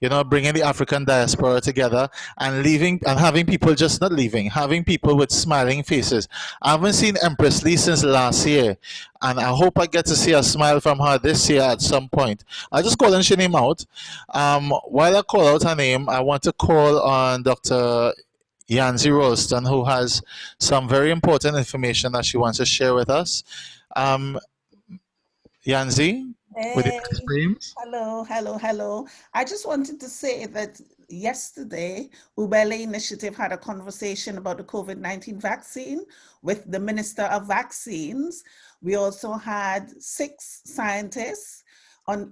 You know, bringing the African diaspora together and leaving and having people just not leaving, having people with smiling faces. I haven't seen Empress Lee since last year, and I hope I get to see a smile from her this year at some point. I just call her name out. While I call out her name, I want to call on Dr. Yanzi Rolston, who has some very important information that she wants to share with us. Yanzi, with your Hey, screams. hello. I just wanted to say that yesterday, Ubele Initiative had a conversation about the COVID-19 vaccine with the Minister of Vaccines. We also had 6 scientists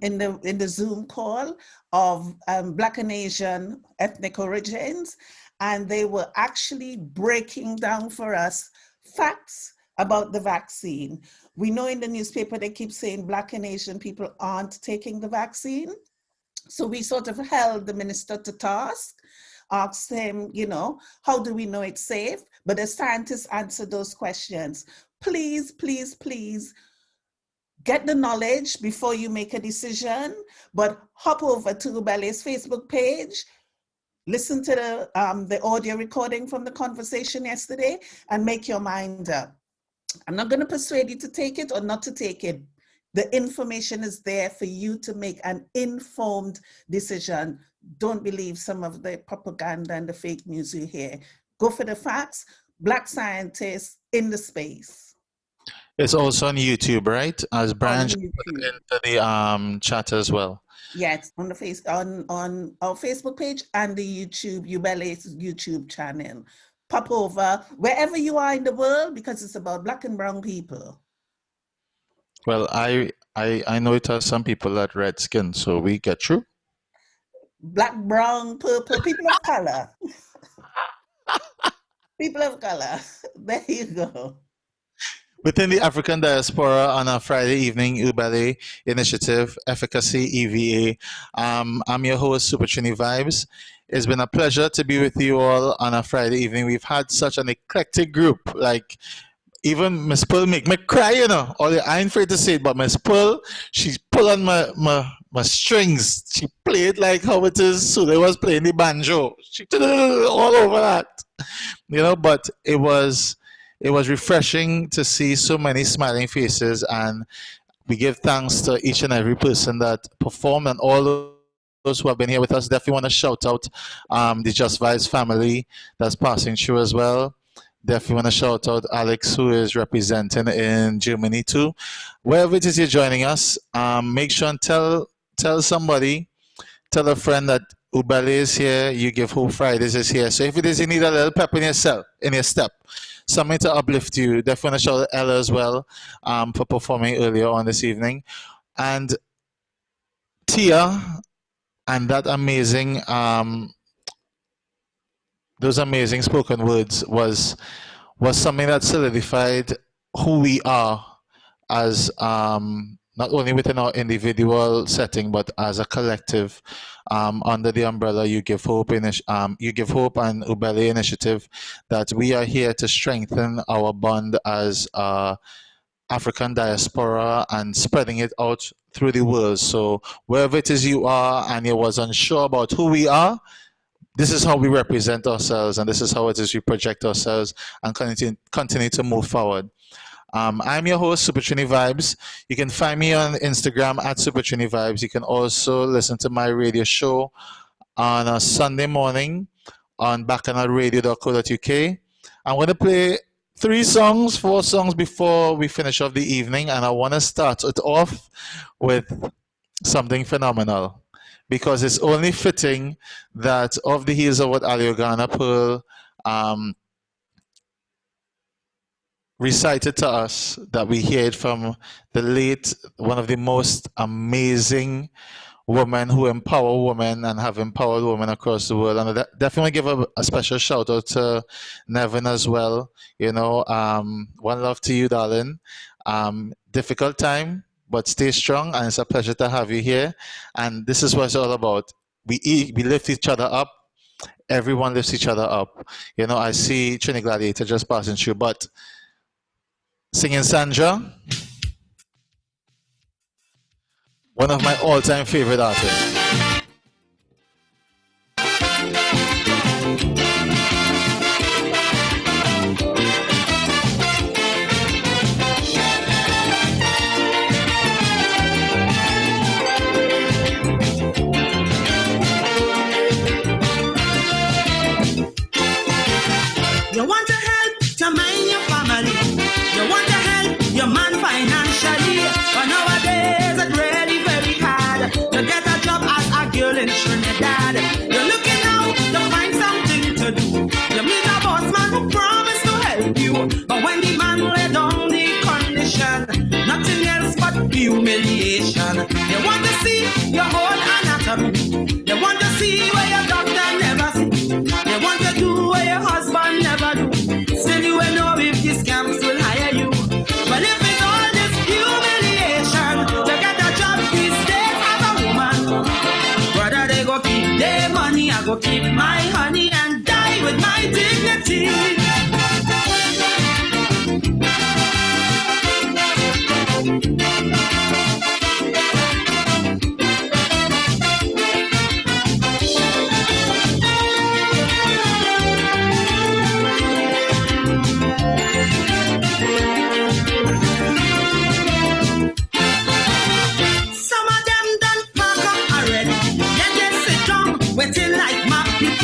in the Zoom call of Black and Asian ethnic origins, and they were actually breaking down for us facts about the vaccine. We know in the newspaper they keep saying Black and Asian people aren't taking the vaccine. So we sort of held the minister to task, asked him, how do we know it's safe? But the scientists answered those questions. Please, get the knowledge before you make a decision, but hop over to Ubele's Facebook page, listen to the audio recording from the conversation yesterday, and make your mind up. I'm not going to persuade you to take it or not to take it. The information is there for you to make an informed decision. Don't believe some of the propaganda and the fake news you hear. Go for the facts. Black scientists in the space. It's also on YouTube, right? As Brian put YouTube. it into the chat as well. Yes, on our Facebook page and the Ubele's YouTube channel. Pop over wherever you are in the world, because it's about Black and brown people. Well, I know it has some people that red skin, so we get through. Black, brown, purple, people of color. People of color. There you go. Within the African diaspora on a Friday evening, Ubele Initiative, Efficacy, EVA. I'm your host, Super Trini Vibes. It's been a pleasure to be with you all on a Friday evening. We've had such an eclectic group. Like, even Miss Pearl make me cry, I ain't afraid to say it, but Miss Pearl, she pull on my strings. She played like how it is. So they was playing the banjo. She all over that. But it was refreshing to see so many smiling faces, and we give thanks to each and every person that performed and all those who have been here with us. Definitely want to shout out the Just Vibes family that's passing through as well. Definitely want to shout out Alex, who is representing in Germany too. Wherever it is you're joining us, make sure and tell somebody, tell a friend that Ubele is here, You Give Hope Fridays is here. So if it is you need a little pep in your step, something to uplift you, definitely want to shout out Ella as well for performing earlier on this evening. And Tia and that amazing those amazing spoken words was something that solidified who we are as not only within our individual setting but as a collective under the umbrella You Give Hope You Give Hope and Ubele Initiative, that we are here to strengthen our bond as African diaspora and spreading it out through the world. So wherever it is you are and you was unsure about who we are, this is how we represent ourselves, and this is how it is we project ourselves and continue to move forward. I'm your host, Super Trini Vibes. You can find me on Instagram at Super Trini Vibes. You can also listen to my radio show on a Sunday morning on bacchanalradio.co.uk. I'm going to play 4 songs before we finish off the evening, and I want to start it off with something phenomenal, because it's only fitting that Of the Heels of What Aliogana Pearl recited to us, that we hear it from the late, one of the most amazing women who empower women and have empowered women across the world. And I definitely give a special shout out to Nevin as well. One love to you, darling. Difficult time, but stay strong, and it's a pleasure to have you here. And this is what it's all about. we lift each other up. Everyone lifts each other up. You know, I see Trini Gladiator just passing through, but singing Sandra, one of my all-time favorite artists. You want to help to mind your family. You want to help your man financially. But nowadays it's really very hard to get a job as a girl in Trinidad. You're looking out to find something to do. You meet a boss man who promised to help you. But when the man laid down the condition, nothing else but humiliation. You want to see your whole anatomy. You want to see where your doctor never see. You want to do what your husband never do. Still you will know if these scams will hire you. But if it's all this humiliation to get a job these days as a woman, brother, they go keep their money, I go keep my honey and die with my dignity. Waiting like my PP,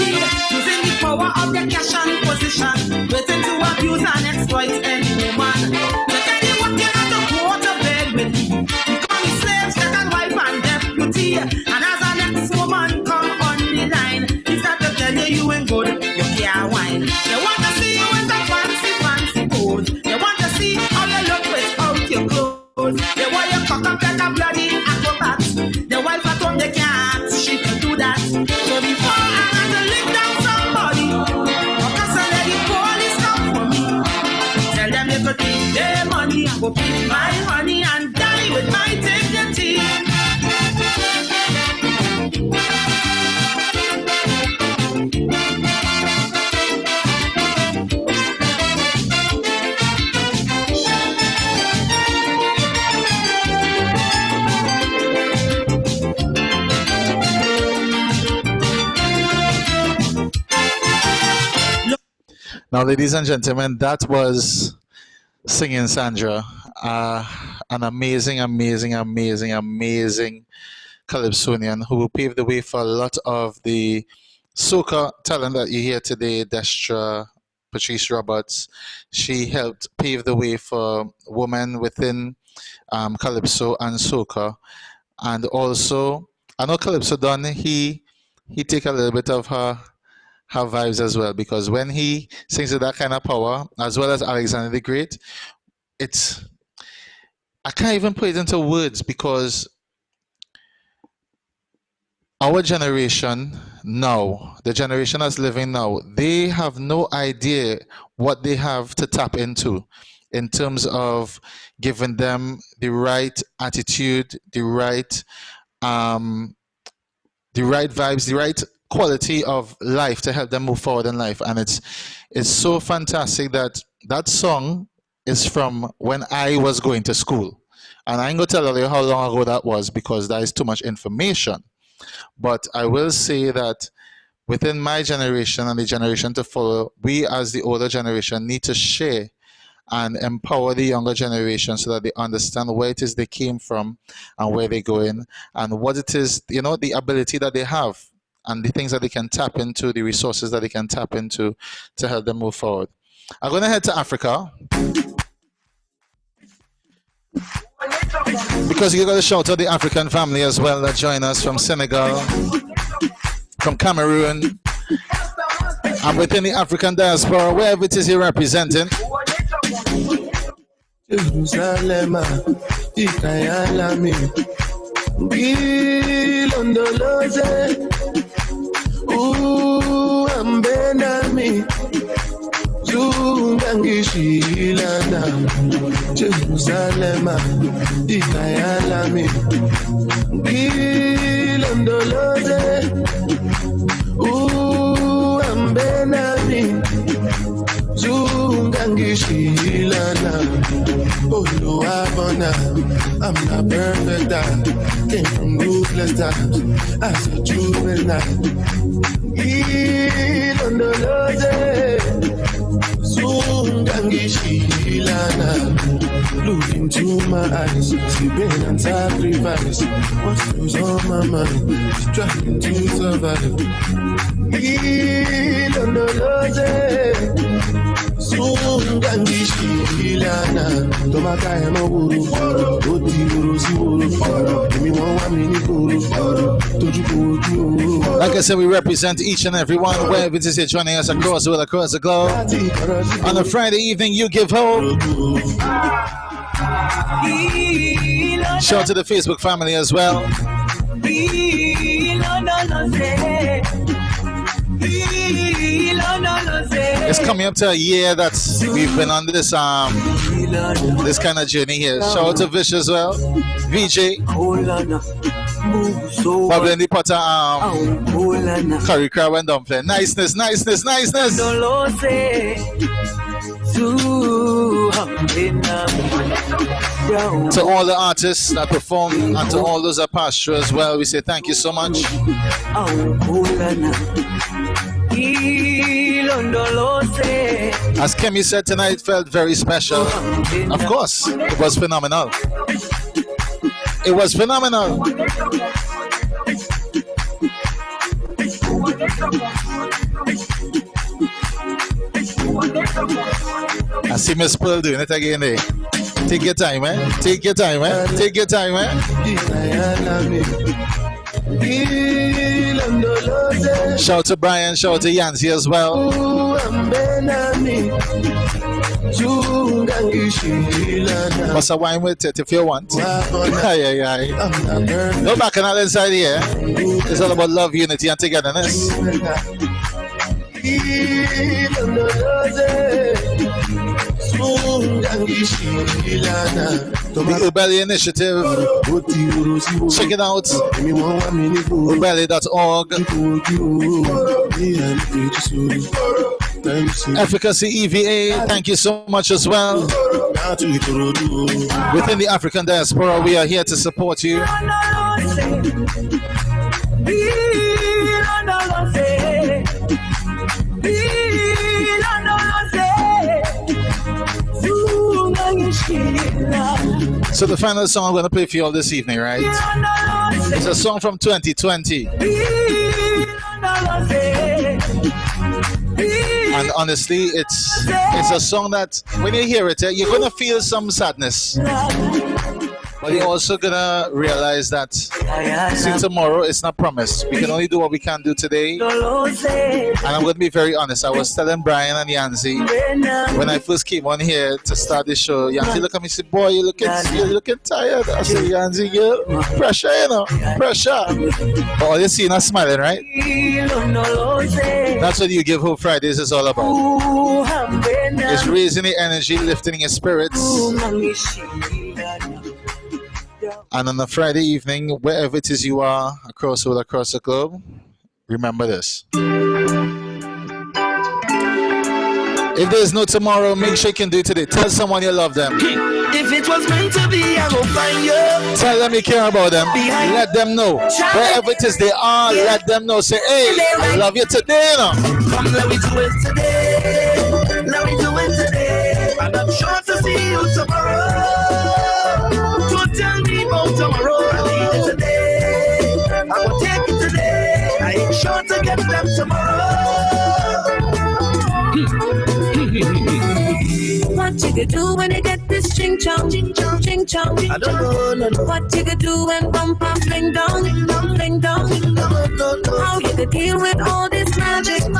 using the power of their cash and position, waiting to abuse and exploit any woman. To tell you what you have to go to bed with me. Become a slave, second wife and deputy. And as an ex-woman come on the line, he start to tell you you ain't good, you can't whine. They want to see you with a fancy pose. They want to see how you look without your clothes. They want you cock up like a bloody acrobat. The wife at home, they can't, she can do that. So before I had to lick down somebody, because I let the police come for me. Tell them they could keep their money, I go keep my honey and die with my dignity. Now, ladies and gentlemen, that was Singing Sandra, an amazing, amazing, amazing, amazing calypsonian who paved the way for a lot of the soca talent that you hear today. Destra, Patrice Roberts, she helped pave the way for women within calypso and soca. And also, I know Calypso Don, he take a little bit of her vibes as well, because when he sings with that kind of power, as well as Alexander the Great, I can't even put it into words, because our generation now, the generation that's living now, they have no idea what they have to tap into in terms of giving them the right attitude, the right vibes, the right quality of life to help them move forward in life. And it's so fantastic that song is from when I was going to school. And I ain't gonna tell you how long ago that was, because that is too much information. But I will say that within my generation and the generation to follow, we as the older generation need to share and empower the younger generation so that they understand where it is they came from and where they're going, and what it is, the ability that they have and the things that they can tap into, the resources that they can tap into to help them move forward. I'm going to head to Africa, because you got to shout out the African family as well that join us from Senegal, from Cameroon, and within the African diaspora, wherever it is you're representing. Jerusalem, Ikayalami, Gilondoloze, Ambenami, Zungangishilana, Jerusalem, Ikayalami, Gilondoloze, Shilana. Oh, no, I'm not perfect. I came from ruthless times as a juvenile. Ilondoloze, Sungangi Shilana. Look into my eyes, see pain and sacrifice. What goes on my mind? Trying to survive. Ilondoloze, Sungangi Shilana. Tomaka emo buru, oti buru si buru. Emi won wa mi ni buru, toju buru. Like I said, we represent each and every one, wherever it is you're joining us across the world, across the globe. On a Friday evening, you give hope. Shout out to the Facebook family as well. It's coming up to a year that we've been on this this kind of journey here. Shout out to Vish as well, VJ, Bobby and the Potter curry crab and dumpling. Niceness. To all the artists that perform and to all those that passed through as well, we say thank you so much. As Kemi said tonight, felt very special. Of course, it was phenomenal. It was phenomenal. I see Miss Pearl doing it again there. Take your time, man. Take your time, man. Take your time, man. Shout to Brian, shout to Yancy as well. What's a wine with it if you want? Aye. No back and all inside here. It's all about love, unity, and togetherness. The Ubeli Initiative. Check it out. Ubeli.org. Efficacy EVA, thank you so much as well. Within the African diaspora, we are here to support you. So the final song I'm going to play for you all this evening, right? It's a song from 2020. And honestly, it's a song that when you hear it, you're going to feel some sadness. But you're also going to realize that see, tomorrow is not promised. We can only do what we can do today. And I'm going to be very honest. I was telling Brian and Yancy when I first came on here to start this show, Yancy looked at me and said, boy, you're looking tired. I said, Yancy, girl, pressure, you know, pressure. But all you're seeing is smiling, right? That's what You Give Hope Fridays is all about. It's raising the energy, lifting your spirits. And on a Friday evening, wherever it is you are, across the globe, remember this. If there's no tomorrow, make sure you can do it today. Tell someone you love them. If it was meant to be, I will find you. Tell them you care about them. Let them know. Wherever it is they are, let them know. Say, hey, I love you today. You know? Come, let me do it today. Let me do it today. And I'm sure to see you tomorrow. Don't tell me about tomorrow. I need it today. I will take it today. I ain't sure to get them tomorrow. What you could do when you get this ching chong, ching chong, ching chong. I don't know, no. What you could do when bumper fling down, fling down. How you could deal with all this magic. When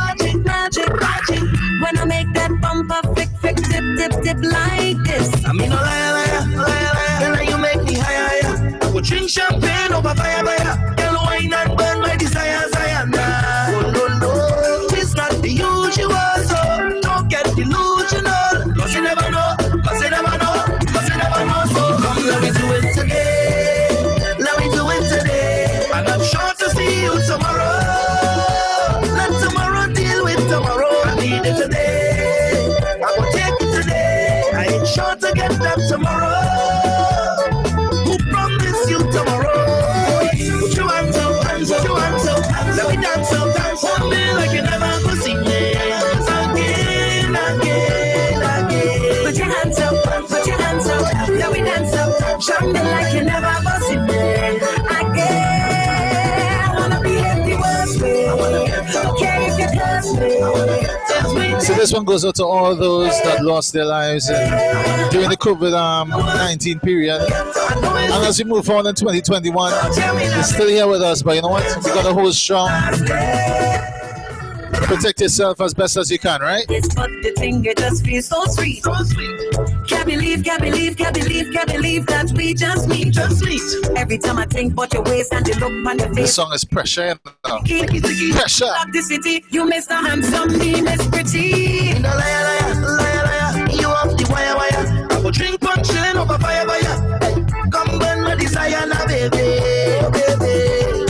I make that bumper flick, dip like this. I mean, no liar, you make me higher. I will drink champagne over fire. Girl, wine and burn my desires. Oh, no, it's not the usual, so don't get delusional. Cause you never know, so come, let me do it today. And I'm sure to see you tomorrow. Let tomorrow deal with tomorrow. I need it today. I will take it today. Jam me like you never was in there. Again, I wanna be the worst way. Okay, if you curse me. So this one goes out to all those that lost their lives during the COVID-19 period. And as we move on in 2021, you're still here with us, but you know what? You gotta hold strong. Protect yourself as best as you can, right? But the thing, it just feels so sweet. So sweet. Can't believe that we just meet. Every time I think about your waist and the look on your face. This song is pressure. Pressure. Of the city, you miss the handsome, me miss pretty. Liar, you off the wire. I go drink punch chillin' over fire. Come burn my desire now, baby.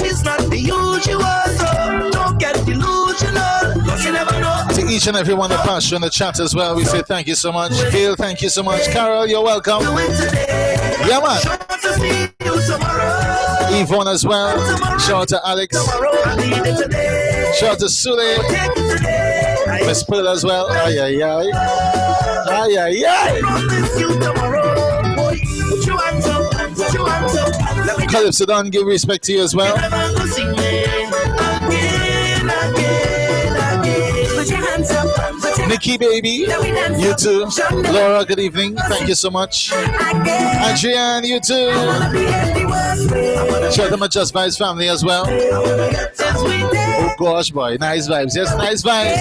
It's not the usual, so don't get delusional. Cause you never know. To each and every one that passed on the chat as well, we say thank you so much. Gail, thank you so much. Carol, you're welcome. Yeah, man. Yvonne as well. Shout out to Alex. Shout out to Sule. Miss Pearl as well. Ay. Calypso Don, give respect to you as well. Nikki, baby, you too. Laura, good evening. Thank you so much. Adrian, you too. Shout out to my Just Vibes family as well. Oh gosh, boy, nice vibes. Yes, nice vibes.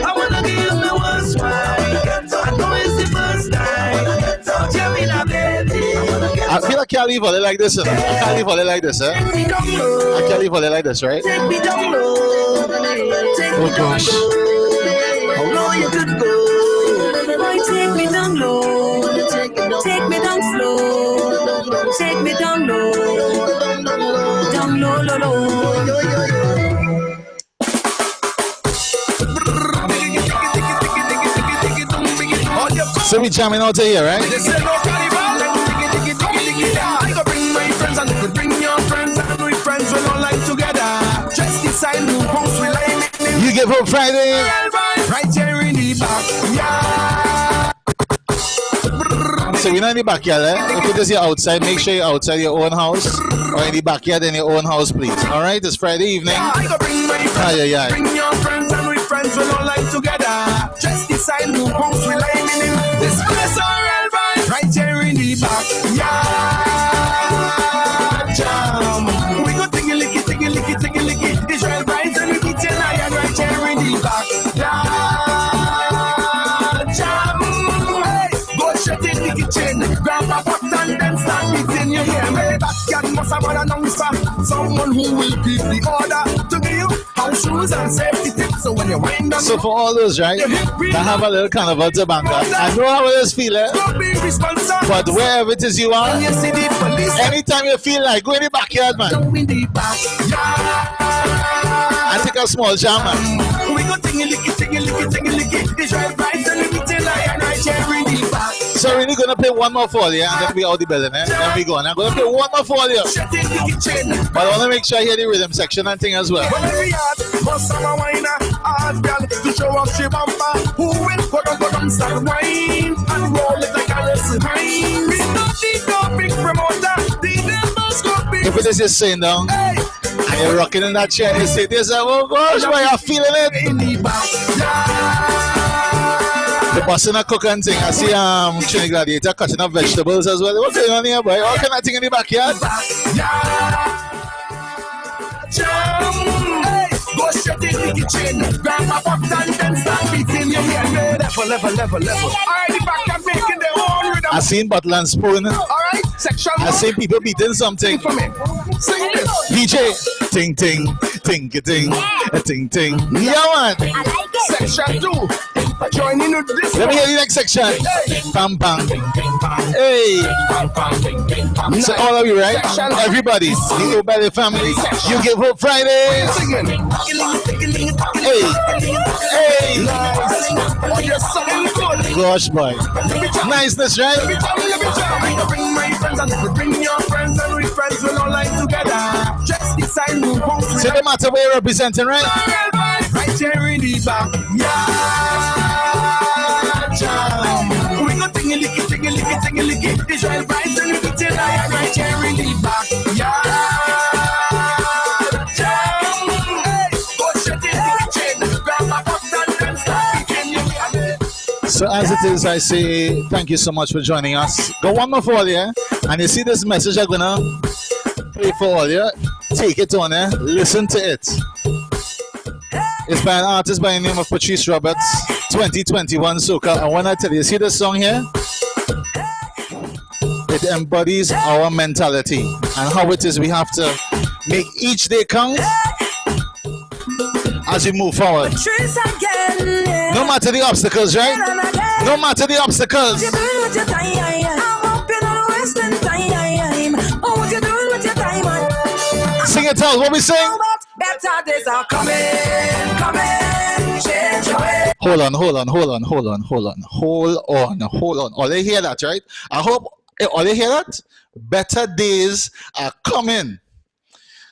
I wanna be the worst one. I know it's the first time. Tell me now, baby. I feel like I can't leave all like this. I can't leave all like this, eh? I can't leave all like this, right? Take me down low. Oh gosh. Oh no, you could go. Boy, take me down low. Take me down slow. Take me down low. Down low, low, low. So we jamming out of here, right? I go bring my friends and you could bring your friends and we friends will all like together. Just decide who posts we like. You Give Hope Friday. Right here in the back. So we're not in the backyard, eh? If it is your outside, make sure you're outside your own house or in the backyard in your own house, please. All right, it's Friday evening. I go bring my friends, bring your friends and we friends will all like together. Just decide who posts we like. This place alright vibes right here in the back. Jam. We go tingy licky. Israel vibes and we beat your lion right here in the back. Jam. Hey, go shut in the kitchen. Grab a pot and then start beating your hair. Hey, backyard must have an announcer. Someone who will give the order to give you house shoes and safety tips. So when you wind up. So for all those, right, that have a little carnival to bank up, I know how it is feeling, but wherever it is you are, anytime you feel like, go in the backyard, man. And take a small jam, man. We go tingy licky. Israel vibes and we beat your lion right here in the back. So we're really gonna play one more for you and then we out the building, eh? Then we go. And I'm gonna play one more for you. But I wanna make sure I hear the rhythm section and thing as well. To show off she bumper, who will go down, start wine and roll it like a recipe. We don't need no big promoter, the members go big. If it is just sitting down and you're rocking in that chair, you say this, oh gosh, why you're feeling it? In the back, the busting a cook and thing. I see Trinity Gladiator cutting up vegetables as well. What's going on here, boy? All kind of thing in the backyard. Go straight in the kitchen, grab a pot and then start beating your hair. Level. Alright, the back and making their own rhythm. I seen bottle and spoon. Alright, section 1. I seen people beating something. For me. Sing this. DJ, ting, ting, ting. Yeah, man. I like it. Section 2. Join in with this. Let me hear the next section. Pam, pam. Hey. So all of you, right? Everybody, the Obelly family, You Give Hope Friday. Hey. Gosh, boy. Niceness, right? Bring my friends and bring your friends and we friends will all like together. Just decide who wants to. So no matter where you're representing, right? Right here in the back. We go tingy licky. Israel vibes and So as it is, I say thank you so much for joining us. Go one more for all, yeah? And you see this message I'm gonna play for all, yeah? Take it on, yeah? Listen to it. It's by an artist by the name of Patrice Roberts, 2021 Soca. And when I tell you, see this song here? It embodies our mentality and how it is we have to make each day count as we move forward. No matter the obstacles, right? No matter the obstacles. Sing it out, what we sing? Better days are coming, change your way. Hold on. All they hear that, right? I hope all they hear that? Better days are coming.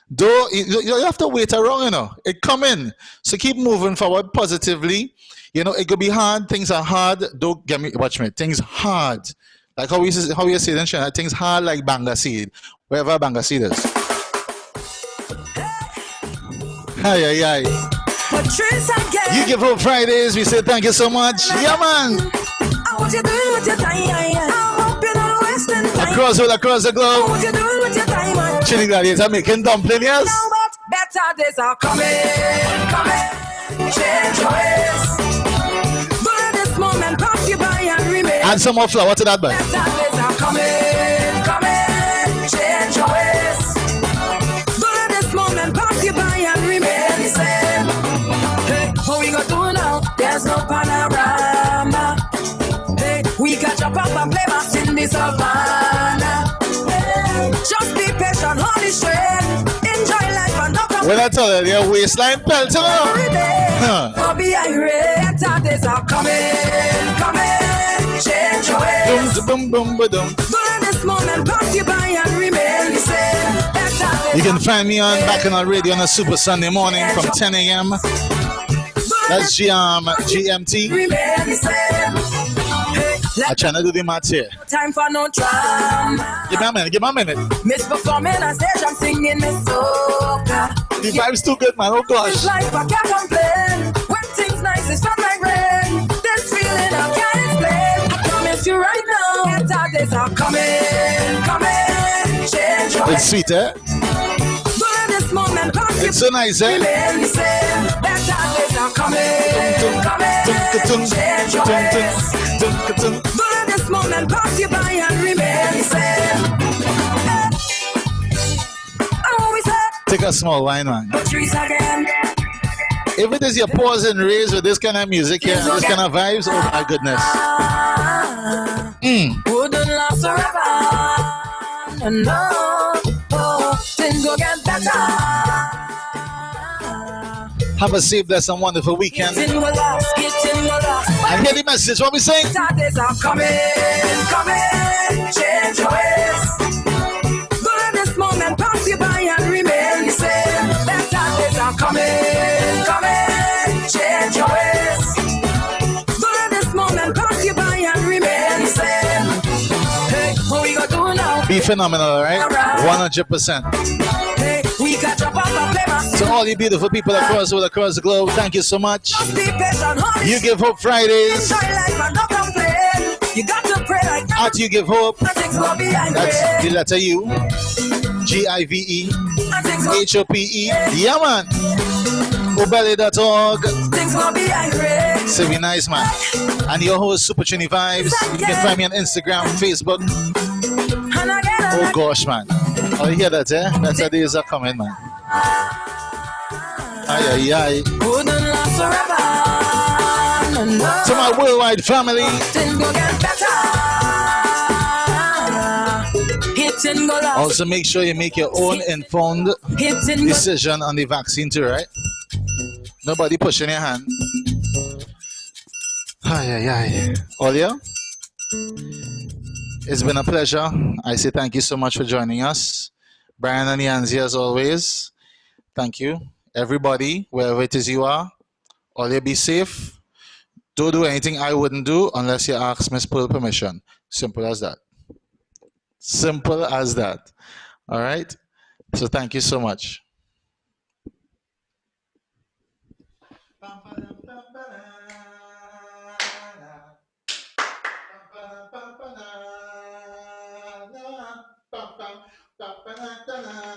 Though you have to wait around, you know. It coming. So keep moving forward positively. You know, it could be hard. Things are hard. Don't get me, watch me. Things hard. Like how you say in China, things hard like banga seed. Wherever banga seed is. Aye. You Give Hope Fridays. We say thank you so much. Yeah, man. Across the globe. Chilling gladiators are making dumpling, yes? Better days are coming, change your ways. But this moment pass you by and remain. Add some more flour to that, boy. Better days are coming, change your ways. But this moment pass you by and remain the same. Hey, what we gonna do now? There's no panorama. Hey, we got your papa play us in the savannah. Hey, just be patient, hold it straight. Enjoy life and not when I tell you, your waistline pelt, you know? Don't be irate. Better days are coming, change your ways. Boom. But this moment pass you by and remain the same. You can find me on back on our radio on a Super Sunday morning from 10 a.m. That's GMT. Remain the same. I'm trying to do the maths here. Time for no drama. Give me a minute. Miss performing on stage, I'm singing Miss Soca. The vibe's too good, man. Oh gosh. It's life, I can't complain. When things nice, it's not like rain. This feeling I can't explain. I promise you right now, better days are coming, change your It's sweet, eh? But this moment pass It's so nice, eh? Remain the same. Better days are coming, change your ways. But this moment pass you by and remain the same. Take a small wine, man. Patrice again. If it is your pause and raise with this kind of music here, this kind of vibes, oh my goodness. Wouldn't last forever. No, things will get better. Have a safe, blessed, and wonderful weekend. Getting will last. And hear the message, what we saying? Better days are coming, change your ways. But this moment pass you by and remain the same. Better days are coming, change your ways. But this moment pass you by and remain the same. Hey, what we gonna do now? Be phenomenal, right? 100%. Hey, we got your papa play. To all you beautiful people across the globe, thank you so much. Just be patient, honey. You Give Hope Fridays. Enjoy life and not complain. You got to pray like that. At You Give Hope. Things will be That's the letter U. GIVEHOPE. Yeah, man. Obelly.org. Things will be irate. Say we nice, man. And your host, Super Trini Vibes. You can find me on Instagram, Facebook. Oh gosh, man. Oh, you hear that, eh? Better days are coming, man. Aye. Wouldn't last forever. No. To my worldwide family. Things will get better. Hitting go last. Also, make sure you make your own informed decision on the vaccine too, right? Nobody pushing your hand. Aye. Olia, it's been a pleasure. I say thank you so much for joining us. Brian and Yanzi, as always. Thank you. Everybody, wherever it is you are, Olia, be safe. Don't do anything I wouldn't do unless you ask Miss Pearl permission. Simple as that. Simple as that. All right? So thank you so much. Bum, bum, bum, ba, da, da, da.